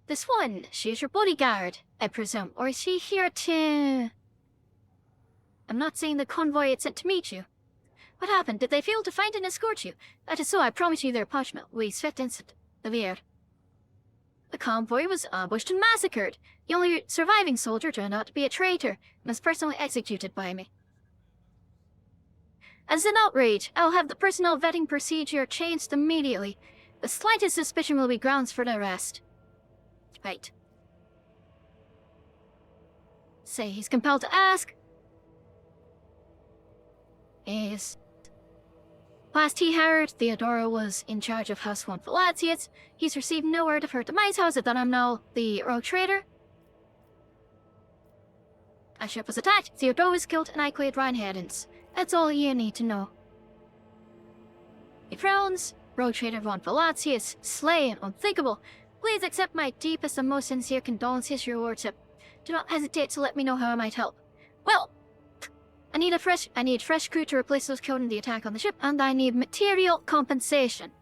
This one, she is your bodyguard, I presume, or is she here to... I'm not saying the convoy had sent to meet you. What happened? Did they fail to find and escort you? That is so, I promise you their punishment. We swift instant. The convoy was ambushed and massacred. The only surviving soldier turned out to be a traitor and was personally executed by me. As an outrage, I'll have the personnel vetting procedure changed immediately. The slightest suspicion will be grounds for the arrest. Right. Say he's compelled to ask. Yes. Last he heard, Theodora was in charge of House von Falatius. He's received no word of her demise. How is it that I'm now the rogue trader? Our ship was attacked, Theodora was killed, and I cleared Rheinherdens. That's all you need to know. He frowns. Rogue trader von Falatius, slain, unthinkable. Please accept my deepest and most sincere condolences, your lordship. Do not hesitate to let me know how I might help. Well, I need fresh crew to replace those killed in the attack on the ship, and I need material compensation.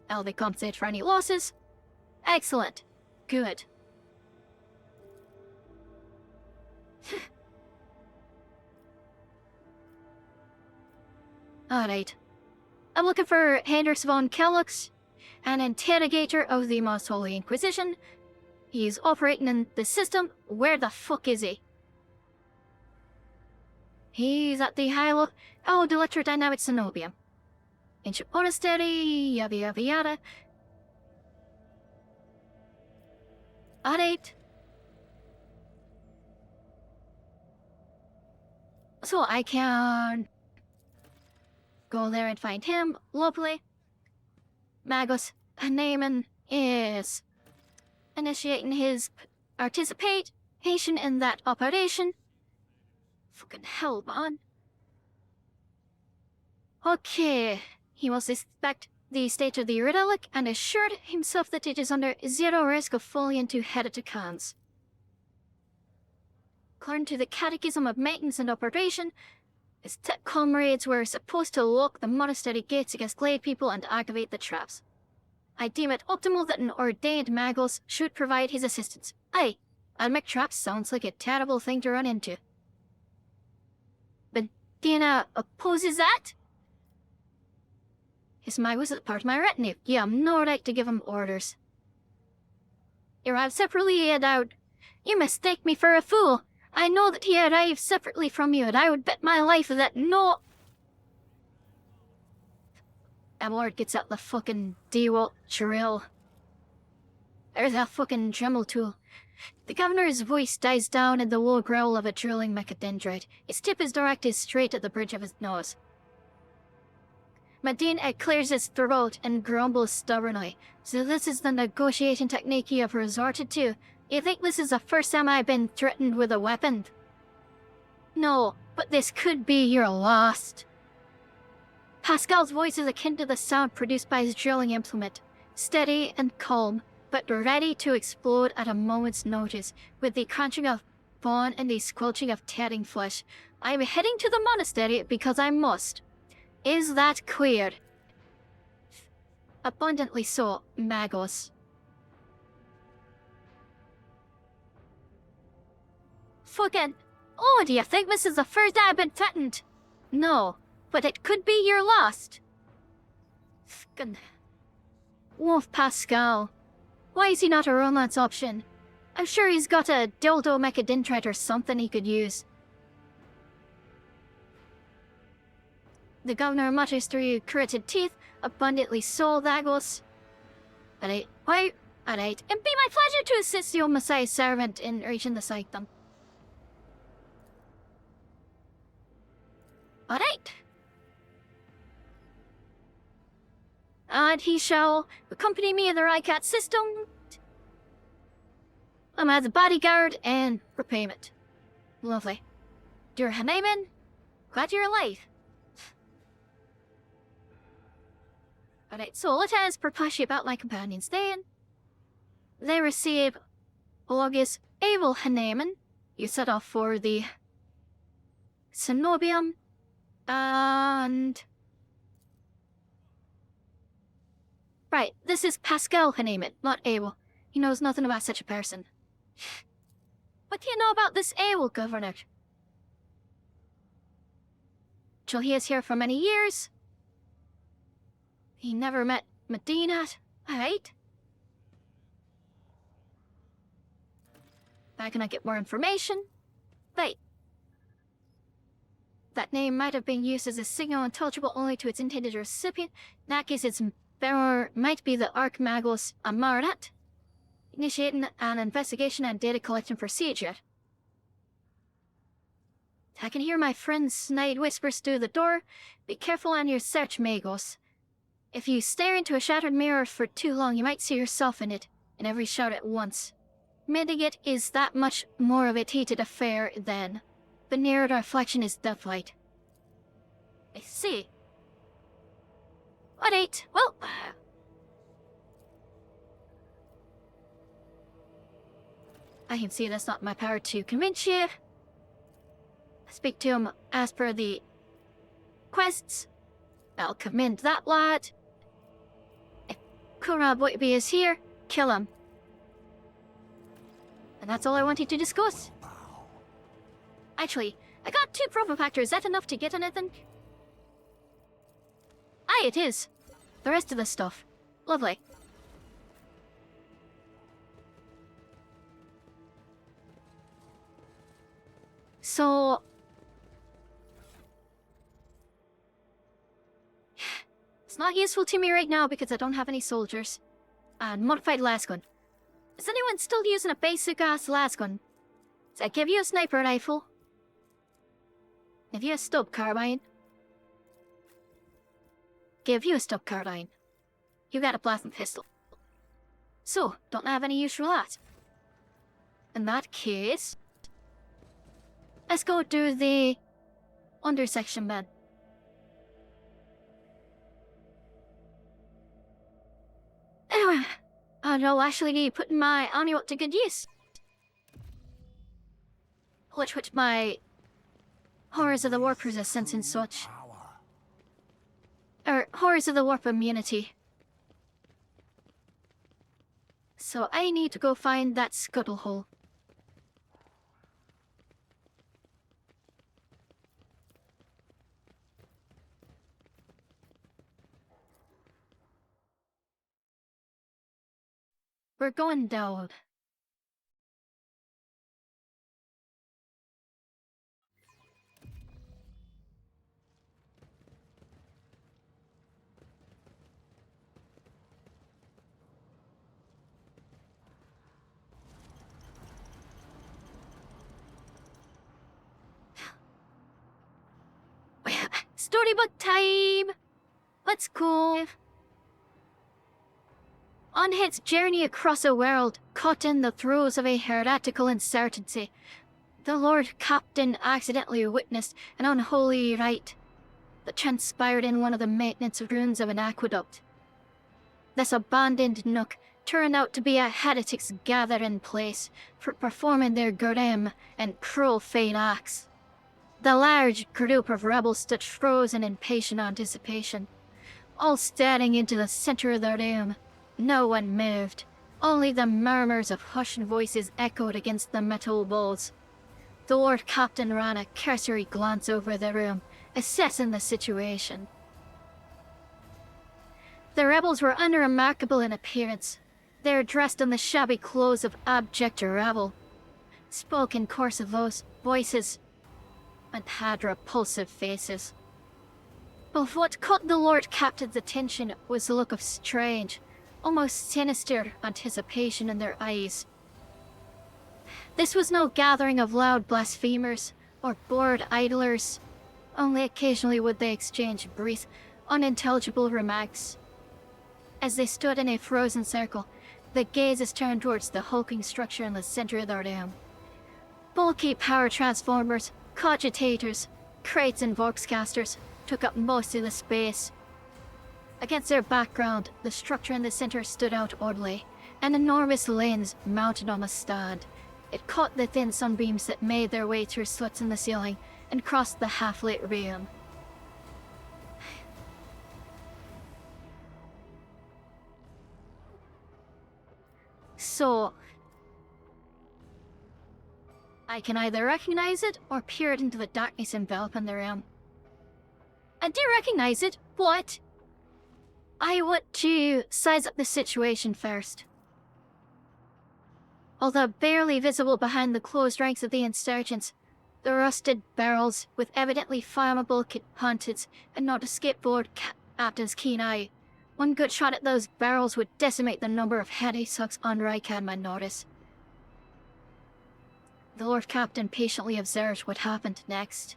Will they compensate for any losses? Excellent. Good. Alright. I'm looking for Hendrix von Kellux, an interrogator of the Most Holy Inquisition. He's operating in the system. Where the fuck is he? He's at the Hilo. Oh, the Electrodynamic Cenobium. ancient monastery, yada yada yada. Alright. So I can go there and find him. Lovely. Magus Naaman is initiating his participation in that operation. Fucking hell, man. Okay. He must inspect the state of the relic and assured himself that it is under zero risk of falling into heretics' According to the Catechism of Maintenance and Operation, his tech comrades were supposed to lock the monastery gates against Glade people and activate the traps. I deem it optimal that an ordained Magus should provide his assistance. Aye, and make traps sounds like a terrible thing to run into. But Dina opposes that? His Magus is part of my retinue. You have no right to give him orders. He arrived separately and out. You mistake me for a fool. I know that he arrived separately from you, and I would bet my life that no... Abelard gets out the fucking DeWalt drill. There's a fucking Dremel tool. The governor's voice dies down in the low growl of a drilling mechadendrite. Its tip is directed straight at the bridge of his nose. Medina clears his throat and grumbles stubbornly. So this is the negotiating technique you have resorted to? You think this is the first time I've been threatened with a weapon? No, but this could be your last. Pascal's voice is akin to the sound produced by his drilling implement. Steady and calm, but ready to explode at a moment's notice, with the crunching of bone and the squelching of tearing flesh. I'm heading to the monastery because I must. Is that clear? Abundantly so, Magos. Fucking... Oh, do you think this is the first I've been threatened? No, but it could be your last. Fucking... Wolf Pascal. Why is he not a romance option? I'm sure he's got a dildo mechadendrite or something he could use. The governor mutters through gritted teeth, abundantly so, Vagos. Alright, why? Alright, it'd be my pleasure to assist the Messiah's servant in reaching the sanctum. Alright. And he shall accompany me in the Rycat system. I'm as a bodyguard and repayment. Lovely. Dear Hanaman, glad you're alive. Alright, so let us propose about my companions then. They receive August Abel Hanaman. You set off for the Cenobium. And... Right, this is Pascal Hanaman, not Abel. He knows nothing about such a person. What do you know about this Abel, Governor? Till he is here for many years. He never met Medina, right? How can I get more information? Wait. That name might have been used as a signal intelligible only to its intended recipient. In that case, its bearer might be the Archmagos Amarat, initiating an investigation and data collection procedure. I can hear my friend's snide whispers through the door. Be careful on your search, Magos. If you stare into a shattered mirror for too long, you might see yourself in it, in every shot at once. Mending it is that much more of a heated affair then. The nearer the reflection is deathlight. I see. Alright, well... I can see that's not my power to convince you. Speak to him as per the quests. I'll commend that lad. If Kurab Whitby is here, kill him. And that's all I wanted to discuss. Actually, I got 2 Propofactors. Is that enough to get anything? Aye, it is. The rest of the stuff. Lovely. So... It's not useful to me right now because I don't have any soldiers. And modified lasgun. Is anyone still using a basic ass lasgun? Does that give you a sniper rifle? Give you a stub carbine? Give you a stub carbine. You got a blasting pistol. So, don't have any use for that. In that case, let's go do the undersection then. Anyway, I'll actually be putting my ammo to good use. Which my Horrors of the Warp resistance and such. Or Horrors of the Warp immunity. So I need to go find that scuttle hole. We're going down. Storybook time! Let's go. On its journey across a world caught in the throes of a heretical uncertainty, the Lord Captain accidentally witnessed an unholy rite that transpired in one of the maintenance rooms of an aqueduct. This abandoned nook turned out to be a heretics' gathering place for performing their grim and profane acts. The large group of rebels stood frozen in patient anticipation, all staring into the center of the room. No one moved. Only the murmurs of hushed voices echoed against the metal walls. The Lord Captain ran a cursory glance over the room, assessing the situation. The rebels were unremarkable in appearance. They were dressed in the shabby clothes of abject rabble, spoke in coarse voices, and had repulsive faces. But what caught the Lord Captain's attention was the look of strange, almost sinister anticipation in their eyes. This was no gathering of loud blasphemers or bored idlers. Only occasionally would they exchange brief, unintelligible remarks. As they stood in a frozen circle, the gazes turned towards the hulking structure in the center of the room. Bulky power transformers, cogitators, crates and vorpscasters took up most of the space. Against their background, the structure in the center stood out oddly, an enormous lens mounted on a stand. It caught the thin sunbeams that made their way through slits in the ceiling and crossed the half-lit room. So, I can either recognize it or peer it into the darkness enveloping the room. I do recognize it, but I want to size up the situation first. Although barely visible behind the closed ranks of the insurgents, the rusted barrels with evidently flammable components had not escaped Lord Captain's keen eye. One good shot at those barrels would decimate the number of heady sucks on Rykad might notice. The Lord Captain patiently observed what happened next.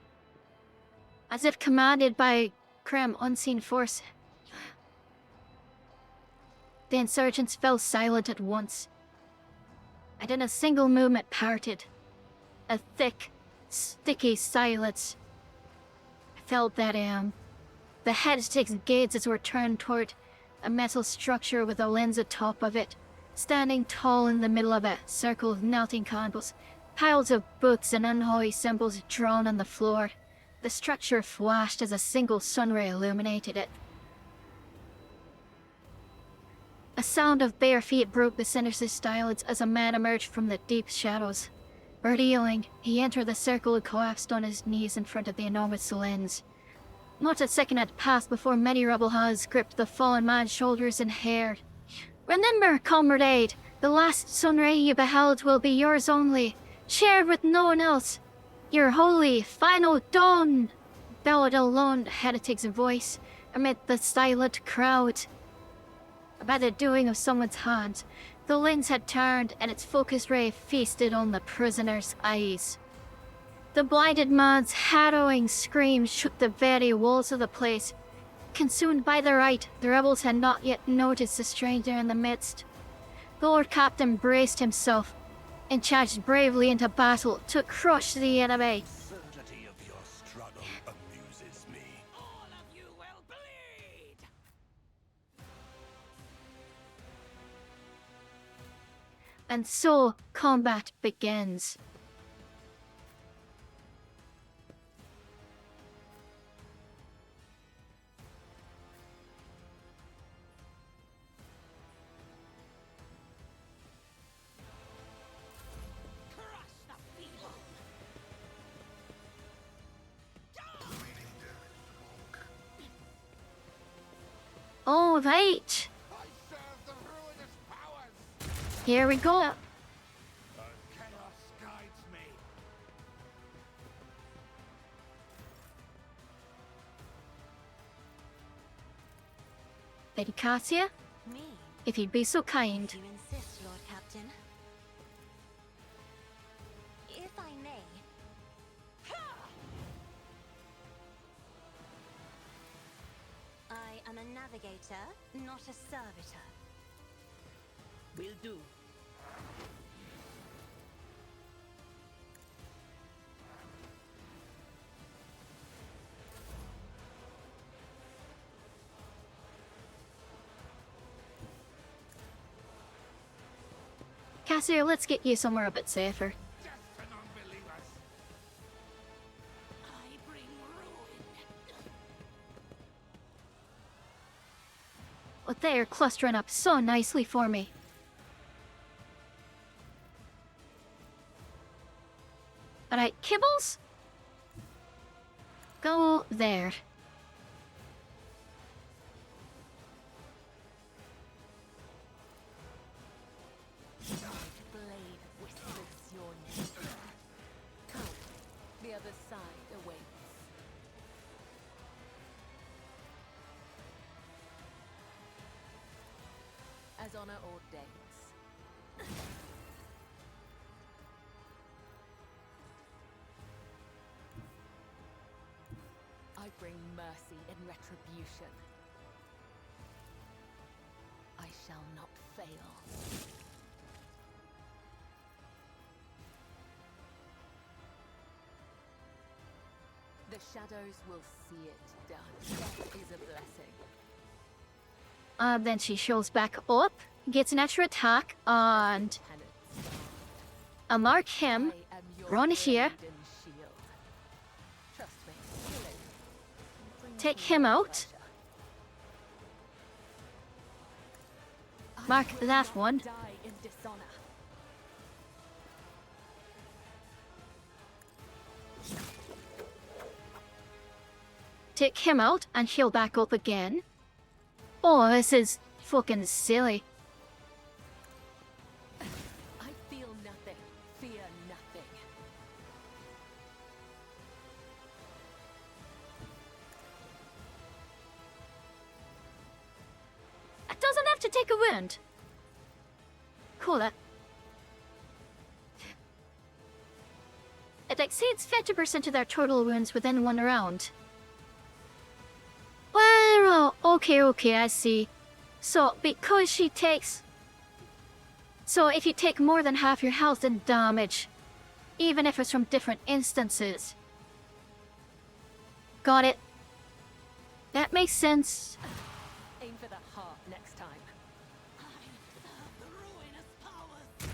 As if commanded by grim unseen force, the insurgents fell silent at once, and in a single movement parted. A thick, sticky silence filled that room. The heretics' gazes were turned toward a metal structure with a lens atop of it, standing tall in the middle of a circle of melting candles, piles of books and unholy symbols drawn on the floor. The structure flashed as a single sunray illuminated it. A sound of bare feet broke the sinister silence as a man emerged from the deep shadows. Reeling, he entered the circle and collapsed on his knees in front of the enormous lens. Not a second had passed before many rebel hands gripped the fallen man's shoulders and hair. "Remember, comrade, the last sunray you beheld will be yours only, shared with no one else. Your holy, final dawn!" bellowed a lone heretic's voice, amid the silent crowd. By the doing of someone's hand, the lens had turned and its focus ray feasted on the prisoner's eyes. The blinded man's harrowing scream shook the very walls of the place. Consumed by the rite, the rebels had not yet noticed the stranger in the midst. The Lord Captain braced himself and charged bravely into battle to crush the enemy. The absurdity of your struggle amuses me. All of you will bleed! And so combat begins. Crush the feeble! Bleeding damage to bulk. All right, I serve the ruinous powers! here we go. Chaos guides me. Lady Cassia, Me? if you'd be so kind. If you insist, Lord Captain. If I may. I am a navigator, not a servitor. Will do. Cassia, let's get you somewhere a bit safer. Death to non-believers! I bring ruin. Well, they're clustering up so nicely for me. Alright, Kibbles? Go there. Blade whispers your name. Come, the other side awaits. As honor ordains. I bring mercy in retribution. I shall not fail. The shadows will see it done. Death is a blessing. Then she shows back up, gets an extra attack, and Penance. I'll mark him. I am your Run here. blade and shield. Trust me, killing brings Take me him no out. pleasure. I Mark will that not one. Die in dishonor. Take him out and heal back up again. Oh, this is fucking silly. I feel nothing, fear nothing. It doesn't have to take a wound. Cool it. It exceeds 50% of their total wounds within one round. Well, okay, I see. So, because she takes... So, if you take more than half your health in damage, even if it's from different instances. Got it. That makes sense. Aim for the heart next time. The ruinous powers.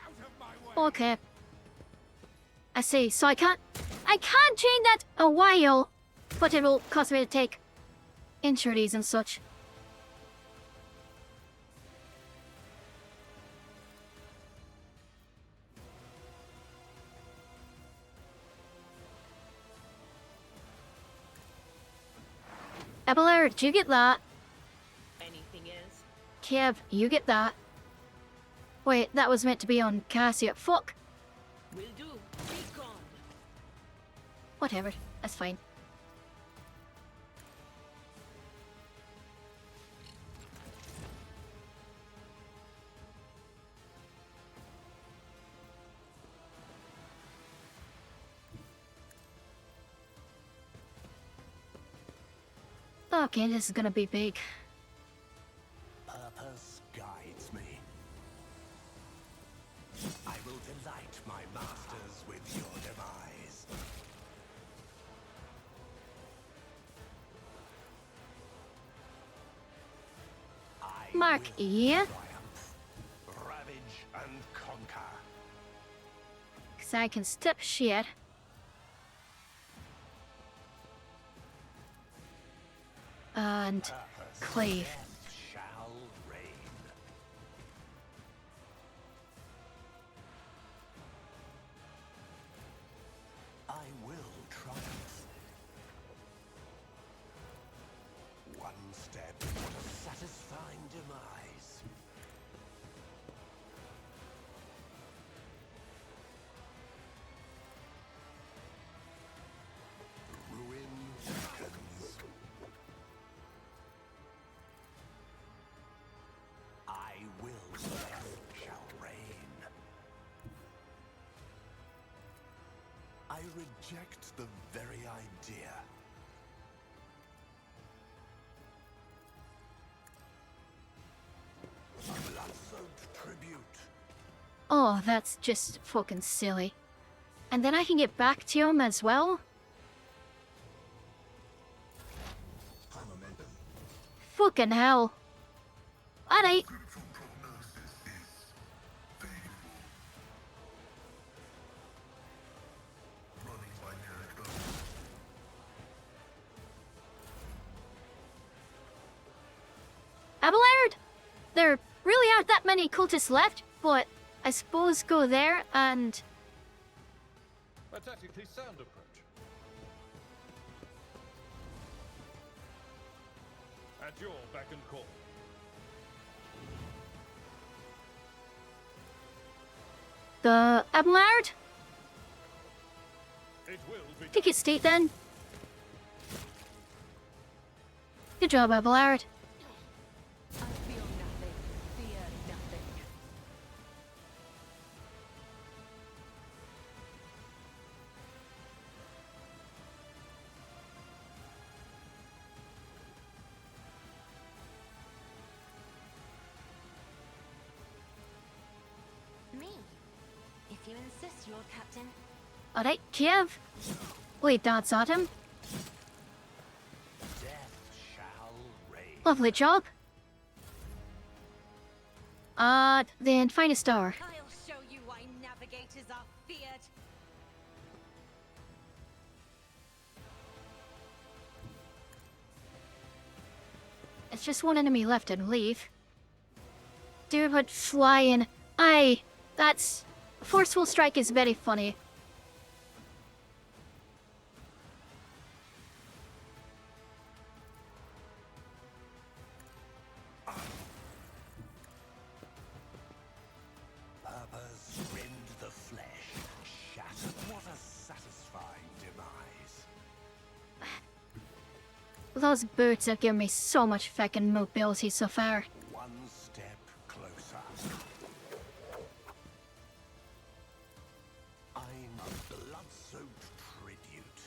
Out of my way! Okay. I see, so I can't chain that a while, but it will cause me to take injuries and such. Abelard, you get that. Anything is? Kev, you get that. Wait, that was meant to be on Cassia. Fuck. Will do. Be gone. Whatever, that's fine. Okay, this is gonna be big. Purpose guides me. I will delight my masters with your demise. I Mark, will yeah? triumph, ravage and conquer. Cause I can step shit. And Purpose cleave. death shall reign. I will triumph. One step, what a satisfying demise. Ruin beckons. I will, death shall reign. I reject the very idea. A blood-soaked tribute. Oh, that's just fucking silly. And then I can get back to him as well? Fucking hell. Alright. Critical prognosis is favorable. Running by Jericho. Abelard! There really aren't that many cultists left, but I suppose go there and... A tactically sound approach. At your beck and call. The Abelard? It will be Take it state then. Good job, Abelard. I feel nothing, fear nothing. Me. If you insist, Lord Captain. Alright, Kiev. Wait, that's at him. Death shall reign. Lovely job. Then find a star. I'll show you why navigators are feared. It's just one enemy left and leave. Dude, but flying. Aye, that's... Forceful strike is very funny. Purpose rend the flesh, shatter. What a satisfying demise. Those boots have given me so much fucking mobility so far. One step closer. I'm a blood-soaked tribute.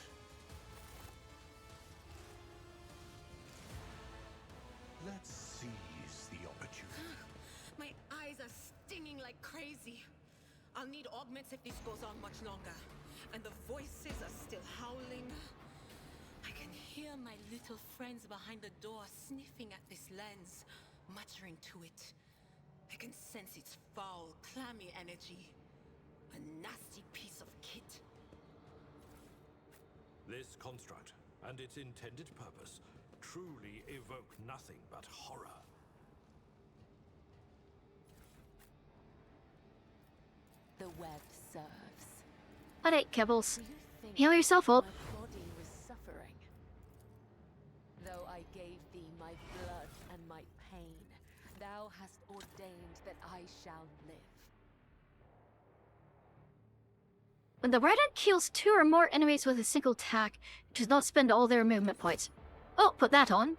Let's seize the opportunity. My eyes are stinging like crazy. I'll need augments if this goes on much longer. And the voices are still howling. I can hear my little friends behind the door sniffing at this lens, muttering to it. I can sense its foul, clammy energy. A nasty piece of kit. This construct and its intended purpose truly evoke nothing but horror. The web serves. Alright, Kibbles. Do you think Heal yourself up. my body was suffering? Though I gave thee my blood and my pain, thou hast ordained that I shall live. When the Red Ant kills 2 or more enemies with a single attack, it does not spend all their movement points. Oh, put that on.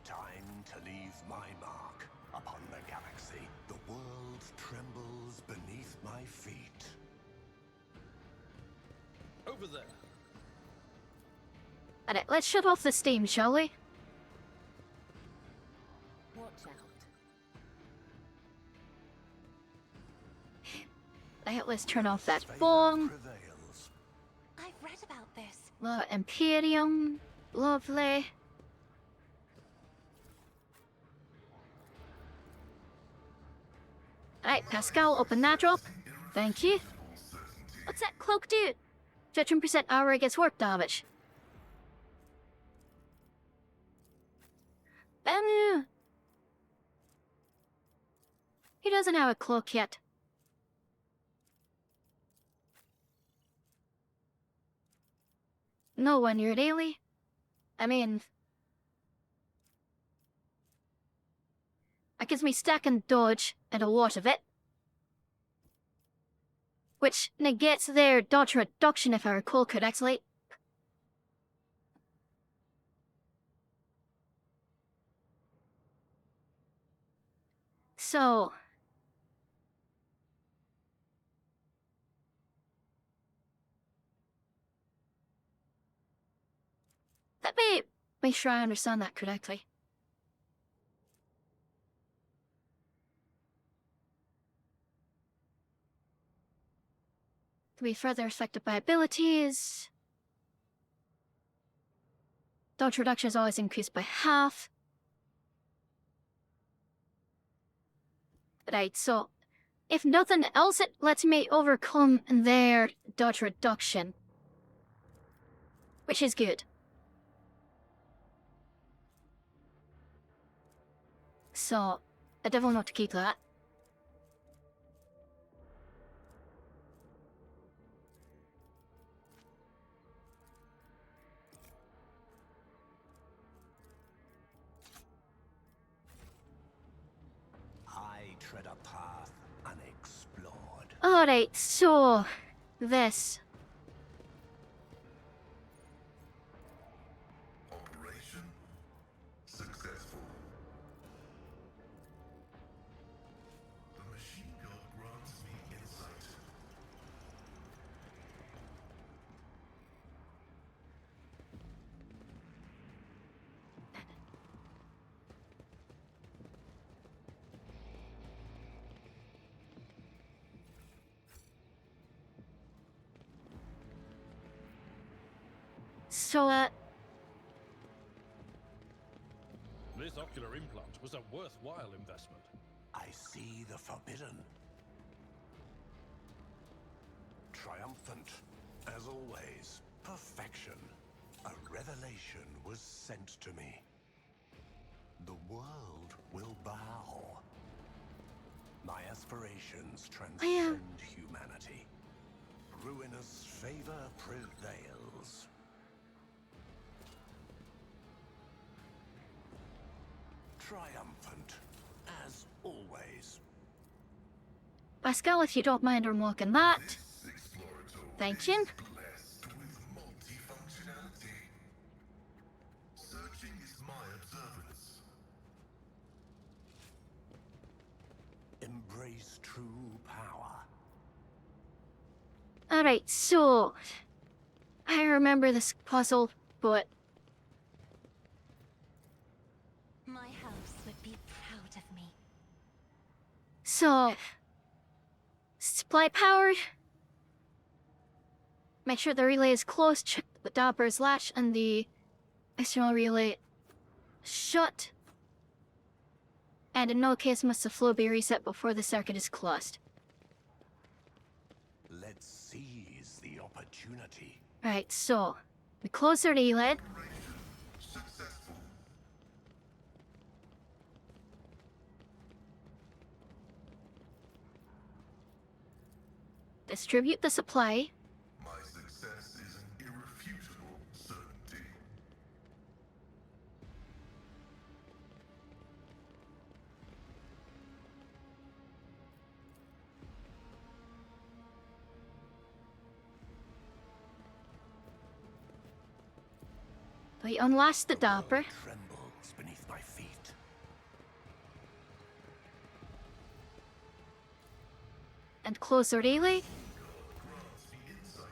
Time leave my mark upon the galaxy. The world trembles beneath my feet. Over there. Alright, let's shut off the steam, shall we? Watch out. Right, let's turn off that Favor bomb. prevails. I've read about this. The Imperium. Lovely. Alright, Pascal, open that drop. Thank you. What's that cloak do? 15% hour gets work damage. Bamu! He doesn't have a cloak yet. No one, really. I mean... That gives me stack and dodge, and a lot of it. Which negates their dodge reduction if I recall correctly. So... Let me make sure I understand that correctly. To be further affected by abilities. Dodge reduction is always increased by half. Right, so if nothing else, it lets me overcome their dodge reduction. Which is good. So, I definitely want to keep that. I tread a path unexplored. Alright, so... this. Operation successful. The machine god grants me insight. So, This ocular implant was a worthwhile investment. I see the forbidden. Triumphant, as always. Perfection. A revelation was sent to me. The world will bow. My aspirations transcend humanity. Ruinous favor prevails. Triumphant, as always. Pascal, if you don't mind unlocking that. This explorator Thank you. is blessed with multifunctionality. Searching is my observance. Embrace true power. Alright, so... I remember this puzzle, but... My house would be proud of me. So... Supply power... Make sure the relay is closed, check the dopper's latch, and the external relay shut. And in no case must the flow be reset before the circuit is closed. Let's seize the opportunity. Right, so... We close the relay. Operation successful. Distribute the supply. My success is an irrefutable certainty. We unlatch the dopper. Trembles beneath my feet. closer really. Grants me insight.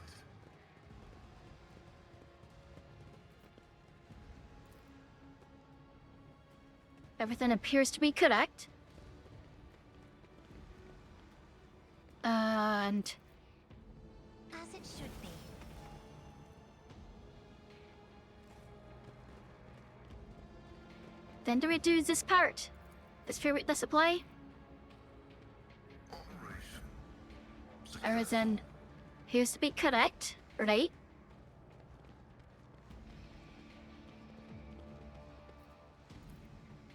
Everything appears to be correct. And As it should be. then do we do this part? This favorite display? Operation. Everything appears to be correct, right?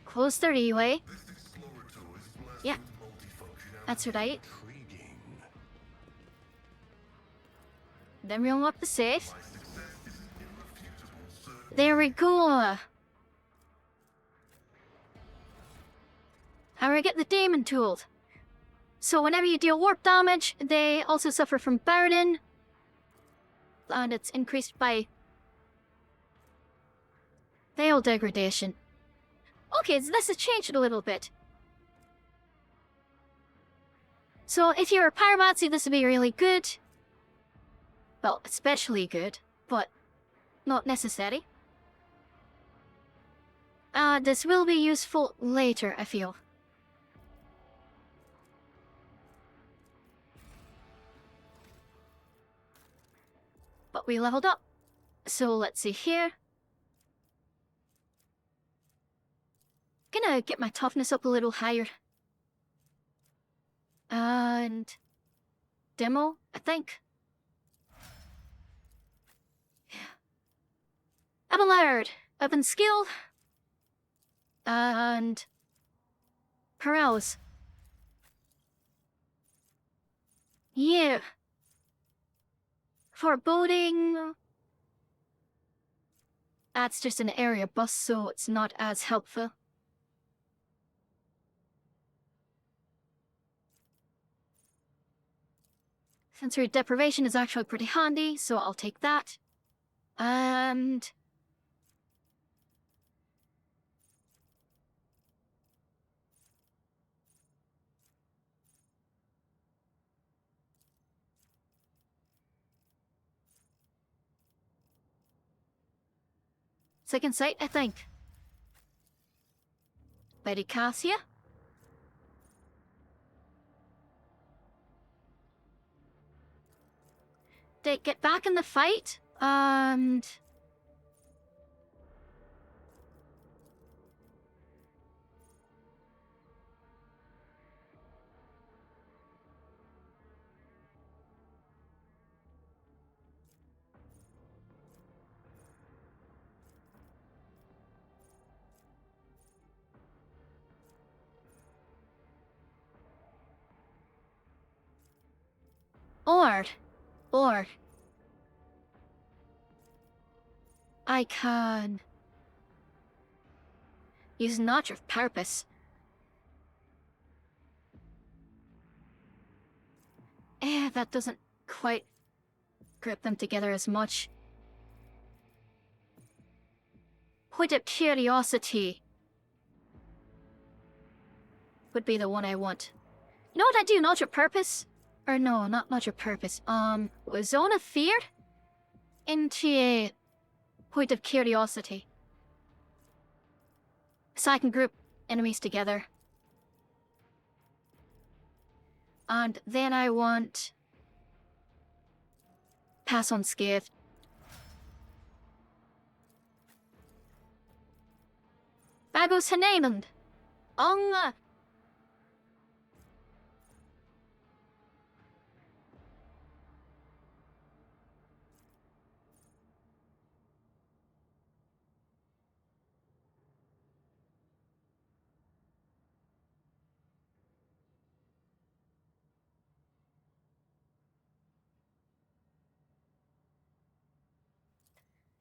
Close the relay. This explorator is blessed Yeah. with multifunctionality. That's right. Intriguing. Then we unlock the safe. My success is an irrefutable certainty. There we go. How do I get the demon tool? So whenever you deal warp damage, they also suffer from burden. And it's increased by veil degradation. Okay, so this has changed a little bit. So if you're a pyromancy, this would be really good. Well, especially good, but not necessary. This will be useful later, I feel. But we leveled up. So let's see here. Gonna get my toughness up a little higher. And demo, I think. Abelard, weapon skill. And paralysis. Yeah. Foreboding. That's just an area bus, so it's not as helpful. Sensory deprivation is actually pretty handy, so I'll take that. And second sight, I think. Betty Cassia. They get back in the fight, and or I can use Notch of Purpose. That doesn't quite grip them together as much. Point of Curiosity would be the one I want. You know what I do? Notch of Purpose? Or no, not Notch of Purpose. Zone of Fear? Into a Point of Curiosity. So I can group enemies together. And then I want Pass Unscathed. Babos Haneyland. Onga.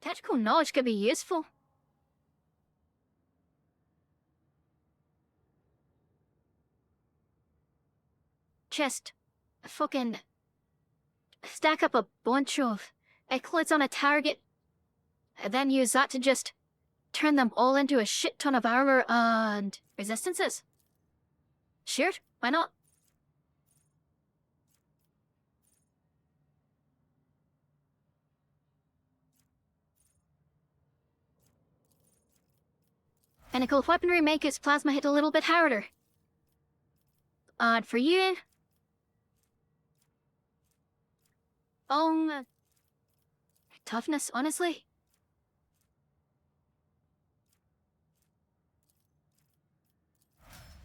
Tactical knowledge could be useful. Just fucking stack up a bunch of eclipses on a target, and then use that to just turn them all into a shit ton of armor and resistances. Sure, why not? Pinnacle weaponry make its plasma hit a little bit harder. Odd for you. Toughness, honestly.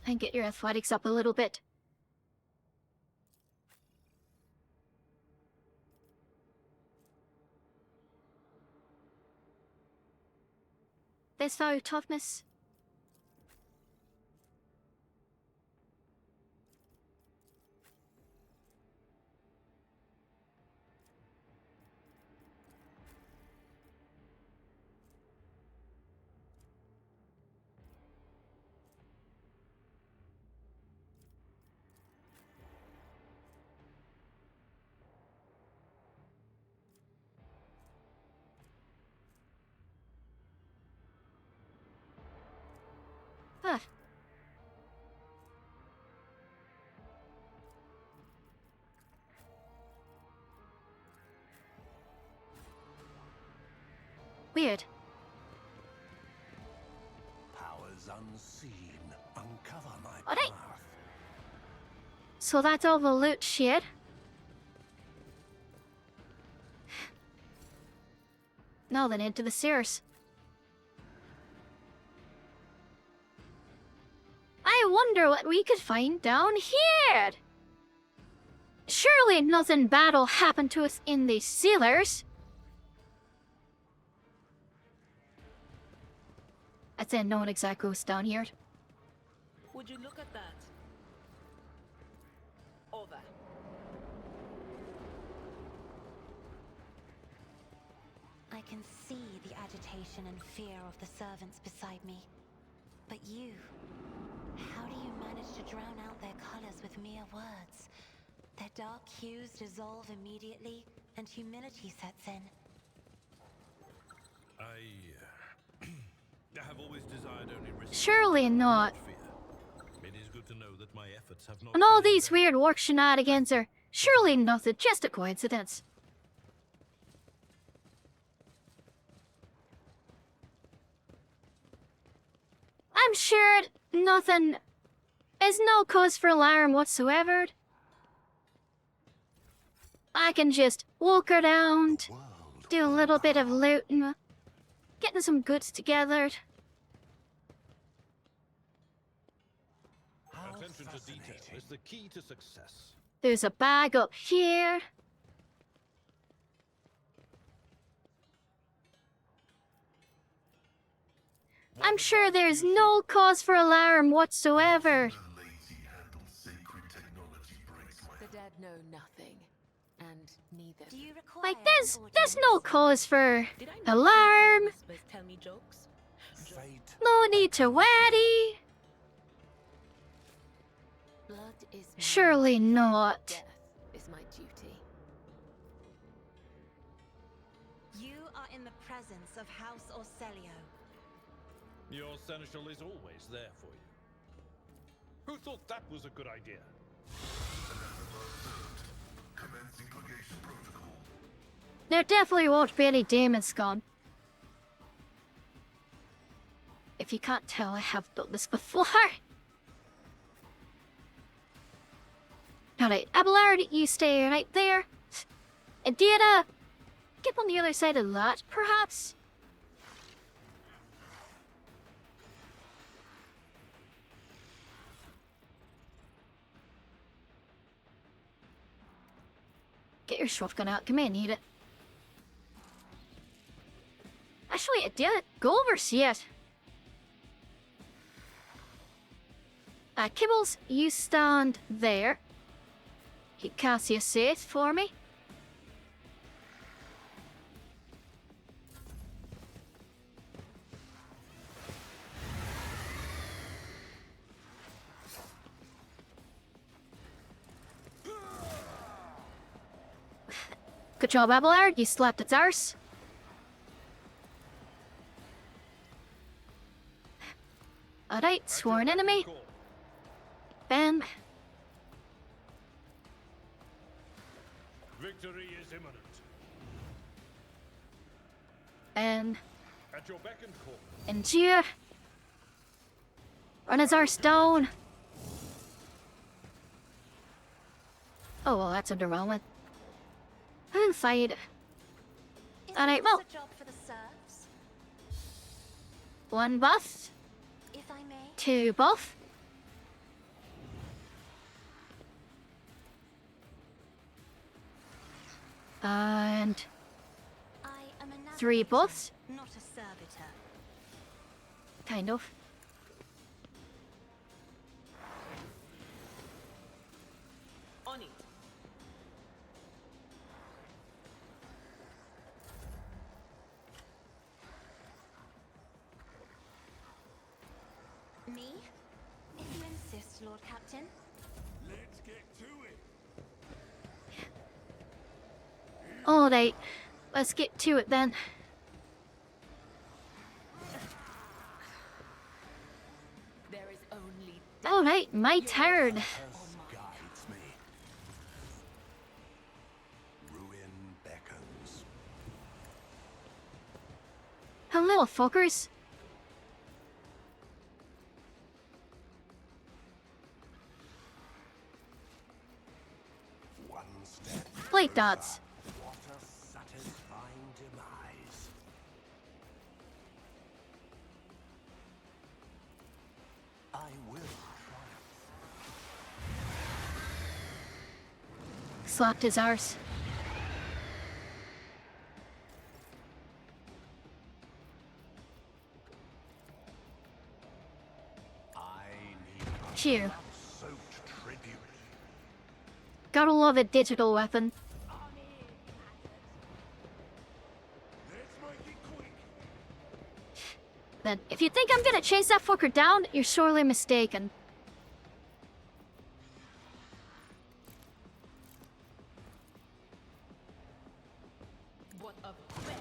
And get your athletics up a little bit. This value toughness. Huh. Weird. Powers unseen uncover my Alright. path. So that's all the loot shit. Now then into the stairs. I wonder what we could find down here. Surely nothing bad'll happen to us in these cellars. I said no one exactly what's down here. Would you look at that? Over. I can see the agitation and fear of the servants beside me. But you, how do you manage to drown out their colors with mere words? Their dark hues dissolve immediately, and humility sets in. I have always desired only respect, Surely not. fear. It is good to know that my efforts have not And all been in these vain. weird work shenanigans are surely nothing, just a coincidence. I'm sure nothing is no cause for alarm whatsoever. I can just walk around, World do a little bit of looting, getting some goods together. how Attention to detail fascinating. is the key to success. There's a bag up here. I'm sure there's no cause for alarm whatsoever. The lazy handle sacred technology breaks my The dead know nothing, and neither. Do you require Like, an there's no audience? cause for Did I not alarm. hear whispers tell me jokes? Fate No need to worry. Blood is mine. Surely not. Death is my duty. You are in the presence of House Orselio. Your seneschal is always there for you. Who thought that was a good idea? commencing purgation protocol. There definitely won't be any demons gone. If you can't tell, I have done this before. Alright, Abelard, you stay right there. And Data, get on the other side of that, perhaps? Get your shotgun out. Come in, need it. Actually, it did go over, see it. Kibbles, you stand there. Keep Cassius safe for me. Good job, Abelard. You slapped its arse. Alright, sworn enemy. Bam. Victory is imminent. And At your beck and call. endure. Run his arse down. Oh, well, that's underwhelming. I'll fight. Alright, well. A job for the serfs, 1 buff, if I may. 2 buff. And I am a 3 navigator, buffs. not a servitor. Kind of. On it. Me? If you insist, Lord Captain. Let's get to it. Alright, let's get to it then. There is only Alright, my turn. Guides me. Ruin beckons. Hello, fuckers. One step. Plate dots. What a satisfying demise. I will triumph. Slapped his arse. I need a Cheer. soaked tribute. Gotta love a digital weapon. Let's make it quick. Then, if you think I'm gonna chase that fucker down, you're sorely mistaken. what of well.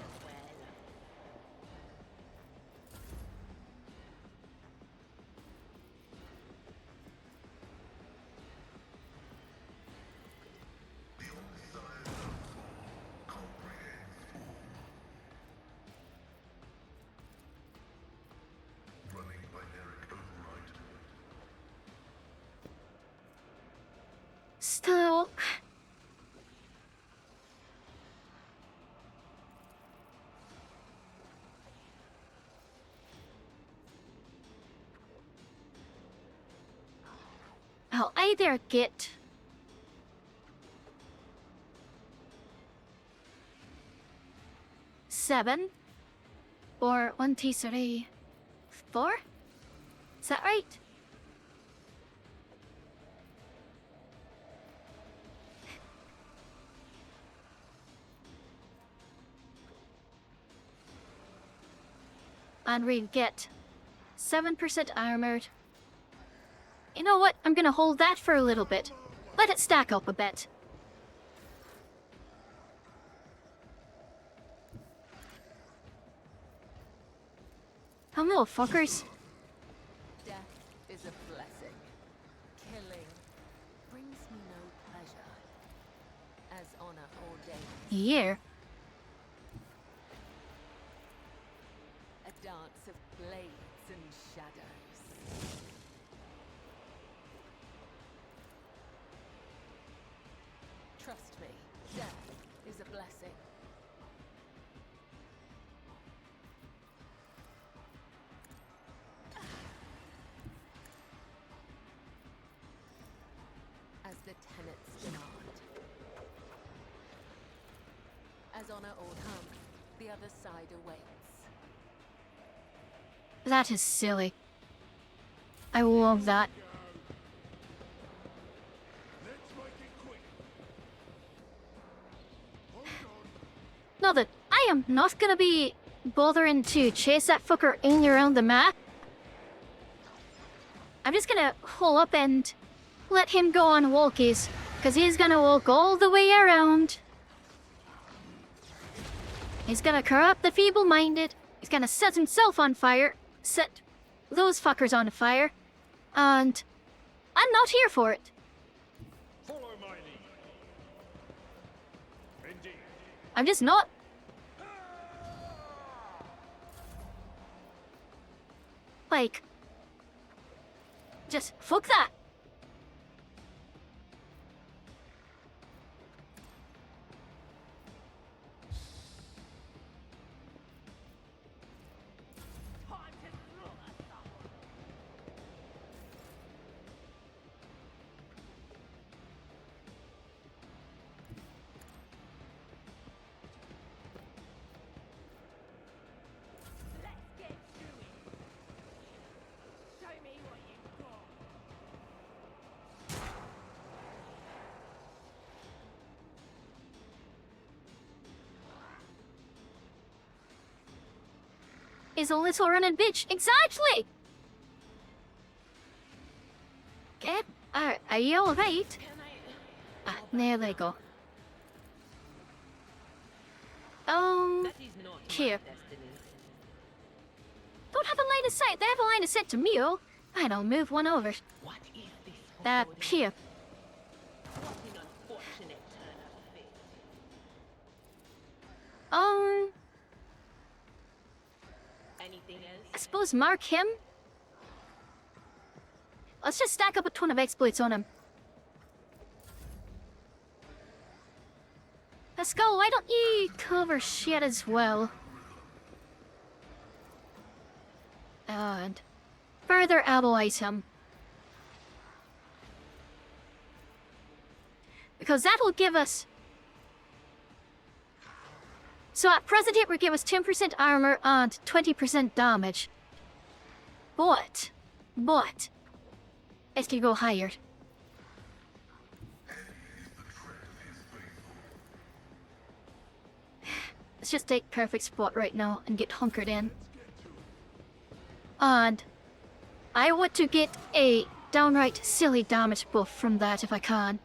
The only side of all comprehends all. Running binaric override. Still. I'll either get seven or 1, 2, 3, 4. Is that right? And we get 7% armored. You know what? I'm gonna hold that for a little bit. Let it stack up a bit. Hello, fuckers. Death is a blessing. Killing brings me no pleasure. As honor ordains, Here. a dance of blades and shadows. Trust me, death is a blessing. As the tenets demand. As honor or come, the other side awaits. That is silly. I love that. Let's make it quick. Hold on. Know that I am not gonna be bothering to chase that fucker in and around the map. I'm just gonna hole up and let him go on walkies, because he's gonna walk all the way around. He's gonna corrupt the feeble-minded. He's gonna set himself on fire, set those fuckers on fire, and I'm not here for it. Follow my lead. Indeed. I'm just not. Like, Just fuck that. Is a little running bitch. Exactly! Okay, are you alright? Ah, there they go. Here. Don't have a line of sight. They have a line of sight to me, oh. I'll move one over. What is this? That here. What an unfortunate turn of fate. Anything else? I suppose mark him. Let's just stack up a ton of exploits on him. Pascal, why don't you cover shit as well? And further alloys him. Because that'll give us... So at present it will give us 10% armor and 20% damage. But, it can go higher. Let's just take perfect spot right now and get hunkered in. And I want to get a downright silly damage buff from that if I can.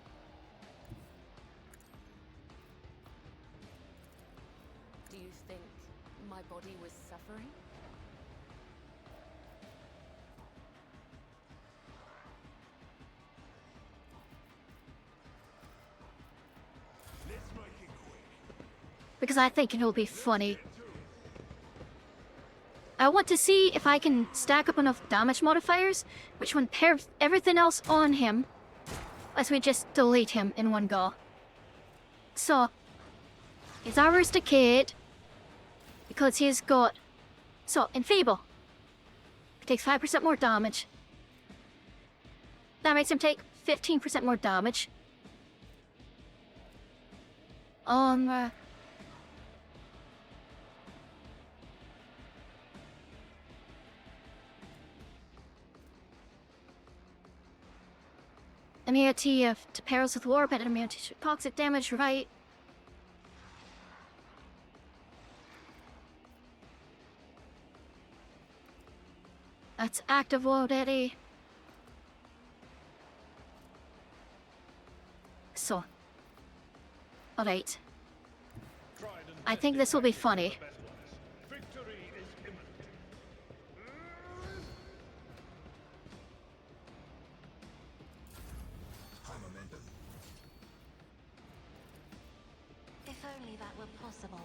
Do you think my body was suffering? Because I think it'll be funny. I want to see if I can stack up enough damage modifiers, which will pair everything else on him, as we just delete him in one go. So, his armor's decayed, because he's got... So, enfeeble. He takes 5% more damage. That makes him take 15% more damage. Immunity to perils with war, better immunity to toxic damage, right? That's active already. So. Alright. I think this will be funny. Victory is imminent. If only that were possible.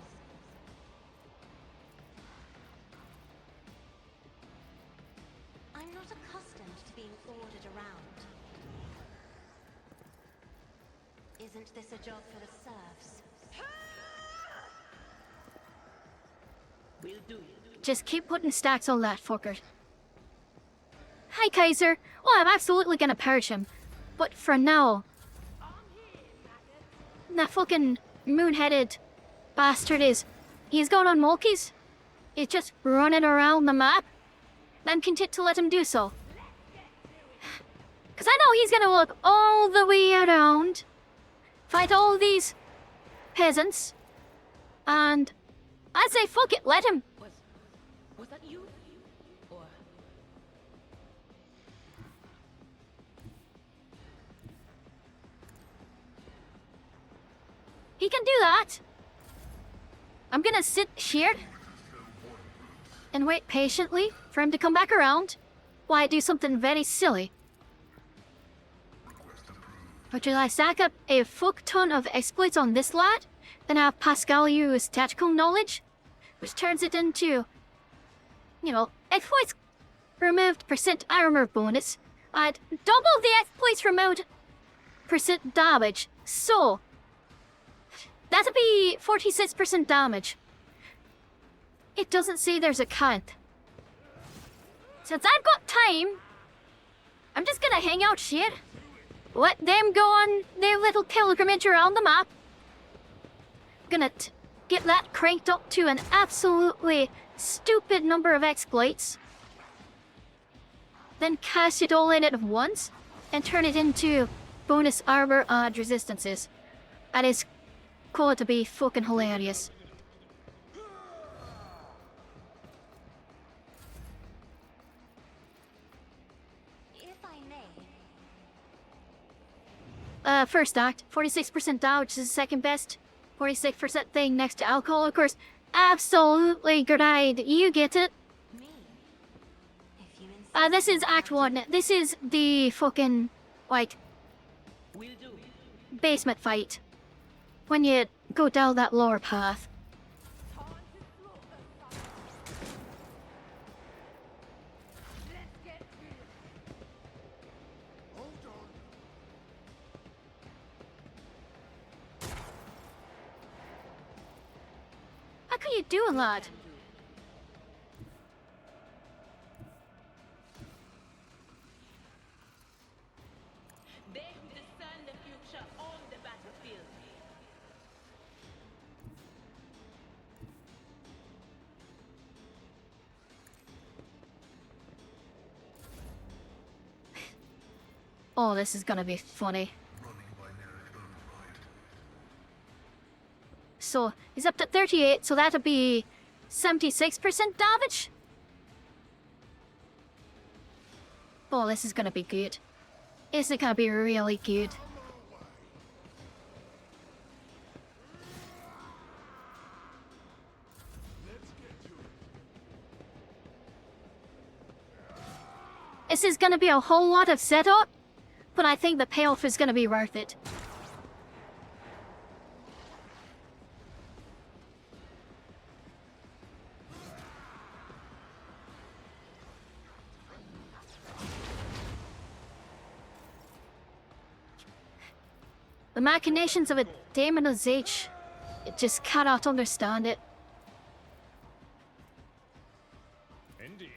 I'm not accustomed to being ordered around. Isn't this a job for the serfs? We'll do. Just keep putting stacks on that fucker. Hi, Kaiser. Well, I'm absolutely gonna purge him. But for now... That fucking moon-headed bastard he's going on Mulkeys. He's just running around the map. I'm content to let him do so. Because I know he's gonna look all the way around, fight all these peasants, and I'd say fuck it, let him. Was that you? Or He can do that. I'm gonna sit here and wait patiently for him to come back around while I do something very silly. Which is I stack up a fuck ton of exploits on this lad, then have Pascal use tactical knowledge, which turns it into, you know, exploits removed percent armor bonus, I'd double the exploits remote percent damage. So that'd be 46% damage. It doesn't say there's a count. Since I've got time, I'm just gonna hang out here. Let them go on their little pilgrimage around the map. Gonna get that cranked up to an absolutely stupid number of exploits. Then cast it all in at once and turn it into bonus armor and resistances. And it's going to be fucking hilarious. If I may. First act, 46% damage is the second best. 46% thing next to alcohol, of course. Absolutely great. You get it. Me. If you insist. This is Act 1. This is the fucking, like, Will do. basement fight. When you go down that lower path. How can you do that? They who discern the future on the battlefield. Oh, this is gonna be funny. So, he's up to 38, so that'll be 76% damage? Oh, this is gonna be good. This is gonna be really good. This is gonna be a whole lot of setup, but I think the payoff is gonna be worth it. The machinations of a demon of Zage, it just cannot understand it. Indeed.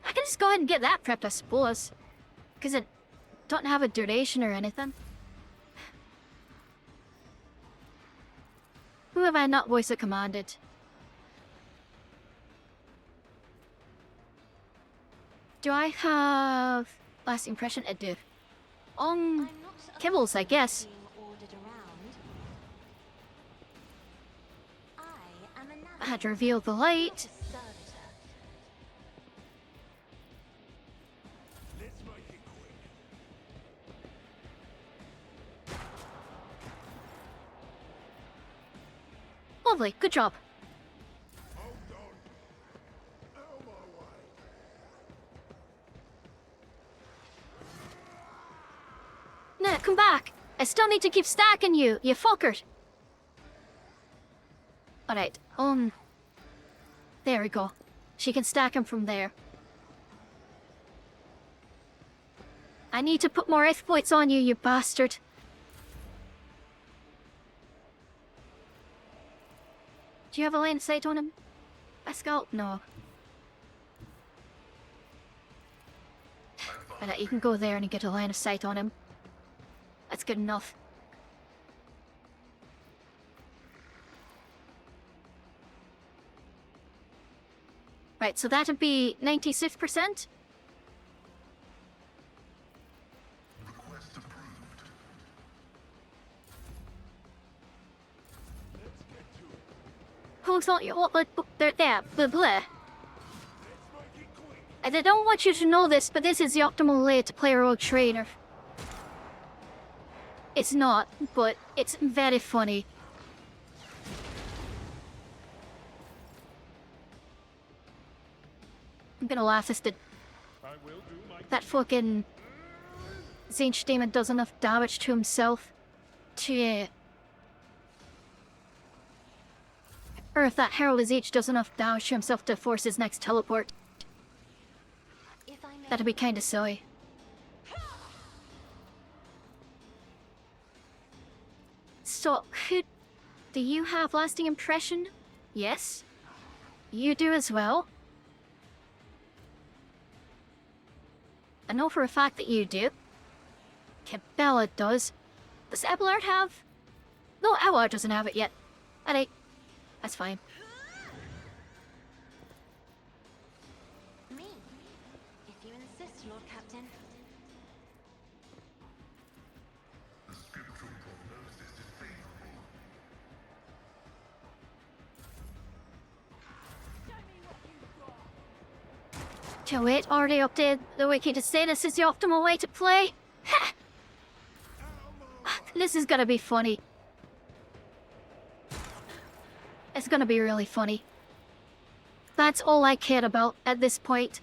I can just go ahead and get that prepped, I suppose. Because it don't have a duration or anything. Who have I not voice commanded? Do I have last impression? I do. I'm not Kibbles, I guess. being ordered around. I am a I had to reveal the light. servitor. Let's make it quick. Lovely, good job. Hold on. Out my way. Nah, come back. I still need to keep stacking you, you fucker. Alright, there we go. She can stack him from there. I need to put more exploits on you, you bastard. Do you have a line of sight on him? Pascal? No. Alright, you can go there and get a line of sight on him. That's good enough. Right, so that'd be 96%. Request approved. Who's not your there, blah blah. And I don't want you to know this, but this is the optimal way to play a rogue trader. It's not, but it's very funny. I'm gonna laugh as I will do my that fucking Zinch demon does enough damage to himself to or if that Herald is H does enough damage to himself to force his next teleport. If I may. That'd be kinda silly. So, do you have lasting impression? Yes. You do as well. I know for a fact that you do. Abelard does. Does Abelard have? No, Abelard doesn't have it yet. Alright, that's fine. Me? If you insist, Lord Captain. The scriptural prognosis is favorable. To wait, already updated the wiki to say this is the optimal way to play. Ha! This is gonna be funny. It's gonna be really funny. That's all I care about at this point.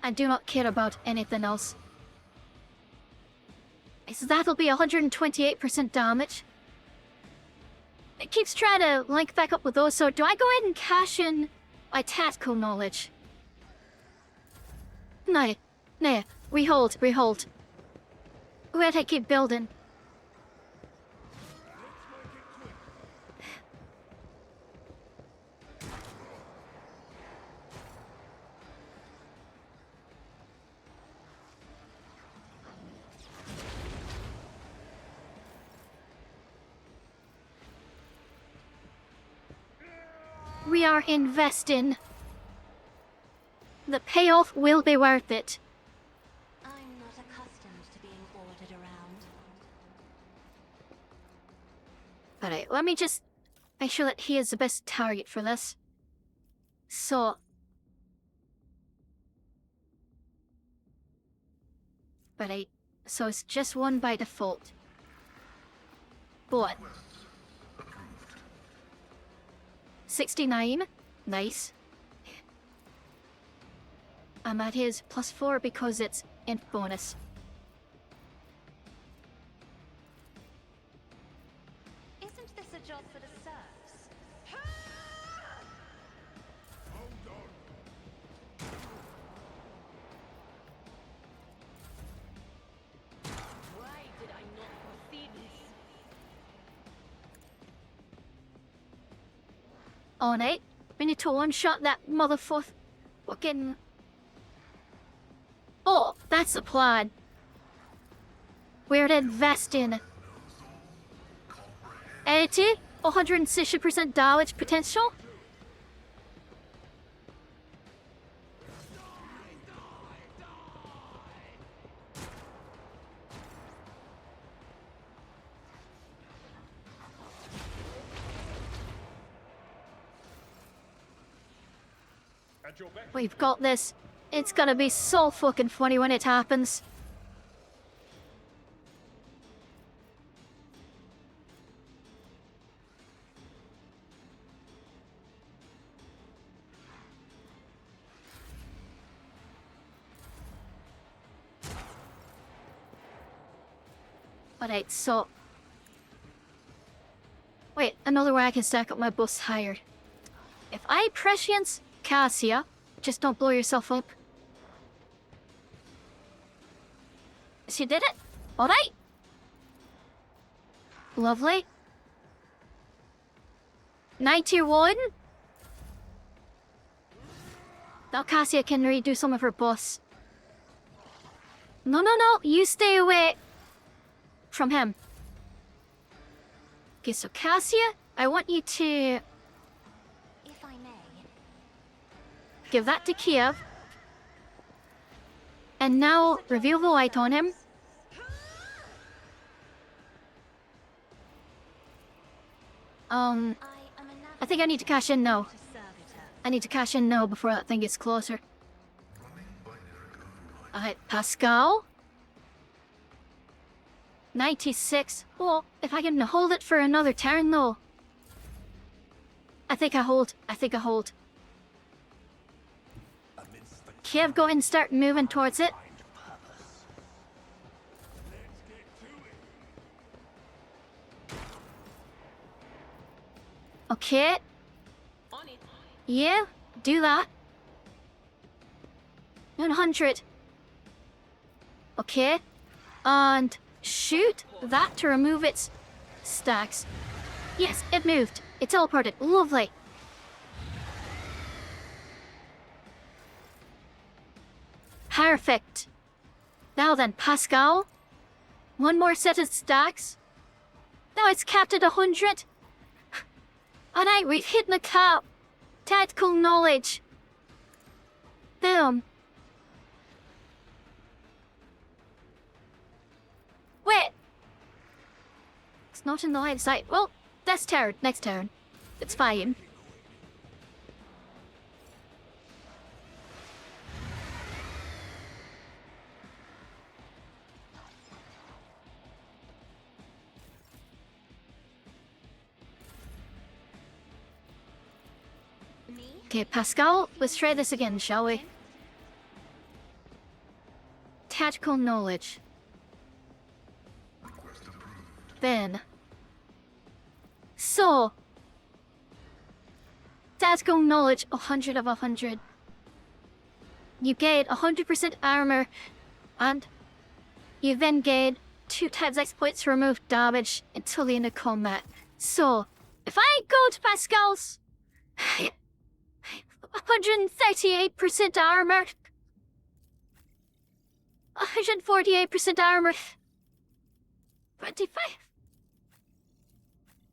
I do not care about anything else. So that'll be 128% damage. It keeps trying to link back up with those, so do I go ahead and cash in my tactical knowledge? No, we hold. Where'd I keep building? We are investing. The payoff will be worth it. I'm not accustomed to being ordered around. Alright, let me just make sure that he is the best target for this. So... Alright, so it's just one by default. But... 69. Nice. I'm at his +4 because it's inf bonus. Isn't this a job for the serfs? Why did I not foresee this? On it. We need to one-shot that motherfucker. Fucking... Oh, that's the plan. We're investing. 80, 160% damage potential. We've got this. It's gonna be so fucking funny when it happens. Alright, so... Wait, another way I can stack up my buffs higher. If I prescience Cassia, just don't blow yourself up. She did it! Alright! Lovely. 91. Now Cassia can redo some of her buffs. No, you stay away from him. Okay, so Cassia, I want you to If I may. give that to Kiev. And now reveal the light on him. I think I need to cash in now. I need to cash in now before that thing gets closer. Alright, Pascal. 96. Well, if I can hold it for another turn though. I think I hold. Kiev, go and start moving towards it. Okay. On it. Yeah, do that. 100. Okay. And shoot that to remove its stacks. Yes, it moved. It teleported. Lovely. Perfect. Now then, Pascal. One more set of stacks. Now it's capped at 100. Alright, we've hit the cap. Tactical knowledge. Boom. Wait. It's not in the line of sight. Well, that's turn. Next turn. It's fine. Okay, Pascal, let's try this again, shall we? Tactical knowledge. Then. So. Tactical knowledge, 100 of 100. You gain 100% armor, and you then gain 2 times X points to remove damage until the end of combat. So, if I go to Pascal's 138% armor, 148% armor, 25.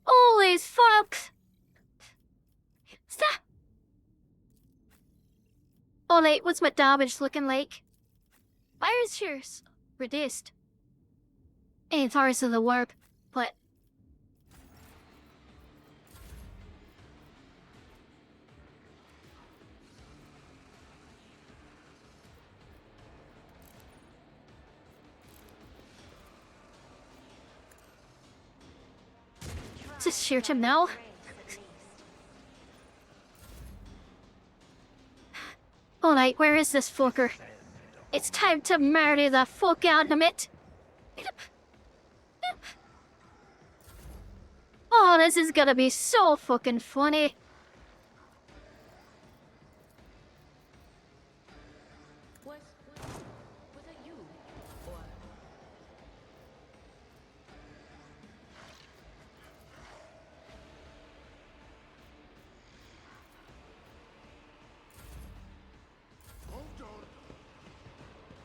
Holy fuck! Stop! Alright, what's my damage looking like? Fire shears reduced. Ain't ours of the warp, but just shoot him now. Alright, where is this fucker? It's time to murder the fuck out of it. Oh, this is gonna be so fucking funny. Was it you? Or...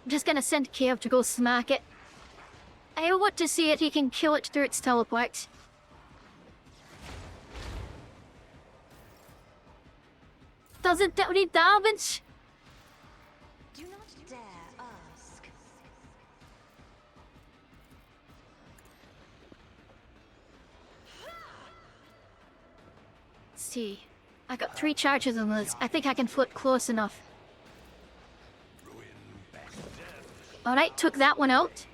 I'm just gonna send Cave to go smack it. I want to see if he can kill it through its teleport. Doesn't do any damage. Do not dare ask. Let's see. I got 3 charges on this. I think I can float close enough. Alright, took that one out.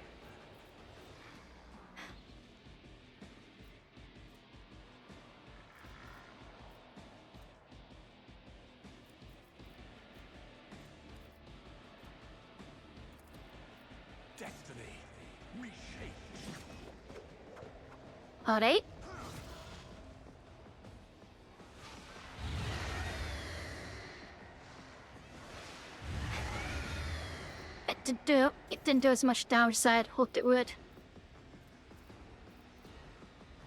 Destiny reshaped. Alright. It didn't do as much damage as I had hoped it would.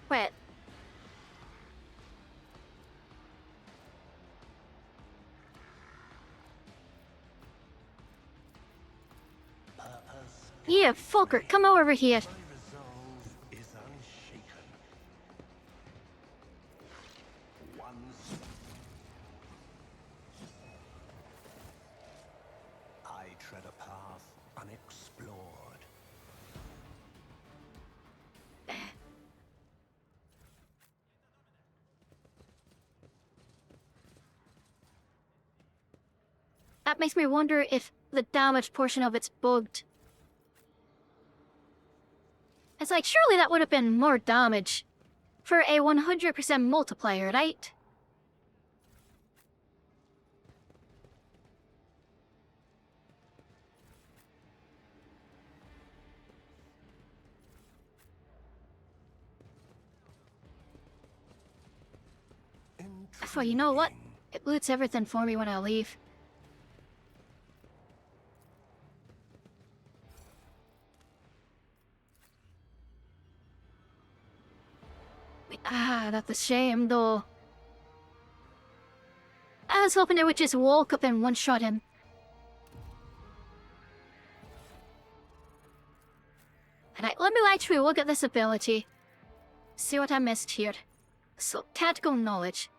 Wait. Yeah, fucker, come over here. My resolve is unshaken. Once I tread a path unexplored. That makes me wonder if the damage portion of it's bugged. It's like, surely that would have been more damage for a 100% multiplier, right? So you know what? It loots everything for me when I leave. That's a shame, though. I was hoping it would just walk up and one-shot him. Alright, let me actually look at this ability. See what I missed here. So, tactical knowledge.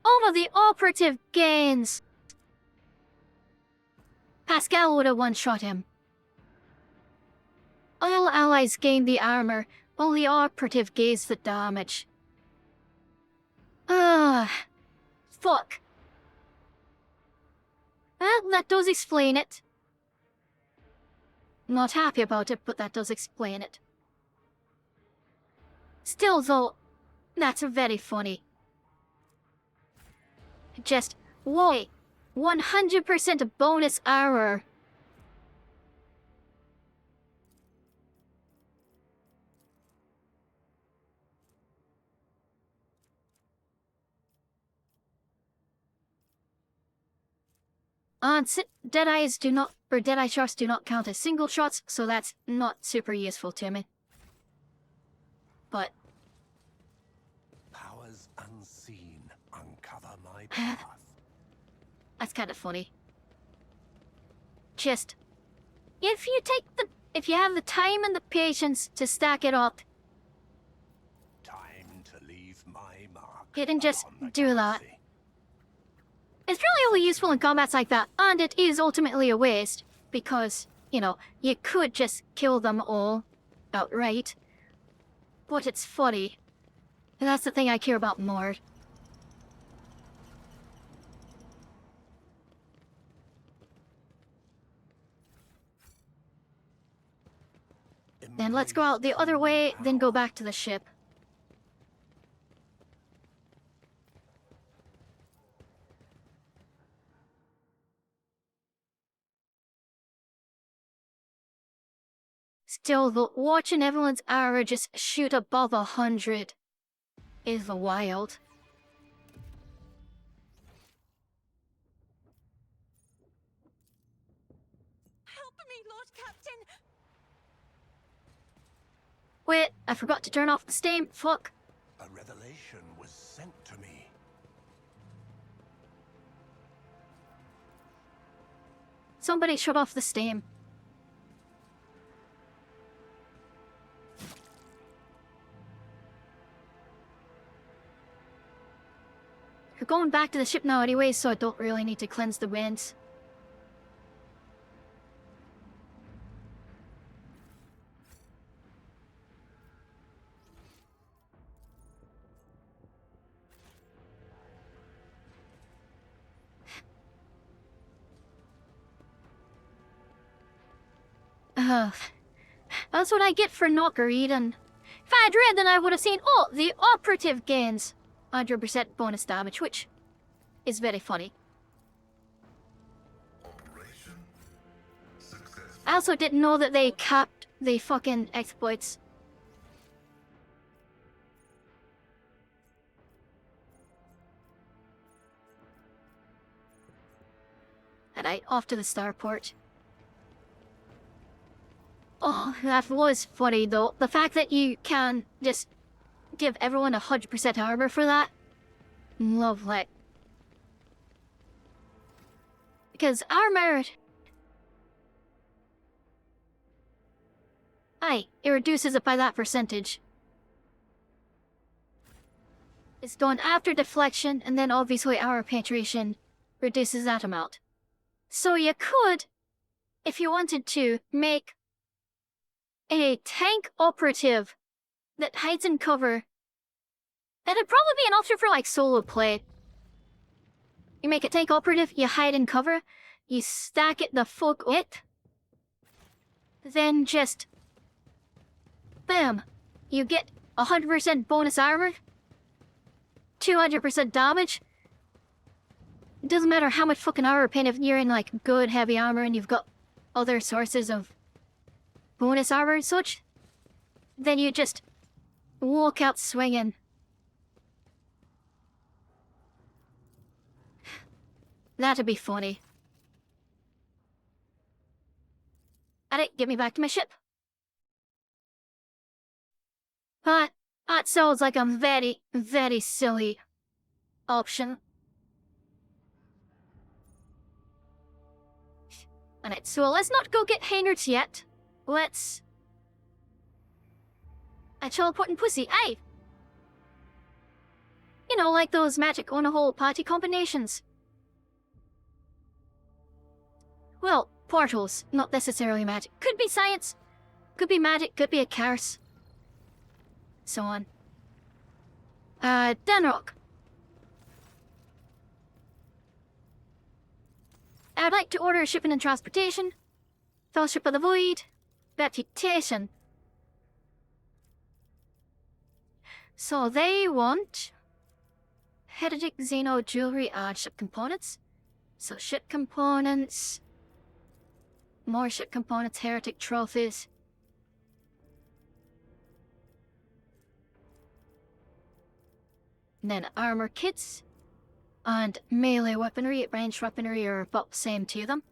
All of the operative gains! Pascal would have one-shot him. All allies gain the armor, only operative gains the damage. Fuck. Well, that does explain it. Not happy about it, but that does explain it. Still though, that's very funny. Just, whoa, 100% bonus armor. Deadeyes do not, or Deadeye shots do not count as single shots, so that's not super useful to me. But Powers unseen uncover my path. that's kind of funny. Just, if you have the time and the patience to stack it up, Time to leave my mark. you can just upon the do that. galaxy. It's really only useful in combats like that, and it is ultimately a waste, because, you know, you could just kill them all outright. But it's funny. And that's the thing I care about more. Then let's go out the other way, then go back to the ship. Still, the watching everyone's arrow just shoot above 100 is wild. Help me, Lord Captain! Wait, I forgot to turn off the steam. Fuck. A revelation was sent to me. Somebody shut off the steam. We're going back to the ship now anyway, so I don't really need to cleanse the winds. That's what I get for not reading. If I had read, then I would have seen, oh, the operative gains 100% bonus damage, which is very funny. Operation successful. I also didn't know that they capped the fucking exploits. Alright, off to the starport. Oh, that was funny though. The fact that you can just give everyone 100% armor for that. Lovely. Because armor... Aye, it reduces it by that percentage. It's done after deflection, and then obviously armor penetration reduces that amount. So you could, if you wanted to, make a tank operative that hides in cover. That'd probably be an option for like solo play. You make a tank operative, you hide in cover, you stack it the fuck it, then just bam, you get 100% bonus armor, 200% damage. It doesn't matter how much fucking armor paint if you're in like good heavy armor and you've got other sources of bonus armor and such, then you just walk out swinging. That'd be funny. Alright, get me back to my ship. But that sounds like a very, very silly option. Alright, so let's not go get Haynards yet. Let's... I teleport pussy, aye! You know, like those magic on a whole party combinations. Well, portals, not necessarily magic. Could be science, could be magic, could be a curse. So on. Denrock. I'd like to order shipping and transportation, Fellowship of the Void, reputation. So they want Heretic Xeno jewelry and ship components. So ship components, more ship components, heretic trophies. And then armor kits. And melee weaponry, ranged weaponry are about the same to them.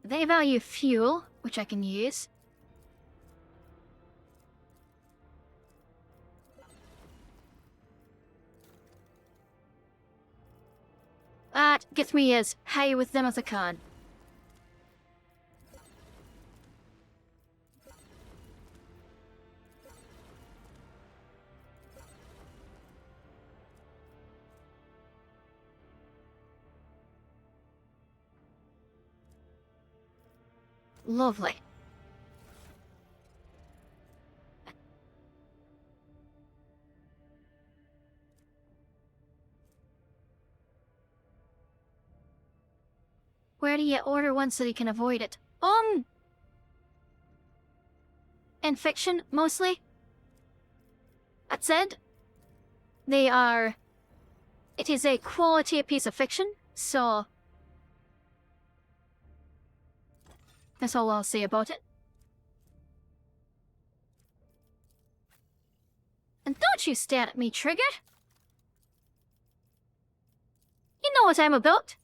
They value fuel, which I can use. That gets me as high with them as I can. Lovely. Where do you order one so you can avoid it? In fiction, mostly. That said, they are... It is a quality piece of fiction, so... That's all I'll say about it. And don't you stare at me, Trigger! You know what I'm about.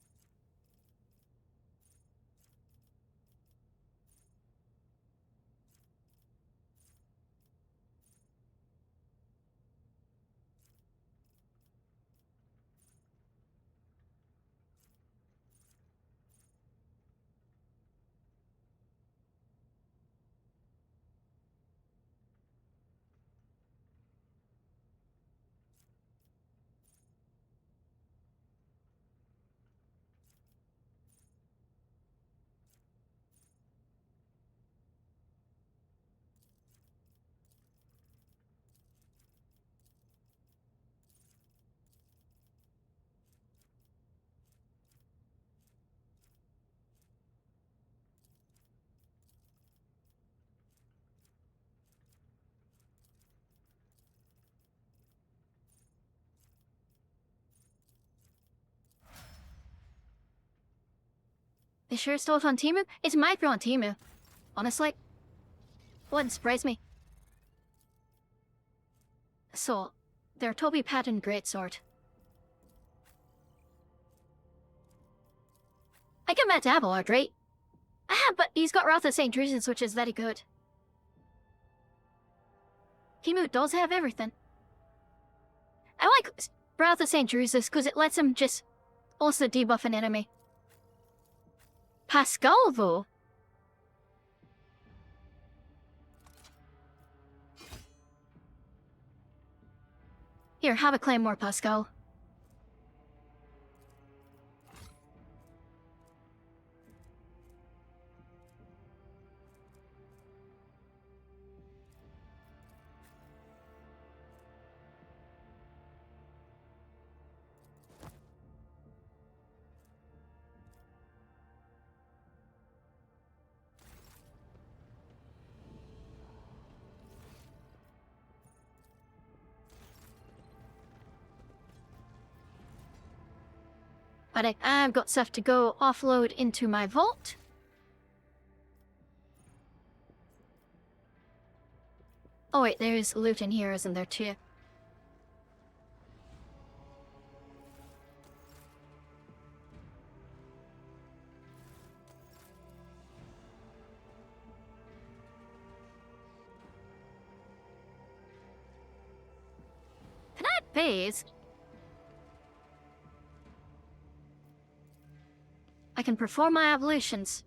They sure stole it on Temu? It might be on Temu. Honestly. Wouldn't surprise me. So, they're Toby Patton greatsword. I can met Abelard, right? But he's got Wrath of St. Drusus, which is very good. Temu does have everything. I like Wrath of St. Drusus because it lets him just also debuff an enemy. Pascal, though. Here, have a claymore, Pascal. But I've got stuff to go offload into my vault. Oh wait, there's loot in here, isn't there too? phase, I can perform my ablutions.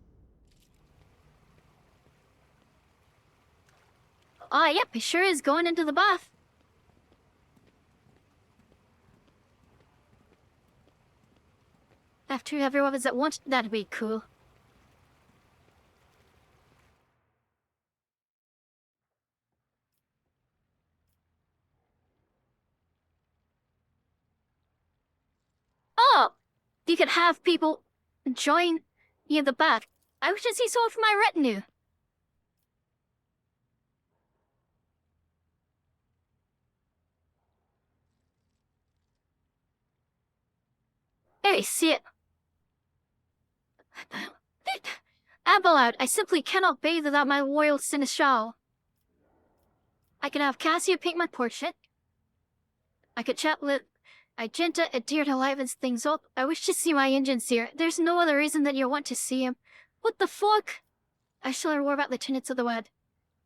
Ah, yep, he sure is going into the bath. Have two heavy weapons at once? That'd be cool. Oh! You could have people join you in the bath. I wish to see someone from my retinue. Hey, see it. Abelard, I simply cannot bathe without my royal seneschal. I could have Cassia paint my portrait. I could chat with Agenta Adir to liven things up. I wish to see my engines here. There's no other reason than you want to see him. What the fuck? I shall learn more about the tenets of the wed.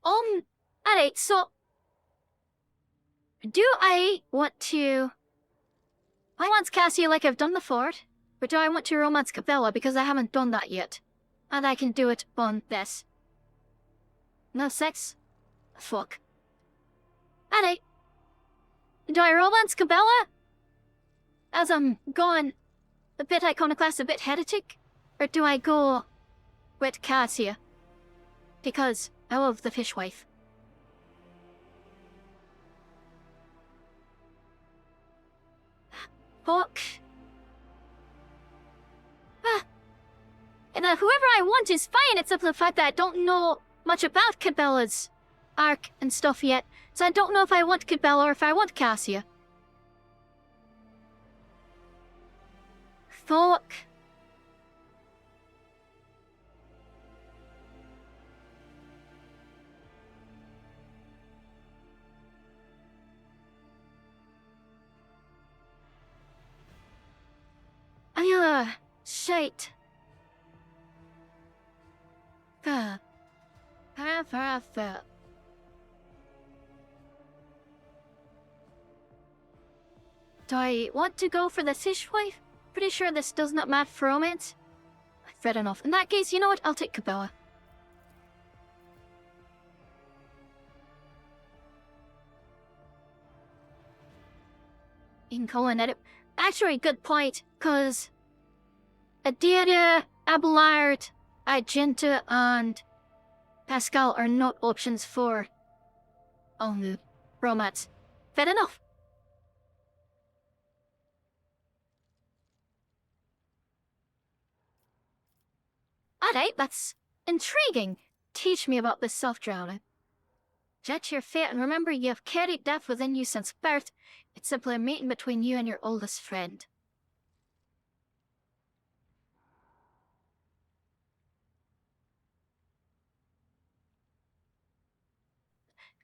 Alright, so... Do I want to... I want Cassia like I've done before, or do I want to romance Cabela because I haven't done that yet? And I can do it on this. No sex? Fuck. Alright. Do I romance Cabela? As I'm going a bit iconoclast, a bit heretic? Or do I go with Cassia? Because I love the fishwife. Fuck. And whoever I want is fine, except for the fact that I don't know much about Cabela's arc and stuff yet. So I don't know if I want Cabela or if I want Cassia. Fuck. Shite. Do I want to go for the fishwife? Pretty sure this does not matter for romance. I've read enough. In that case, you know what? I'll take Cabela. You can call an edit. Actually, good point, cause Adira, Abelard, Agenta, and Pascal are not options for romance. Fair enough. Alright, that's intriguing. Teach me about this self-drowning. Jet your fate and remember you have carried death within you since birth. It's simply a meeting between you and your oldest friend.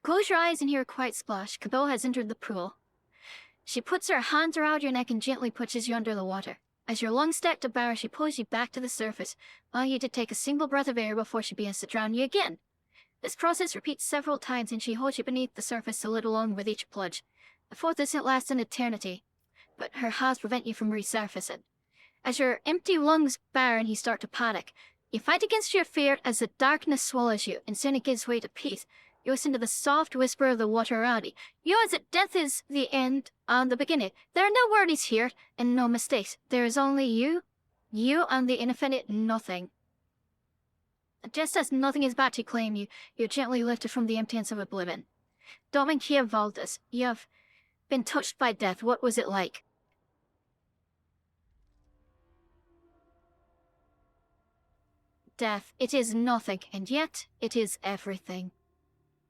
Close your eyes and hear a quiet splash. Cabela has entered the pool. She puts her hands around your neck and gently pushes you under the water. As your lungs start to burrow, she pulls you back to the surface, allowing you to take a single breath of air before she begins to drown you again. This process repeats several times and she holds you beneath the surface a little longer with each plunge. The fourth doesn't last an eternity, but her hands prevent you from resurfacing. As your empty lungs burn and you start to panic, you fight against your fear as the darkness swallows you and soon it gives way to peace. You listen to the soft whisper of the water around you. You realize that death is the end and the beginning. There are no worries here and no mistakes. There is only you and the infinite nothing. Just as nothing is about to claim you, you're gently lifted from the emptiness of oblivion. Dominkia Valdez, you have been touched by death. What was it like? Death, it is nothing, and yet it is everything.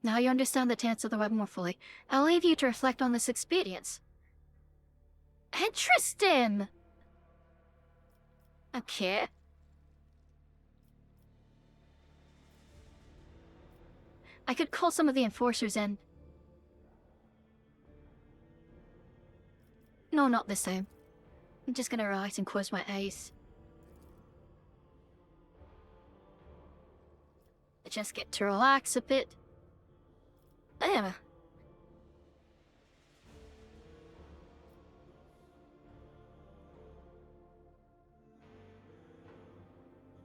Now you understand the tenets of the web more fully. I'll leave you to reflect on this experience. Interesting! Okay. I could call some of the enforcers in. No, not this time. I'm just gonna relax and close my eyes. I just get to relax a bit.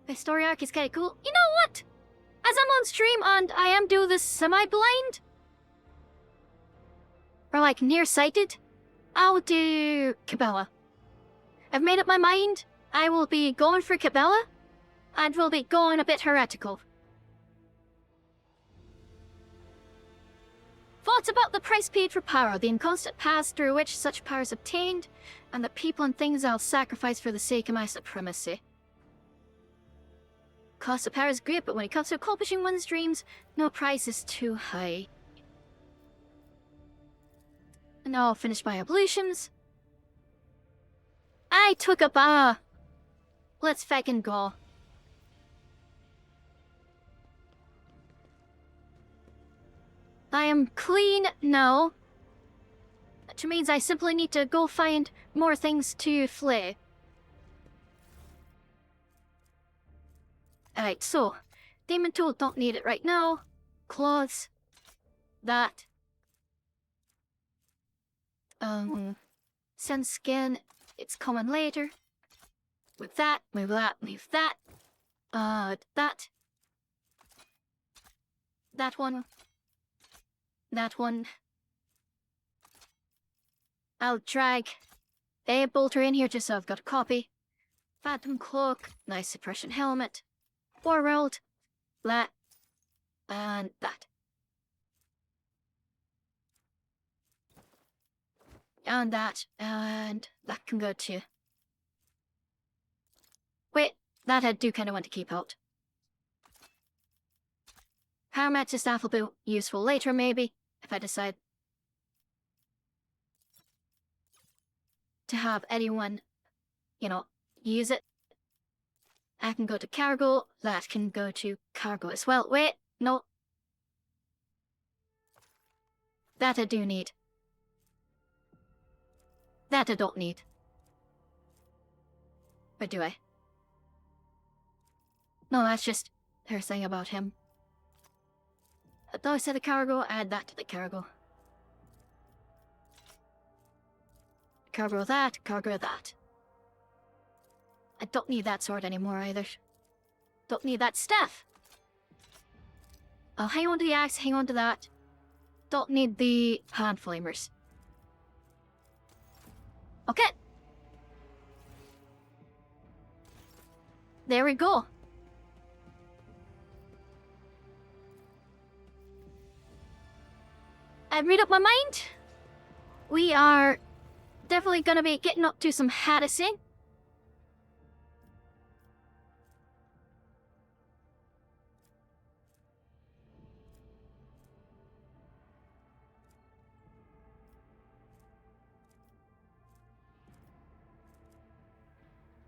The story arc is kinda cool. You know what? As I'm on stream and I am doing this semi-blind, or like nearsighted, I'll do Cabela. I've made up my mind. I will be going for Cabela, and will be going a bit heretical. Thoughts about the price paid for power, the inconstant paths through which such power is obtained, and the people and things I'll sacrifice for the sake of my supremacy. Cost of power is great, but when it comes to accomplishing one's dreams, no price is too high. And now I'll finish my ablutions. I took a bath. Let's fucking go. I am clean now. Which means I simply need to go find more things to flay. Alright, so demon tool, don't need it right now. Clothes. That. Sun skin, it's coming later. With that, move that, move that. That. That one. That one. I'll drag a bolter in here just so I've got a copy. Phantom cloak, nice suppression helmet. Warworld, that, and that. And that can go too. Wait, that I do kind of want to keep out. Paramount staff will be useful later, maybe, if I decide to have anyone, you know, use it. I can go to cargo, that can go to cargo as well. Wait, no. That I do need. That I don't need. Or do I? No, that's just her saying about him. I thought I said the cargo, add that to the cargo. Cargo that, cargo that. I don't need that sword anymore either. Don't need that staff. I'll hang on to the axe, hang on to that. Don't need the hand flamers. Okay. There we go. I've made up my mind. We are definitely gonna be getting up to some harassing.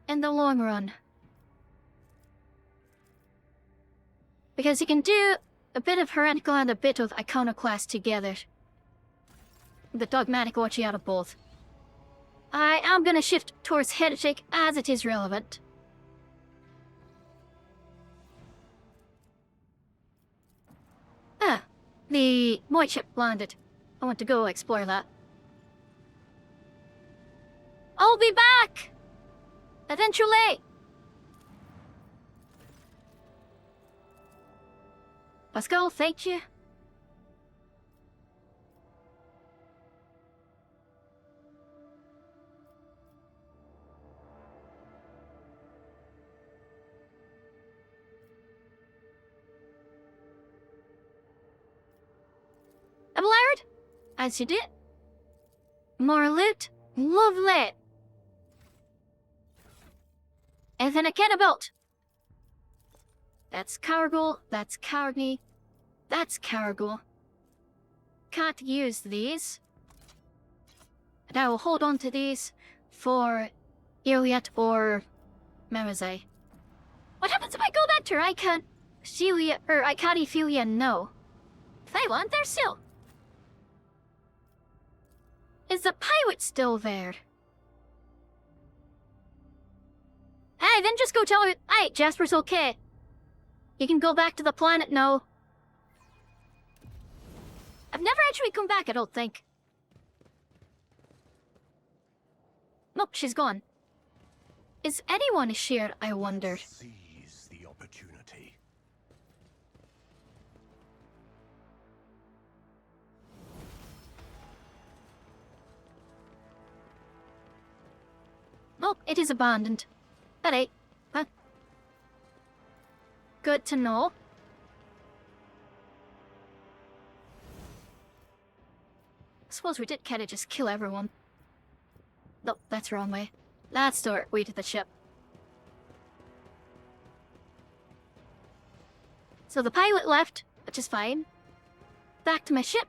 In the long run. Because you can do a bit of heretical and a bit of iconoclast together. The dogmatic watching out of both. I am gonna shift towards heretic as it is relevant. Ah, the white ship landed. I want to go explore that. I'll be back! Eventually! Pascal, thank you. Abelard, as you did. More loot, lovely. Anything I care about. That's cargo, that's carny, that's cargo. Can't use these. And I will hold on to these for Iliad or Merazai. What happens if I go back to her? I can't Celia or I can't Ophelia, no. If I want, they're still. Is the pirate still there? Hey, then just go tell her, hey, Jasper's okay. You can go back to the planet now. I've never actually come back, I don't think. Nope, she's gone. Is anyone shared, I wonder? Seize the Nope, it is abandoned. Alright. Huh. Good to know. I suppose we did kinda just kill everyone. Nope, that's the wrong way. That's the way to the ship. So the pilot left, which is fine. Back to my ship.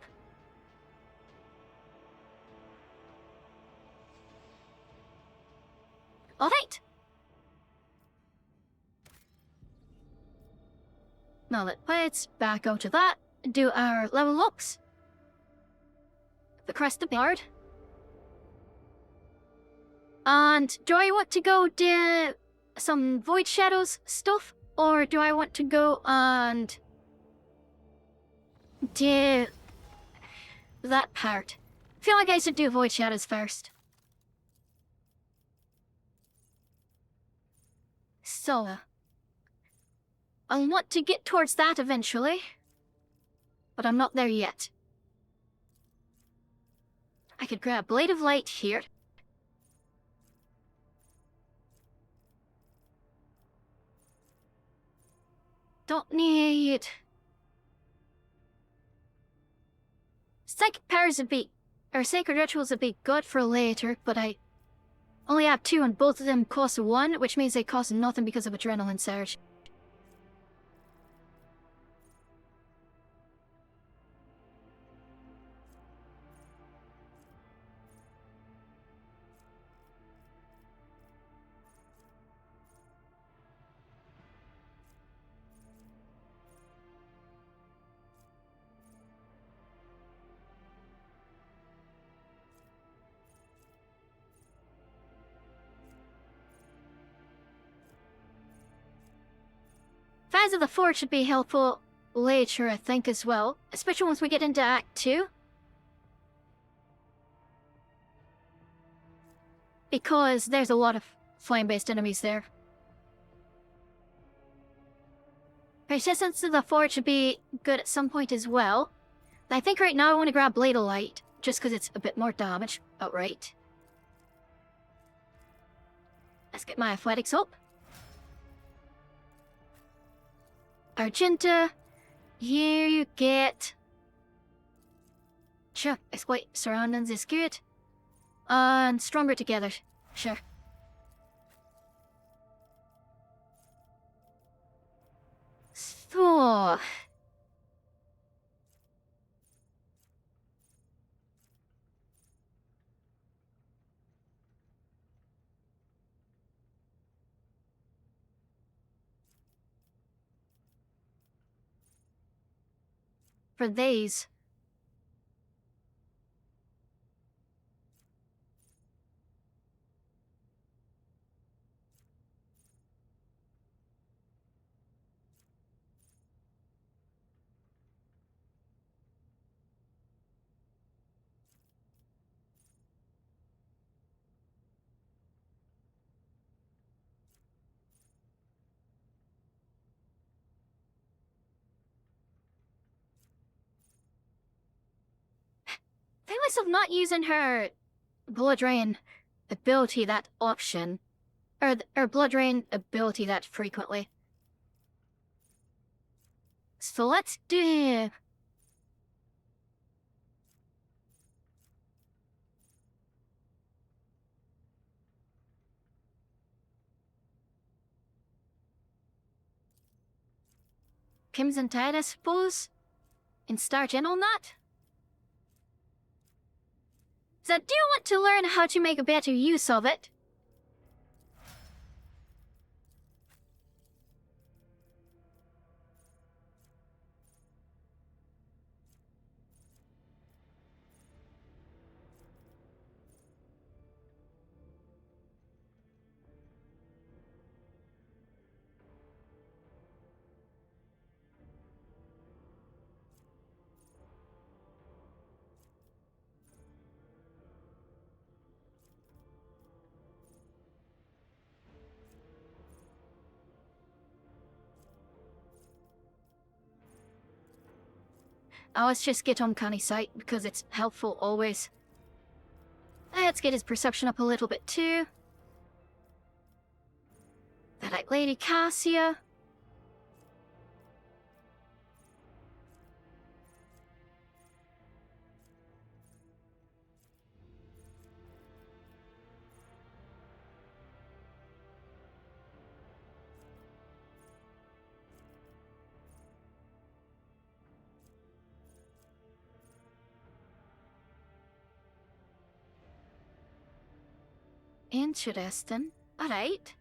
Alright. Now let's back out to that and do our level ups. The crest of the yard. And do I want to go do some Void Shadows stuff? Or do I want to go and do that part? I feel like I should do Void Shadows first. So, I want to get towards that eventually, but I'm not there yet. I could grab Blade of Light here. Don't need... Psychic powers would be... or Sacred Rituals would be good for later, but I only have 2 and both of them cost 1, which means they cost nothing because of Adrenaline Surge. Fans of the Forge should be helpful later, I think, as well. Especially once we get into Act 2. Because there's a lot of flame-based enemies there. Resistance to the Forge should be good at some point as well. But I think right now I want to grab Blade of Light, just because it's a bit more damage outright. Let's get my athletics up. Argenta, here you get... Sure, exploit surroundings is good. And stronger together, sure. So... for these... I feel myself not using her Blood Rain ability that option. Or Blood Rain ability that frequently. So let's do... Crimson Tide, I suppose? And start in on that? So I do want to learn how to make a better use of it. Let's just get Uncanny Sight, because it's helpful always. Let's get his perception up a little bit too. Alright, Lady Cassia. Interesting. Alright.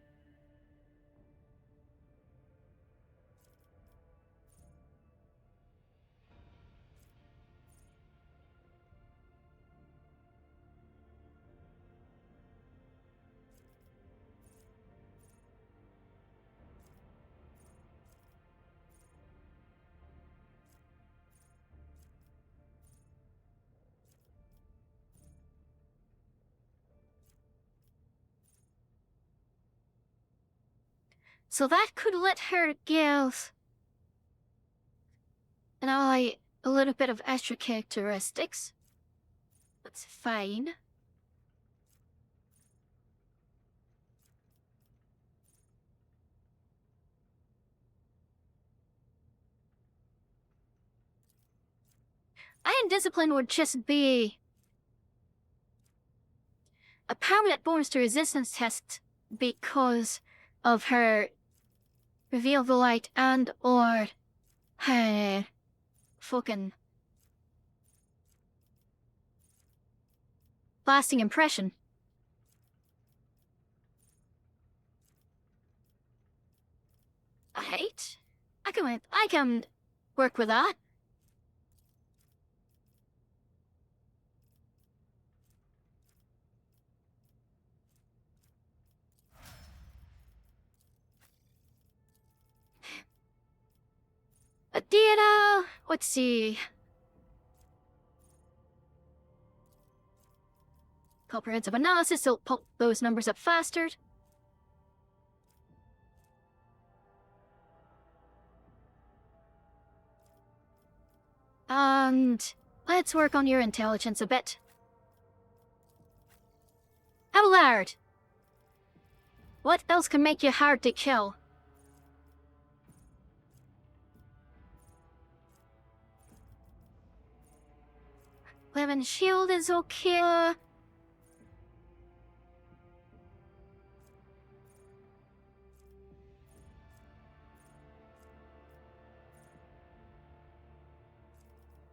So that could let her give an ally a little bit of extra characteristics. That's fine. Iron Discipline would just be a permanent bonus to resistance test because of her Reveal the Light and or her fucking lasting impression. Alright. I can work with that. A data, let's see. Comprehensive analysis will pump those numbers up faster. And let's work on your intelligence a bit. Abelard! What else can make you hard to kill? Living shield is okay.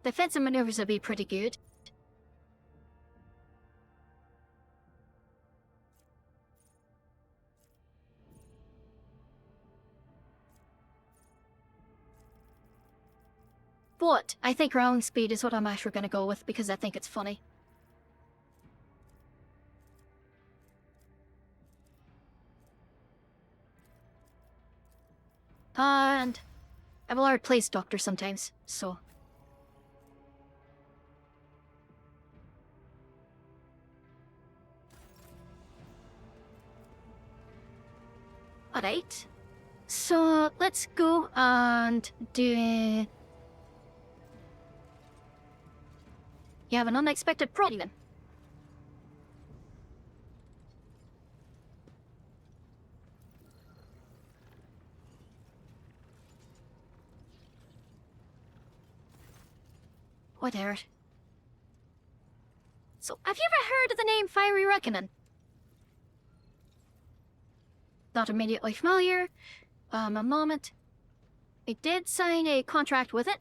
Defensive maneuvers would be pretty good. But I think round speed is what I'm actually going to go with because I think it's funny. And Abelard plays doctor sometimes, so. Alright. So let's go and do. You have an unexpected problem. Whatever. So, have you ever heard of the name Fiery Reckoning? Not immediately familiar. A moment. I did sign a contract with it.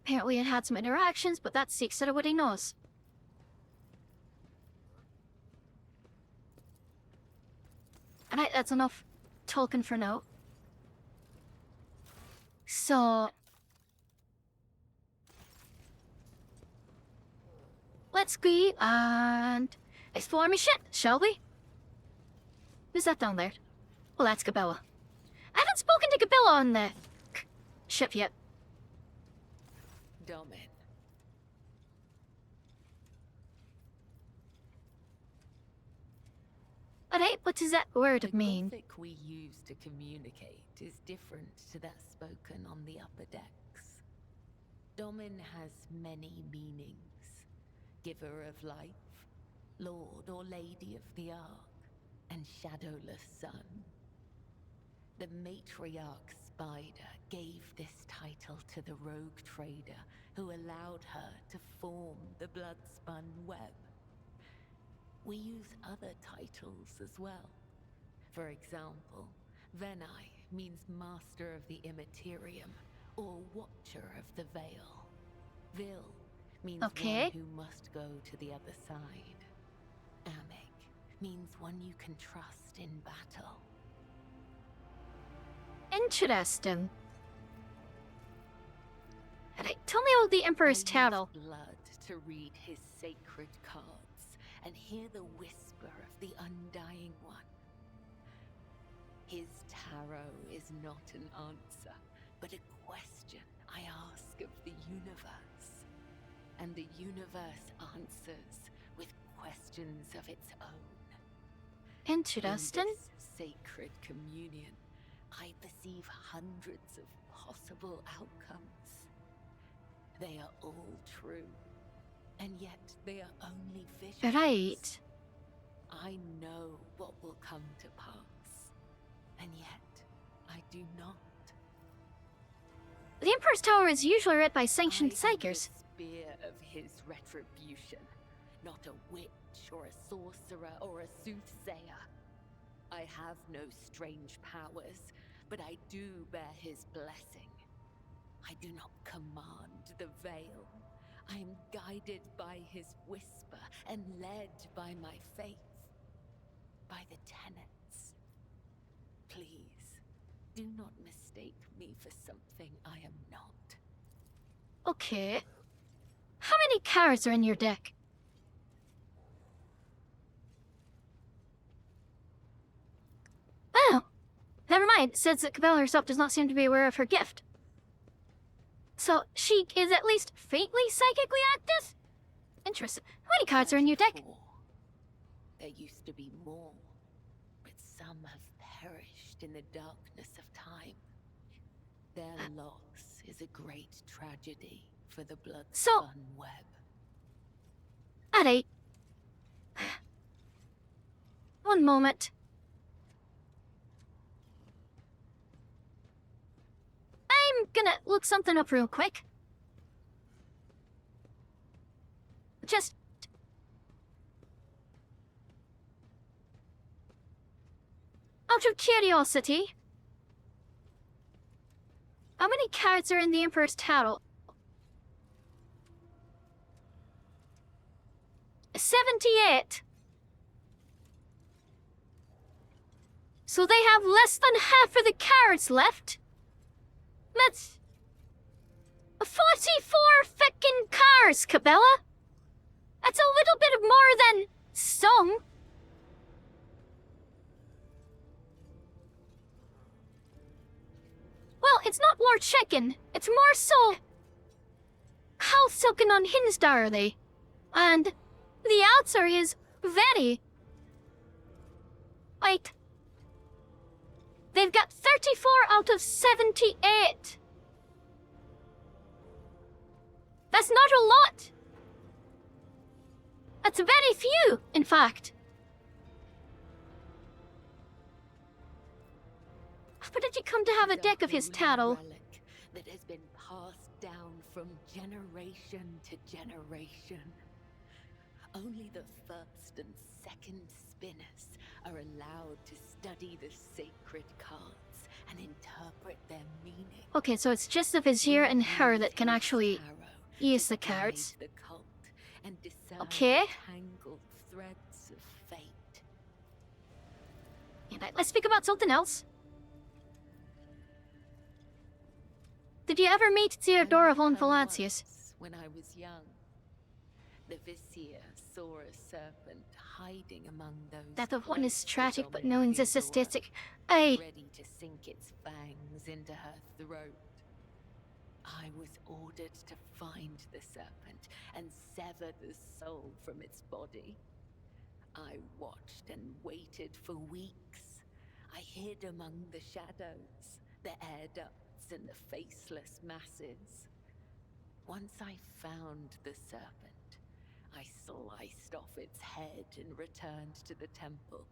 Apparently it had some interactions, but that's the extent of what he knows. And that's enough talking for now. So. Let's go and explore my ship, shall we? Who's that down there? Well, that's Gabella. I haven't spoken to Gabella on the ship yet. Domin. Alright, what does that word mean? The Gothic we use to communicate is different to that spoken on the upper decks. Domin has many meanings. Giver of life, lord or lady of the ark, and and shadowless sun. The matriarch Spider gave this title to the rogue trader who allowed her to form the blood-spun web. We use other titles as well. For example, Venai means Master of the Immaterium, or Watcher of the Veil. Vil means Okay. one who must go to the other side. Amig means one you can trust in battle. Interesting. Alright, tell me about the Emperor's I Title. use blood to read his sacred cards and hear the whisper of the Undying One. His tarot is not an answer, but a question I ask of the universe. And the universe answers with questions of its own. Interesting. In this sacred communion, I perceive hundreds of possible outcomes. They are all true, and yet they are only visions. Right. I know what will come to pass, and yet I do not. The Emperor's Tower is usually read by sanctioned I am psychers. the spear of his retribution, not a witch or a sorcerer or a soothsayer. I have no strange powers, but I do bear his blessing. I do not command the veil. I am guided by his whisper and led by my faith, by the tenets. Please, do not mistake me for something I am not. Okay. How many cards are in your deck? Oh, never mind. It says that Cabela herself does not seem to be aware of her gift. So, she is at least faintly psychically active? Interesting. How many cards are in your deck? 34. There used to be more, but some have perished in the darkness of time. Their loss is a great tragedy for the blood-spun web. Alright. One moment. I'm gonna look something up real quick. Just... out of curiosity, how many cards are in the Emperor's Title? 78. So they have less than half of the cards left? That's 44 feckin' cards, Cabela. That's a little bit more than some. Well, it's not Lord Chicken. It's more so... how silken unhinged are they? And the answer is very... Wait. They've got 34 out of 78. That's not a lot. That's very few, in fact. But did you come to have a deck of his title? Relic that has been passed down from generation to generation. Only the first and second spinners are allowed to study the sacred cards and interpret their meaning. Okay, so it's just the Vizier and her that can actually use the cards. The cult and discern Okay. the tangled threads of fate. And let's speak about something else. Did you ever meet Theodora von Valancius? When I was young, the Vizier saw a serpent hiding among those. That of one is close to tragic, but Dominus knowing the Theodora, statistic, I... ready to sink its fangs into her throat. I was ordered to find the serpent and sever the soul from its body. I watched and waited for weeks. I hid among the shadows, the air ducts and the faceless masses. Once I found the serpent, I sliced off its head and returned to the temple.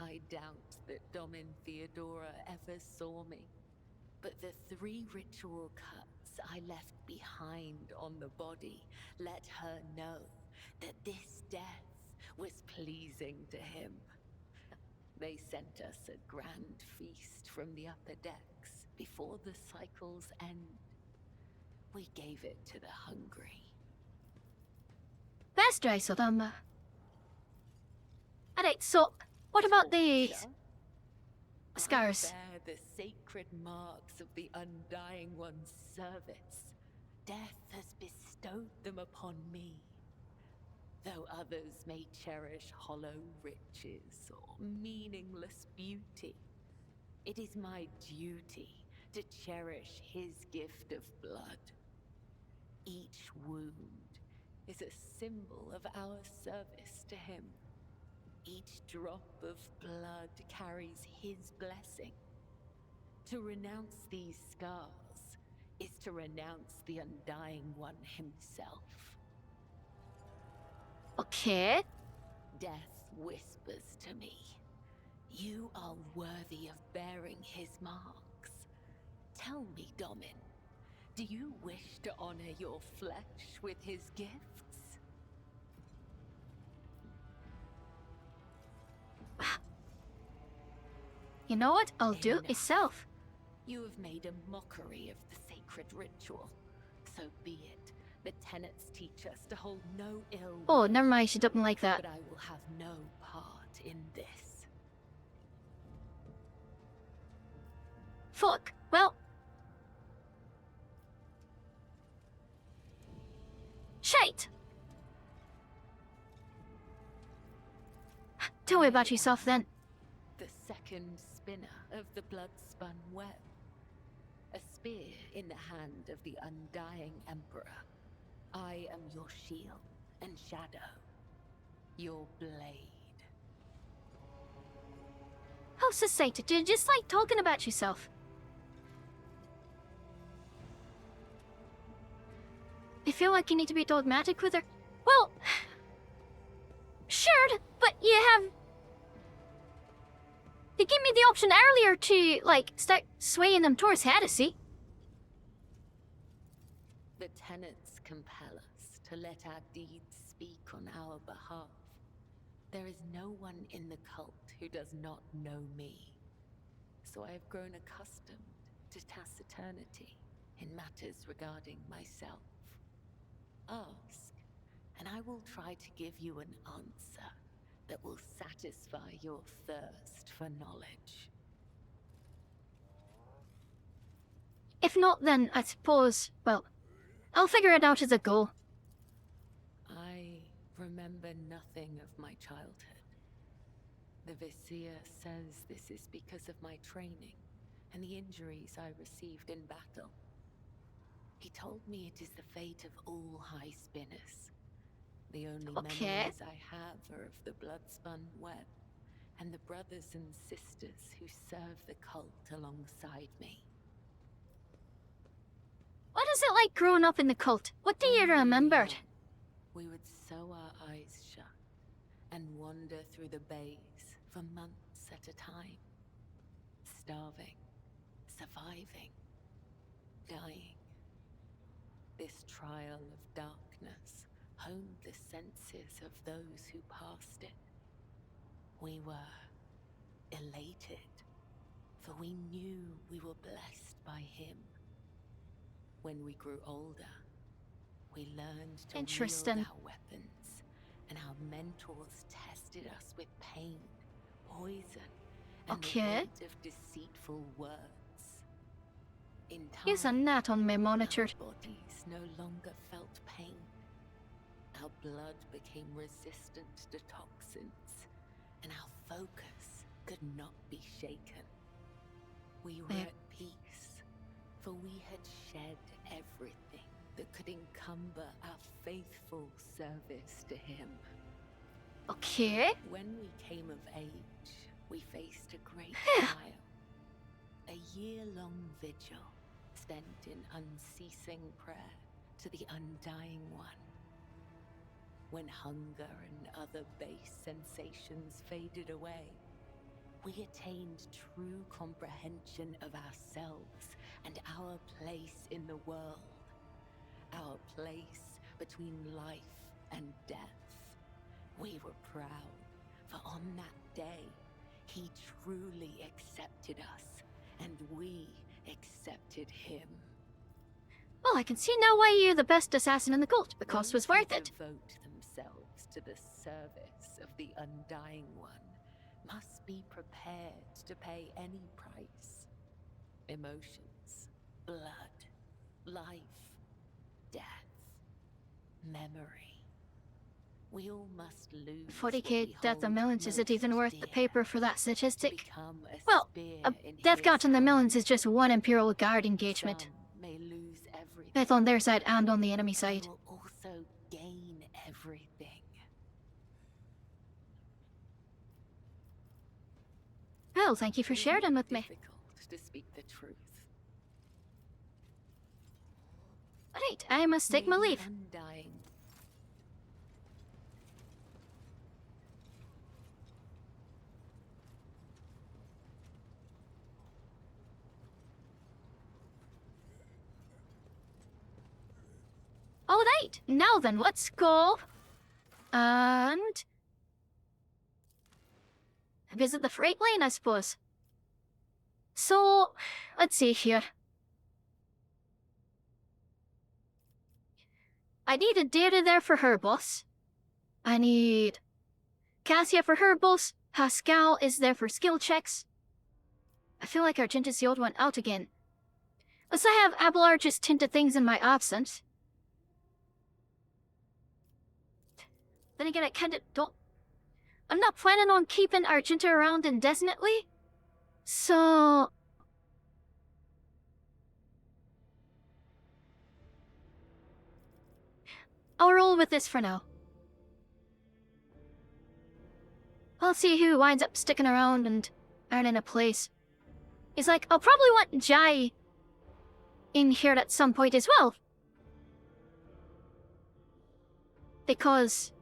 I doubt that Domin Theodora ever saw me. But the 3 ritual cuts I left behind on the body let her know that this death was pleasing to him. They sent us a grand feast from the upper decks before the cycle's end. We gave it to the hungry. That's nice of them. Alright, so what about the scars? I bear the sacred marks of the Undying One's service. Death has bestowed them upon me. Though others may cherish hollow riches or meaningless beauty, it is my duty to cherish his gift of blood. Each wound is a symbol of our service to him. Each drop of blood carries his blessing. To renounce these scars is to renounce the Undying One himself. Okay. Death whispers to me, you are worthy of bearing his marks. Tell me, Domin, do you wish to honor your flesh with his gifts? You know what I'll do itself. You have made a mockery of the sacred ritual. So be it. The tenets teach us to hold no ill will. Oh, never mind, she doesn't like that. But I will have no part in this. Fuck. Well. Shite! Tell me about yourself then. The second spinner of the blood-spun web. A spear in the hand of the Undying Emperor. I am your shield and shadow. Your blade. How succinct. You're just like talking about yourself. You feel like you need to be dogmatic with her? Well, sure, but you have... You gave me the option earlier to, like, start swaying them towards heresy. The tenets compel us to let our deeds speak on our behalf. There is no one in the cult who does not know me. So I have grown accustomed to taciturnity in matters regarding myself. Ask, and I will try to give you an answer that will satisfy your thirst for knowledge. If not, then I suppose, well, I'll figure it out as I go. I remember nothing of my childhood. The Vizier says this is because of my training and the injuries I received in battle. He told me it is the fate of all high spinners. The only memories I have are of the blood-spun web and the brothers and sisters who serve the cult alongside me. What is it like growing up in the cult? What do you remember? We would sew our eyes shut and wander through the bays for months at a time. Starving, surviving, dying. This trial of darkness honed the senses of those who passed it. We were elated, for we knew we were blessed by him. When we grew older, we learned to wield our weapons, and our mentors tested us with pain, poison, and the weight of deceitful words. In time, use a net on my monitor. Our bodies no longer felt pain. Our blood became resistant to toxins, and our focus could not be shaken. We were at peace, for we had shed everything that could encumber our faithful service to him. Okay. When we came of age, we faced a great trial. A year-long vigil spent in unceasing prayer to the Undying One. When hunger and other base sensations faded away, we attained true comprehension of ourselves and our place in the world. Our place between life and death. We were proud, for on that day, he truly accepted us, and we accepted him. Well, I can see now why you're the best assassin in the cult. The cost was worth it. Those who devote themselves to the service of the Undying One must be prepared to pay any price. Emotions, blood, life, death, memory. We all must lose. 40k death and millions, is it even worth the paper for that statistic? Become a Well, spear a in death his count in the hand. millions is just one Imperial Guard engagement. Some may lose everything. Both on their side and on the enemy They side. will also gain everything. Well, thank you for sharing them with me. Difficult to speak the truth. Alright, I must take my May the leave. Undying. Alright, now then, let's go. And visit the freight lane, I suppose. So, let's see here. I need a data there for her boss. I need Cassia for her boss. Pascal is there for skill checks. I feel like Argentus the old one out again. Unless I have Abelard just tint to things in my absence. Then again, I kinda don't... I'm not planning on keeping Argenta around indefinitely. So... I'll roll with this for now. I'll see who winds up sticking around and earning a place. He's like, I'll probably want Jai in here at some point as well. Because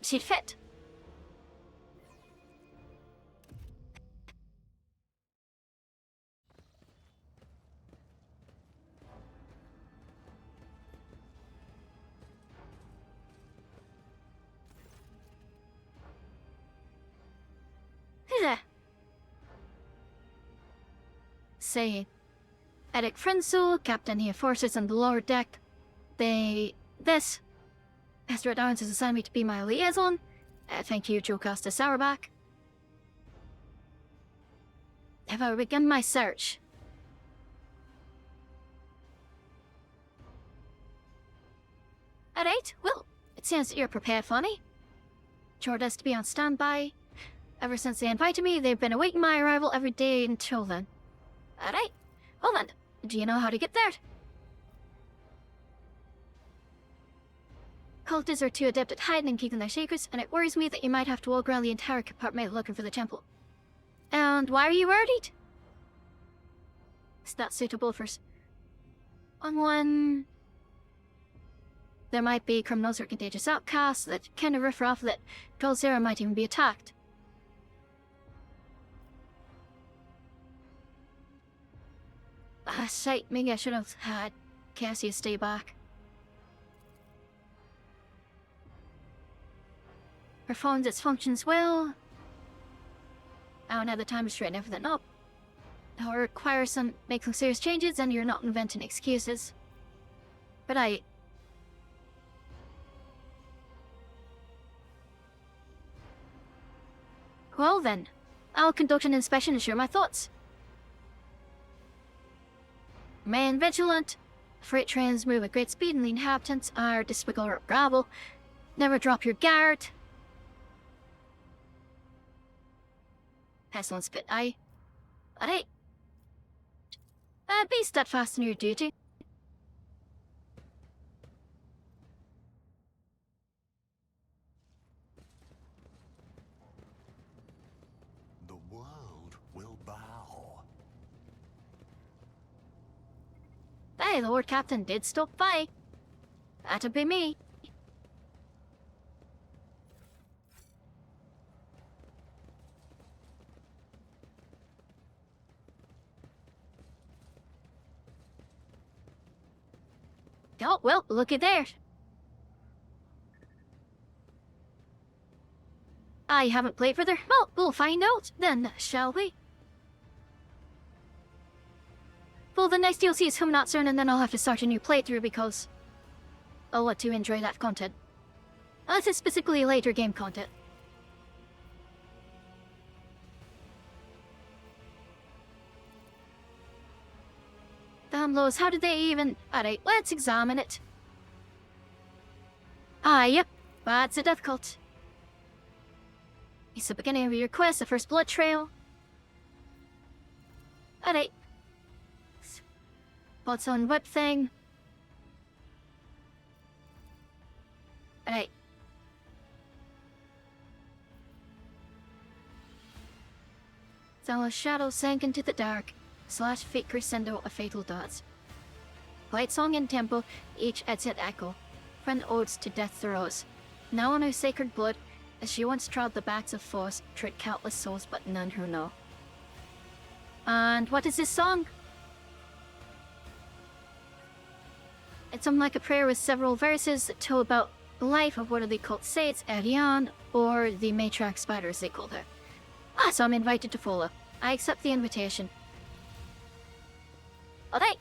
she'd fit. Say, Eric Frenzel, Captain here forces on the lower deck. This. Ezra Downs has assigned me to be my liaison. Thank you, Joe Costa Sourback. Have I begun my search? Alright, well, it seems that you're prepared for me. Jordan has to be on standby. Ever since they invited me, they've been awaiting my arrival every day until then. Alright, well then, do you know how to get there? Cultists are too adept at hiding and keeping their secrets, and it worries me that you might have to walk around the entire compartment looking for the temple. And why are you worried? It's not suitable for on one... There might be criminals or contagious outcasts that kind of riff off that Dulcera might even be attacked. Shite, maybe I should have had Cassia stay back. Performs its functions well. I don't have the time to straighten everything up. It'll require make some serious changes, and you're not inventing excuses. But well then, I'll conduct an inspection and share my thoughts. Remain vigilant. Freight trains move at great speed and the inhabitants are despicable or gravel. Never drop your guard. Pestilence spit eye. Alright. Be steadfast in your duty. The world will bow. Hey, the Lord Captain did stop by. That'd be me. Oh, well, looky there. I haven't played further. Well, we'll find out then, shall we? Well, the next DLC is coming out soon, and then I'll have to start a new playthrough because I'll want to enjoy that content. This is specifically later game content. Damn Lowe's, how did they even... Alright, let's examine it. Ah, yep, that's a death cult. It's the beginning of your quest, the first blood trail. Alright. What's on whip thing? Alright. Zala's shadow sank into the dark, slash fate crescendo of fatal dots. Quiet song and tempo, each adds an echo. Friend odes to death throes. Now on her sacred blood, as she once trod the backs of foes, tread countless souls but none who know. And what is this song? It's something like a prayer with several verses that tell about the life of one of the cult saints, Ariane, or the matriarch spider as they called her. Ah, so I'm invited to follow. I accept the invitation. Alright.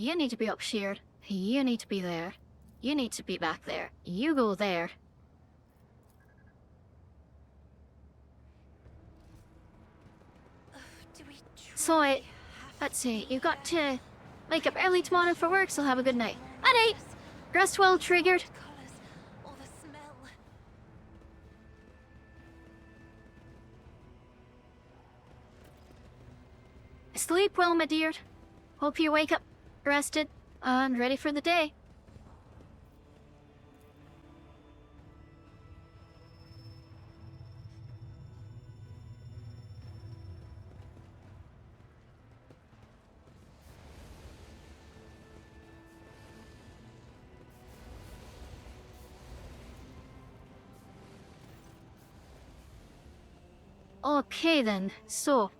You need to be up here. You need to be there. You need to be back there. You go there. So let's see, you got to wake up early tomorrow for work, so have a good night. Alright! Rest well triggered. Sleep well, my dear. Hope you wake up rested and ready for the day. Okay then, so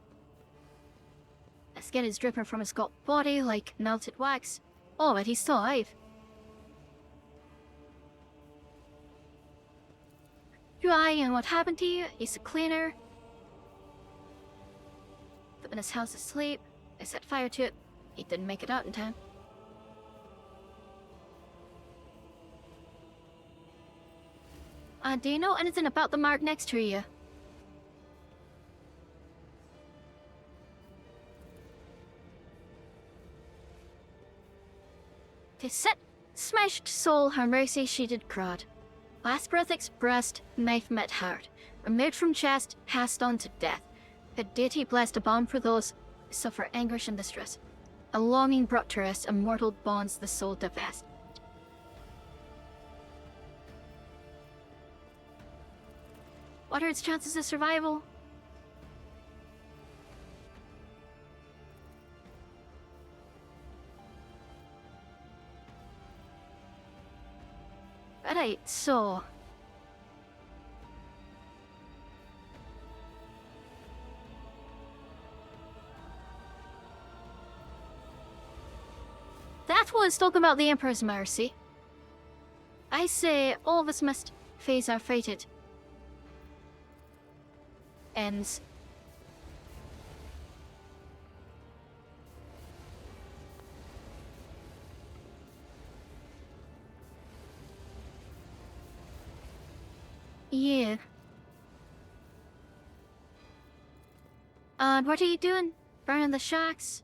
skin is dripping from his sculpt body like melted wax. Oh, but he's still alive. UI and what happened to you? He's a cleaner. Put in his house asleep. I set fire to it. He didn't make it out in time. Do you know anything about the mark next to you? To set smashed soul her mercy she did crowd. Last breath expressed, knife met heart. Removed from chest, passed on to death. The deity blessed a balm for those who suffer anguish and distress. A longing brought to rest, immortal bonds the soul divest. What are its chances of survival? Right, so... that was talking about the Emperor's mercy. I say all of us must face our fated ends. Yeah. And what are you doing? Burning the shacks?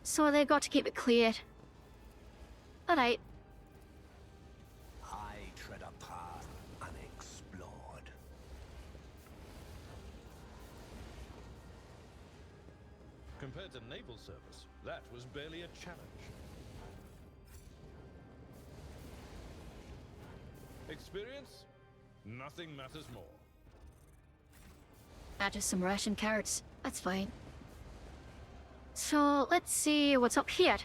So they got to keep it clear. Alright. I tread a path unexplored. Compared to naval service, that was barely a challenge. Experience? Nothing matters more. just some ration cards. That's fine. So, let's see what's up here.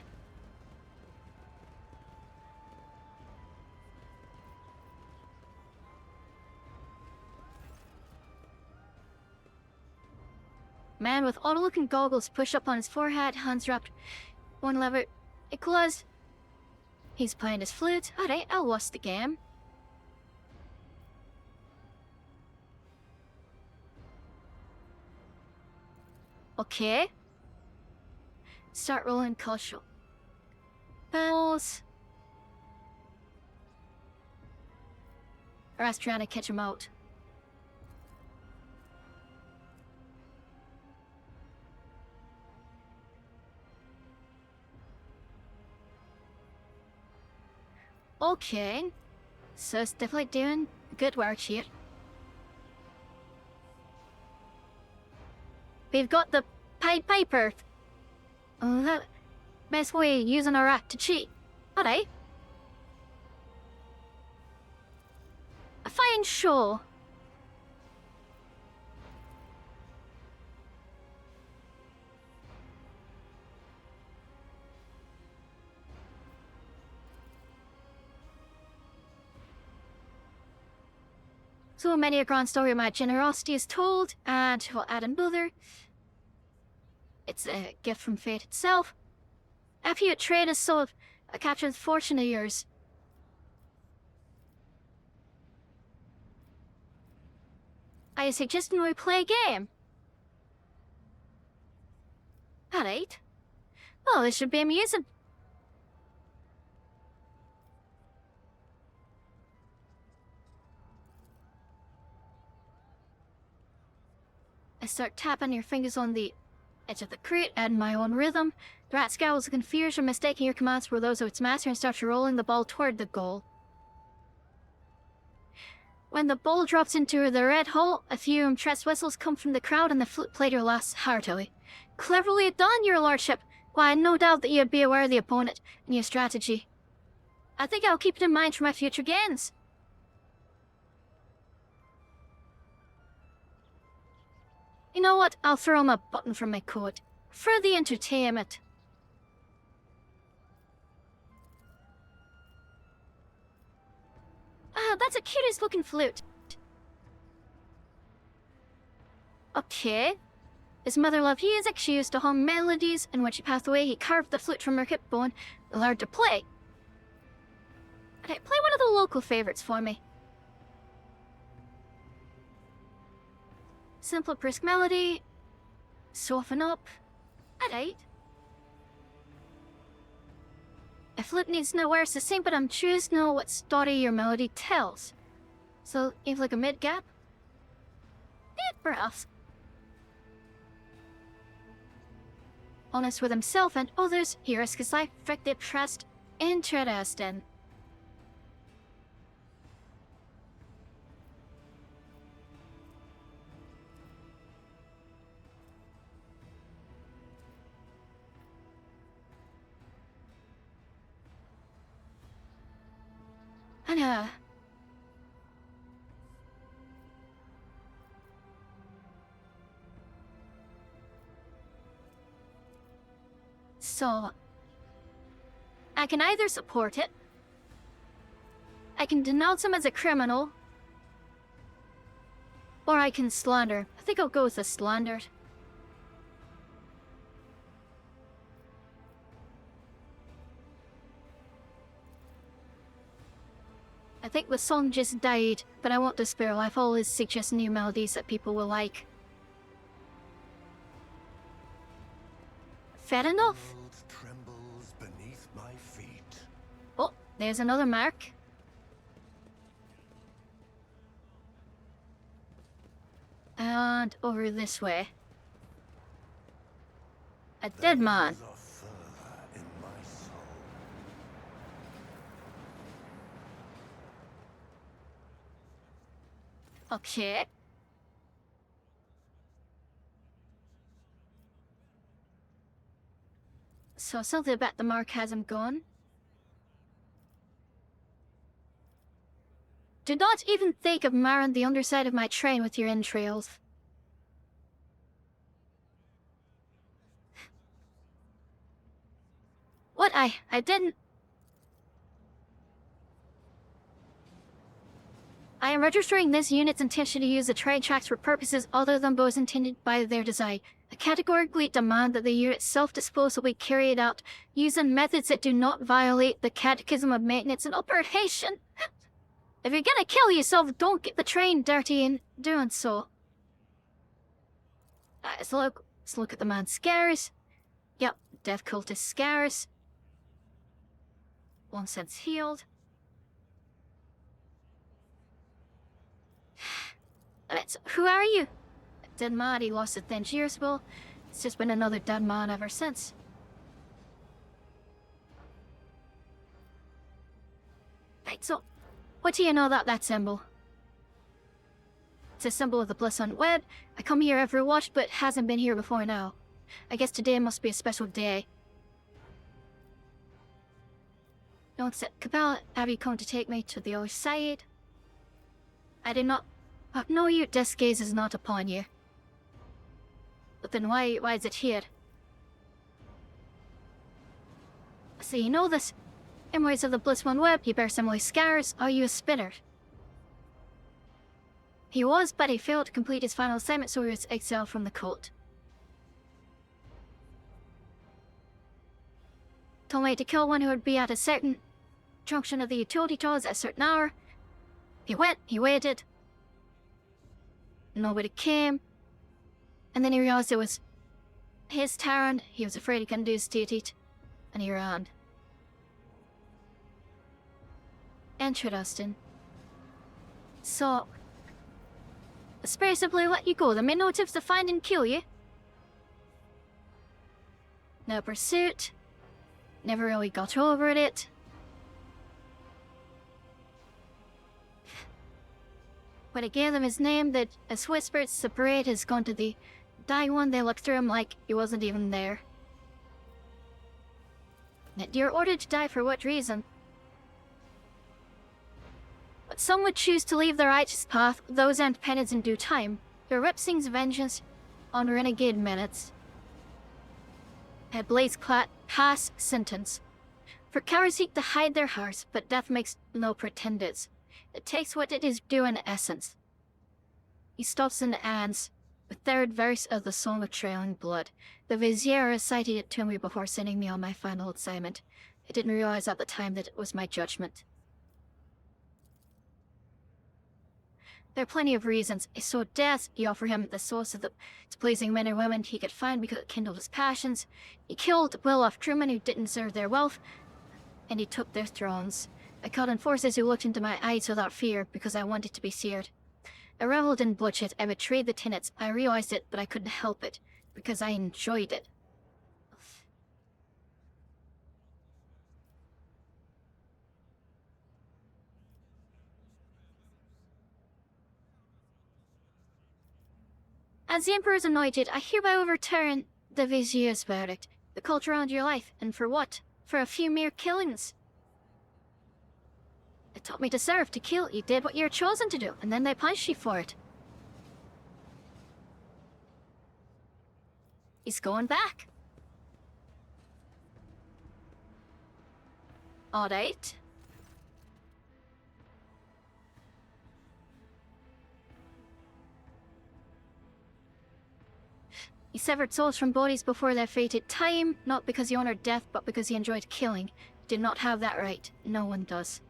Man with odd-looking goggles pushed up on his forehead, hands wrapped. One lever. It closed. He's playing his flute. Alright, I'll watch the game. Okay. Start rolling cultural. Bells. Or I was trying to catch him out. Okay. So it's definitely doing good work here. We've got the Pied Piper. Oh, that best way of using a rat to cheat. Alright. A fine show. So many a grand story of my generosity is told, and what add another. It's a gift from fate itself. After you trade a soul, a captured fortune of yours. I suggest we play a game. Alright. Well, this should be amusing. I start tapping your fingers on the edge of the crate, adding my own rhythm. The rat scowls confusion, mistaking your commands for those of its master, and starts rolling the ball toward the goal. When the ball drops into the red hole, a few impressed whistles come from the crowd, and the flute player laughs heartily. Cleverly done, your lordship. Why, no doubt that you'd be aware of the opponent and your strategy. I think I'll keep it in mind for my future games. You know what? I'll throw him a button from my coat. For the entertainment. Ah, that's a cutest looking flute. Okay. His mother loved music. She used to hum melodies, and when she passed away, he carved the flute from her hip bone and learned to play. Alright, play one of the local favorites for me. Simple, brisk melody. Soften up. Alright. A flute needs no words to sing, but I'm curious to know what story your melody tells. So, even like a mid-gap? Deep breaths. Honest with himself and others, he risks his life, frick the oppressed. Interesting. And, so, I can either support it, I can denounce him as a criminal, or I can slander. I think I'll go with the slandered. I think the song just died, but I won't despair. I've always suggest new melodies that people will like. Fair enough. The world trembles beneath my feet. Oh, there's another mark. And over this way. A dead man. There's a fervor in my soul. Okay. So something about the mark has him gone. Do not even think of marring the underside of my train with your entrails. I didn't. I am registering this unit's intention to use the train tracks for purposes other than those intended by their design. I categorically demand that the unit's self-disposal be carried out using methods that do not violate the Catechism of Maintenance and Operation. If you're gonna kill yourself, don't get the train dirty in doing so. Let's look at the man's scars. Yep, death cultist scars. 1 sense healed. Who are you? Dead man, he lost it 10 years ago. It's just been another dead man ever since. Right, so, what do you know about that symbol? It's a symbol of the Bliss Unwed. I come here every watch, but hasn't been here before now. I guess today must be a special day. Don't sit, Cabal, have you come to take me to the other side? I did not... no, your death's gaze is not upon you. But then why is it here? So you know this. In ways of the Bliss One Web, you bear similar scars. Are you a spinner? He was, but he failed to complete his final assignment, so he was exiled from the cult. Told me to kill one who would be at a certain junction of the utility towers at a certain hour. He went, he waited. Nobody came. And then he realized it was his turn. He was afraid he couldn't do it, and he ran. Interesting. So, the spirits simply let you go. There made no attempts to find and kill you. No pursuit. Never really got over it. When I gave them his name, the as whispered separate has gone to the die one. They looked through him like he wasn't even there. That you're ordered to die for what reason? But some would choose to leave the righteous path, those earned penance in due time. Your Ripsing's vengeance on renegade minutes. A blaze-clad pass sentence. For cowards seek to hide their hearts, but death makes no pretenders. It takes what it is due in essence. He stops in the ends, the third verse of the Song of Trailing Blood. The Vizier recited it to me before sending me on my final assignment. I didn't realize at the time that it was my judgment. There are plenty of reasons. He sought death. He offered him the source of the pleasing men and women he could find because it kindled his passions. He killed well-off crewmen who didn't deserve their wealth, and he took their thrones. I called in forces who looked into my eyes without fear because I wanted to be seared. I reveled in bloodshed. I betrayed the tenets. I realized it, but I couldn't help it because I enjoyed it. As the Emperor is anointed, I hereby overturn the Vizier's verdict. The cult around your life, and for what? For a few mere killings. It taught me to serve, to kill. You did what you're chosen to do, and then they punished you for it. He's going back. Alright. He severed souls from bodies before their fated time, not because he honored death, but because he enjoyed killing. He did not have that right. No one does.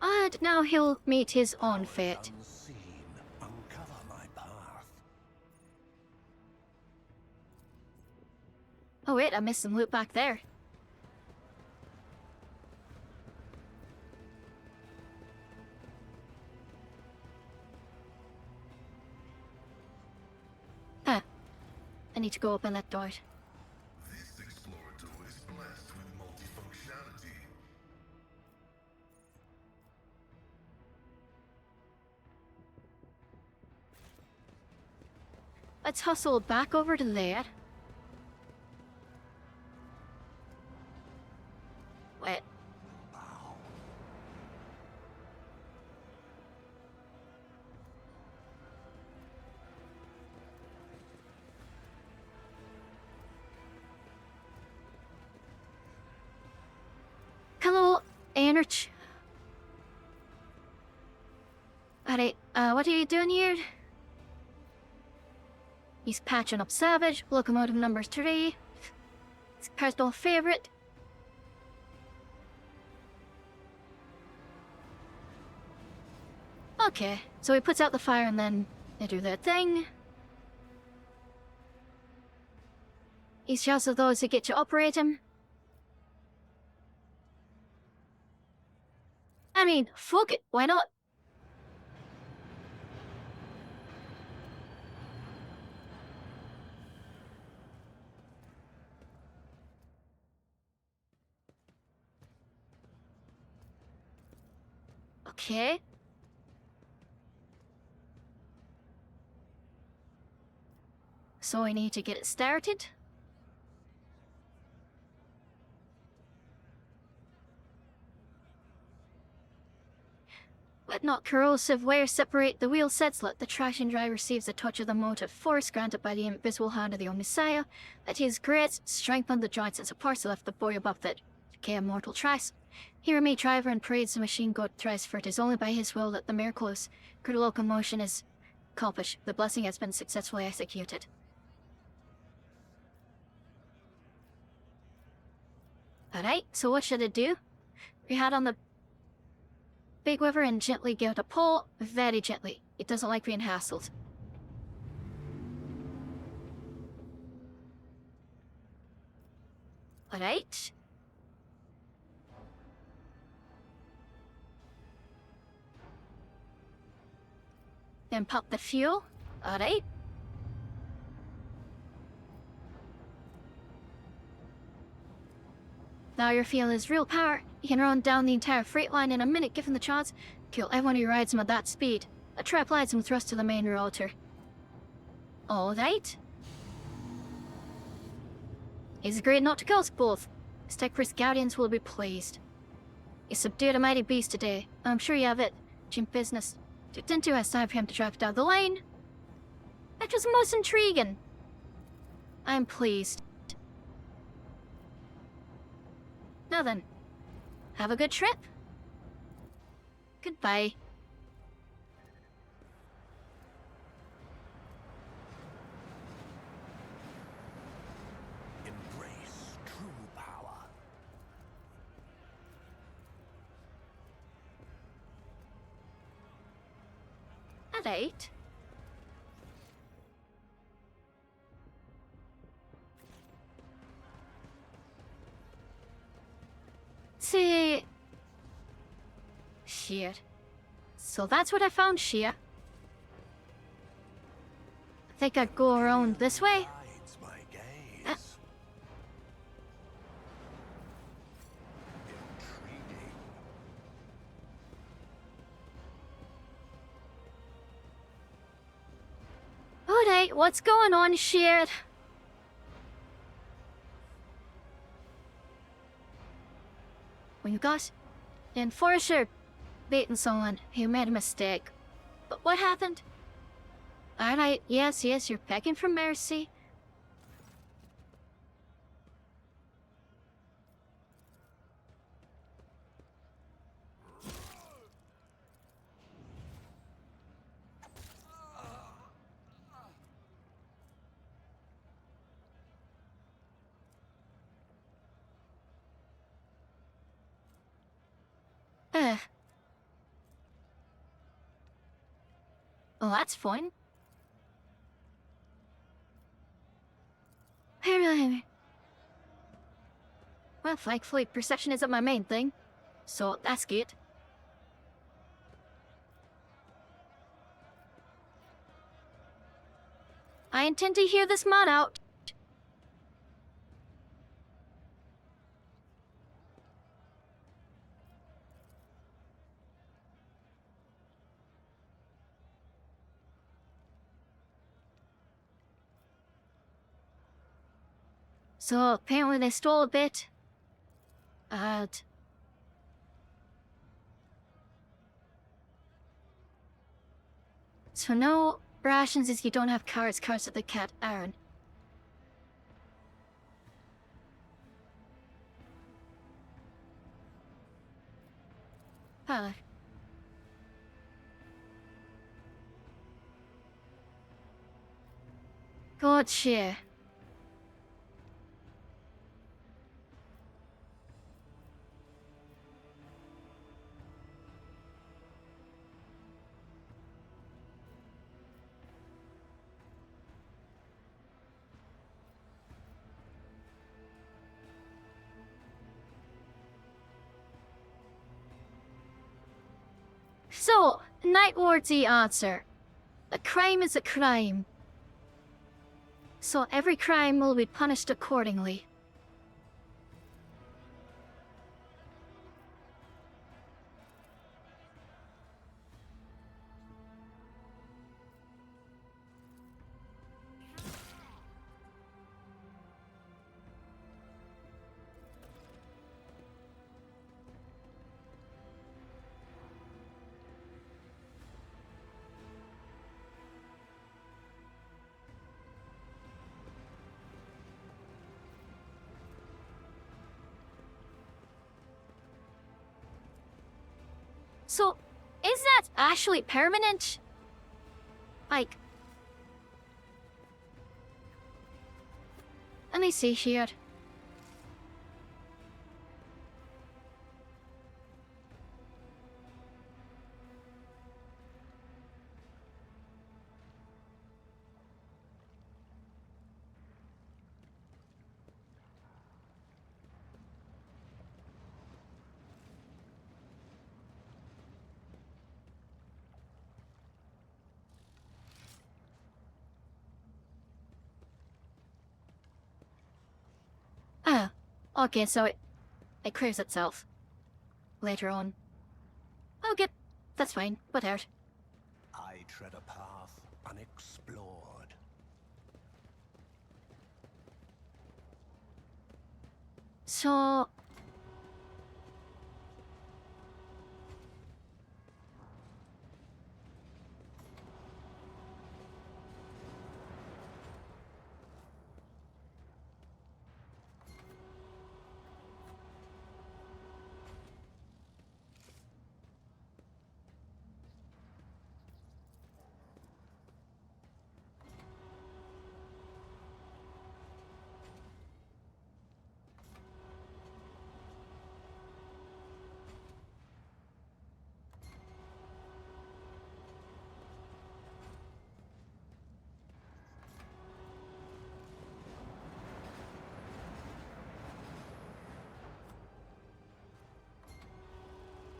And now he'll meet his own fate. Unseen, uncover my path. Oh wait, I missed some loot back there. Huh. I need to go open that door. This explorator is blessed with multifunctionality. Let's hustle back over to there. Wait. energy. Alright, what are you doing here? He's patching up Savage, locomotive number 3. His personal favorite. Okay, so he puts out the fire and then they do their thing. He's just of those who get to operate him. I mean, fuck it, why not? Okay. So I need to get it started. But not corrosive wires separate the wheel sets, let the traction drive receives a touch of the motive force granted by the invisible hand of the Omnissiah, that his great strength on the joints and supports left the boy above that decay mortal trace. Hear me, driver, and praise the machine god thrice, for it is only by his will that the miraculous good locomotion is accomplished. The blessing has been successfully executed. Alright, so what should I do? We had on the big lever and gently give it a pull, very gently. It doesn't like being hassled. Alright. Then pop the fuel. Alright. Now you're feeling his real power. He can run down the entire freight line in a minute given the chance. Kill everyone who rides him at that speed. A trap lights him thrust to the main rotor. Alright. He's a great not to ghost both. His Tech-Priest Guardians will be pleased. He subdued a mighty beast today. I'm sure you have it. Jim business. Took into has time for him to drive down the lane. That was most intriguing. I'm pleased. Now then, have a good trip. Goodbye. Embrace true power. Alright. See. Shit. So that's what I found here. I think I'd go around this way. Guides my gaze. Intriguing. Alright, what's going on, shit? When you got the enforcer beating someone who made a mistake. But what happened? Alright, yes, you're begging for mercy. Well, that's fun. Well, thankfully, perception isn't my main thing, so that's good. I intend to hear this mod out. So apparently they stole a bit. So no rations if you don't have cards at the cat Aaron. Huh. Gotcha. So, Night Ward's the answer. A crime is a crime. So every crime will be punished accordingly. So, is that actually permanent? Like... Let me see here. Oh, okay, so it clears itself. Later on. Okay, that's fine, whatever. I tread a path unexplored. So...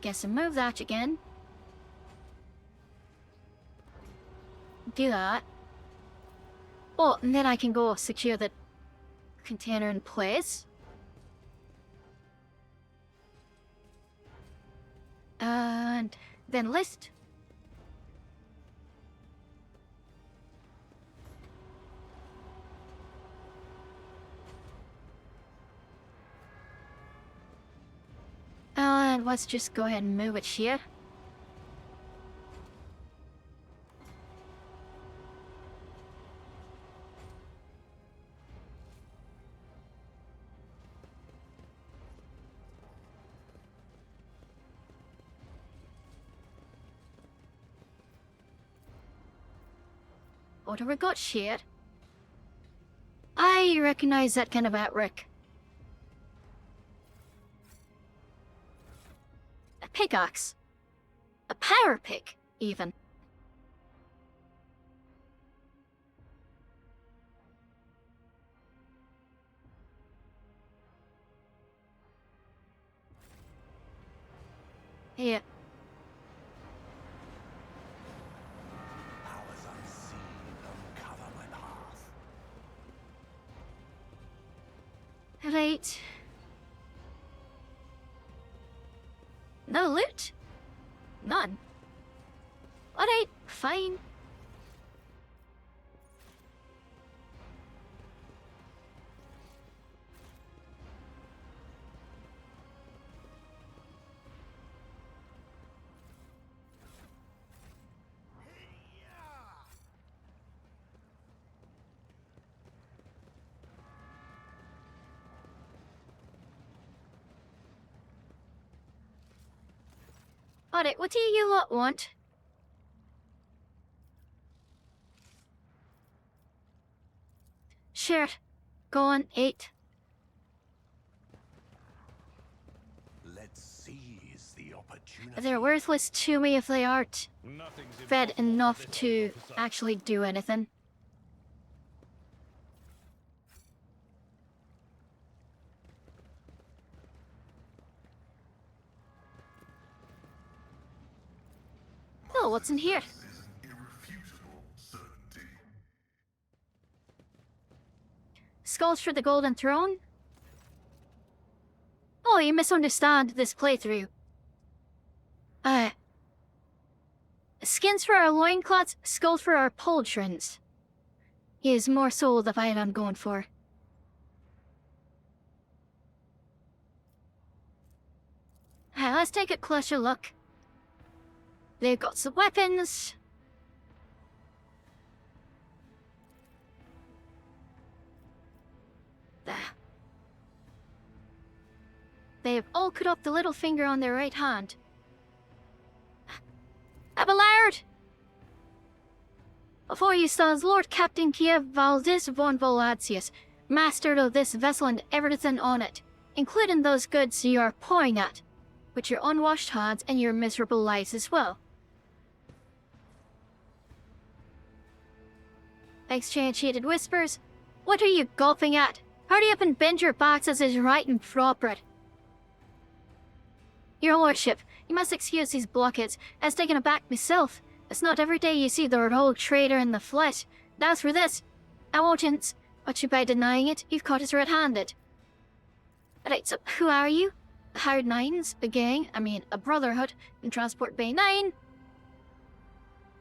Guess I move that again. Do that. Oh, and then I can go secure the container in place. And then list. And let's just go ahead and move it here. What have we got here? I recognize that kind of artwork. A pickaxe. A power pick, even. Here. Powers unseen uncover my path. Right. No loot? None. Alright, fine. Alright, what do you lot want? Sure. Go on, 8. Let's seize the opportunity. They're worthless to me if they aren't Nothing's fed impossible for enough this to officer. actually do anything. Oh, what's in here? This is an irrefutable certainty. Skulls for the Golden Throne? Oh, you misunderstand this playthrough. Skins for our loincloths, skulls for our pauldrons. Is more so the vibe I'm going for. Let's take a closer look. They've got some weapons. There. They have all cut off the little finger on their right hand. Abelard! Before you stands Lord Captain Kiev Valdis von Volatius, master of this vessel and everything on it, including those goods you are pouring at, with your unwashed hands and your miserable lives as well. Exchange heated whispers. What are you gulping at? Hurry up and bend your backs as is right and proper. Your lordship, you must excuse these blockheads, as taken aback myself. It's not every day you see the rogue traitor in the flesh. As for this, I won't hint, but you by denying it, you've caught us red-handed. Right, so who are you? The Hired Nines, a gang, a brotherhood, in Transport Bay 9.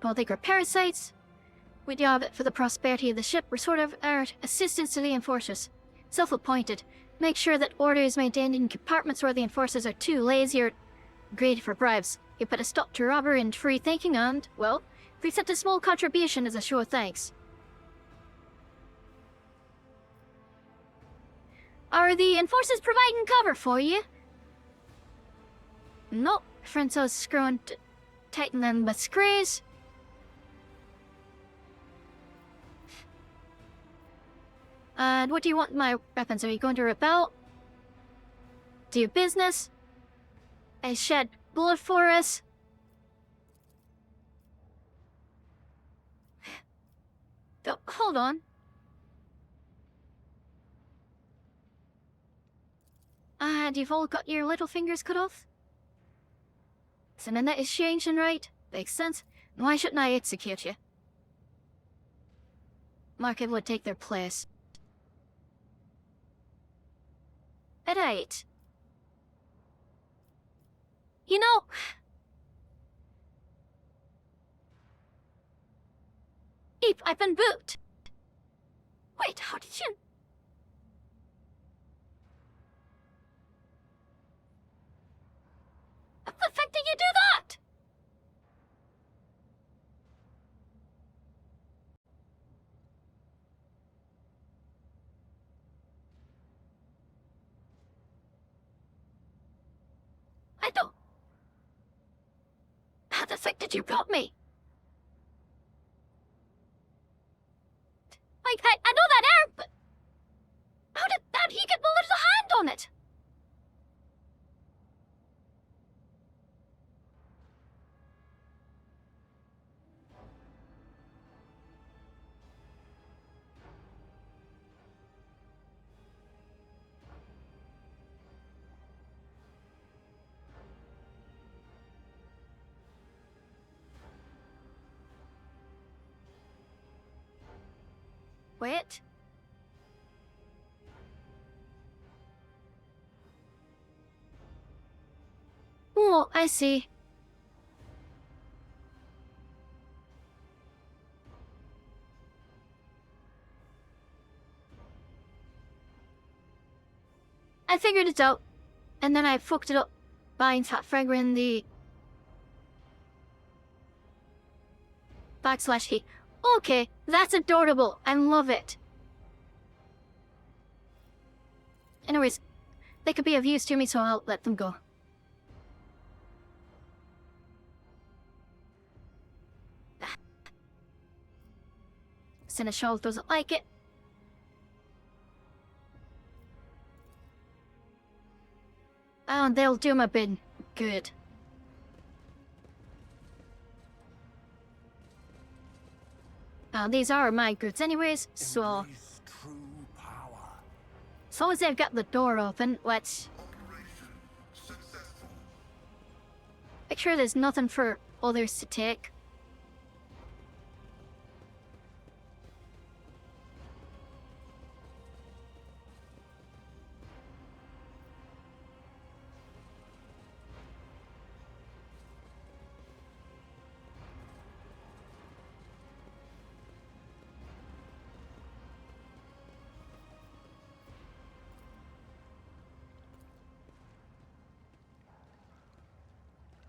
Well, they are parasites. We do have it for the prosperity of the ship. We're sort of our assistants to the enforcers. Self-appointed. Make sure that order is maintained in compartments where the enforcers are too lazy or greedy for bribes. You put a stop to robbery and free thinking and, well, present a small contribution as a show of thanks. Are the enforcers providing cover for you? Nope. Franco's screwing tighten them with screws. And what do you want with my weapons? Are you going to rebel? Do business? I shed blood for us? Oh, hold on. And you've all got your little fingers cut off? So then that is changing, right? Makes sense. Why shouldn't I execute you? Market would take their place. Right. You know... Eep, I've been booked. Wait, how did you... What the fuck did you do that? I don't... How the fuck did you got me? I know that air, but... How did he get my little hand on it? Wait. Oh, I see. I figured it out, and then I fucked it up, buying Fat Fragger in the... /he. Okay, that's adorable. I love it. Anyways, they could be of use to me, so I'll let them go. and a shawl doesn't like it. And they'll do my bidding. Good. These are my goods anyways, so... Embrace true power. As long as they've got the door open, let's... Operation successful. make sure there's nothing for others to take.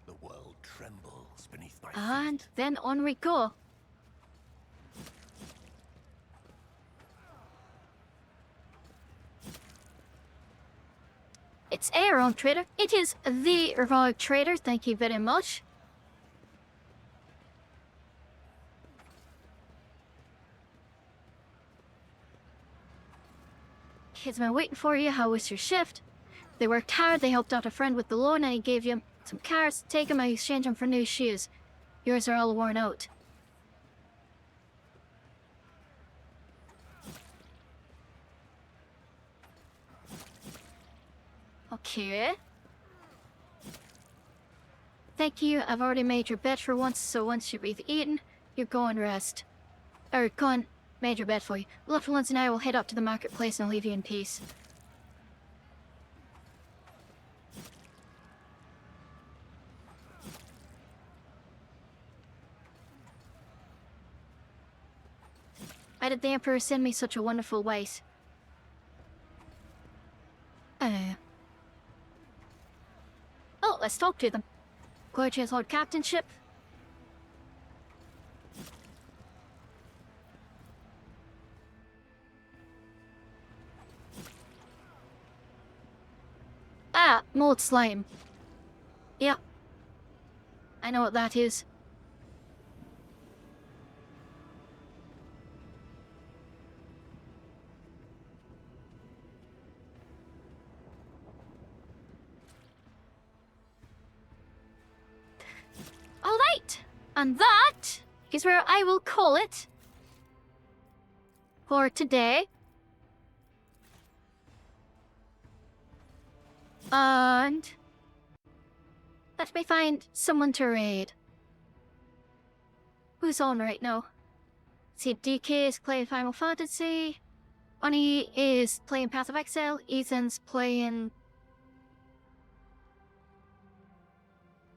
The world trembles beneath my And feet. then on we go. It's a wrong trader. It is the wrong trader. Thank you very much. Kids been waiting for you. How was your shift? They worked hard. They helped out a friend with the loan, and he gave you some cars. Take them and exchange them for new shoes. Yours are all worn out. Okay. Thank you. I've already made your bed for once, so once you've eaten, you go and rest. Or, go and made your bed for you. The little ones and I will head up to the marketplace and leave you in peace. Why did the Emperor send me such a wonderful wife? Oh, let's talk to them. Gorgeous old captainship. Ah, mold slime. Yeah. I know what that is. Alright! And that is where I will call it for today. And let me find someone to raid. Who's on right now? See, DK is playing Final Fantasy. Oni is playing Path of Exile. Ethan's playing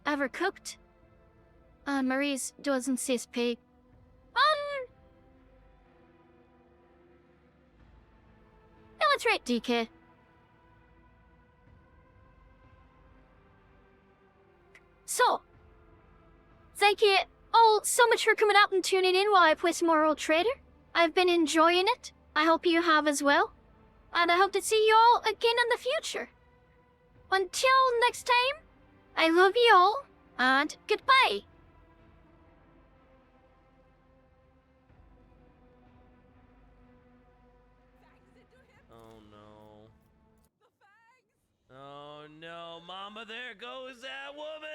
Overcooked. And Marie's doing CSP. Yeah, let's rate DK. So, thank you all so much for coming out and tuning in while I play some more Old Trader. I've been enjoying it. I hope you have as well. And I hope to see you all again in the future. Until next time, I love you all, and goodbye. Oh no. Oh no, Mama, there goes that woman!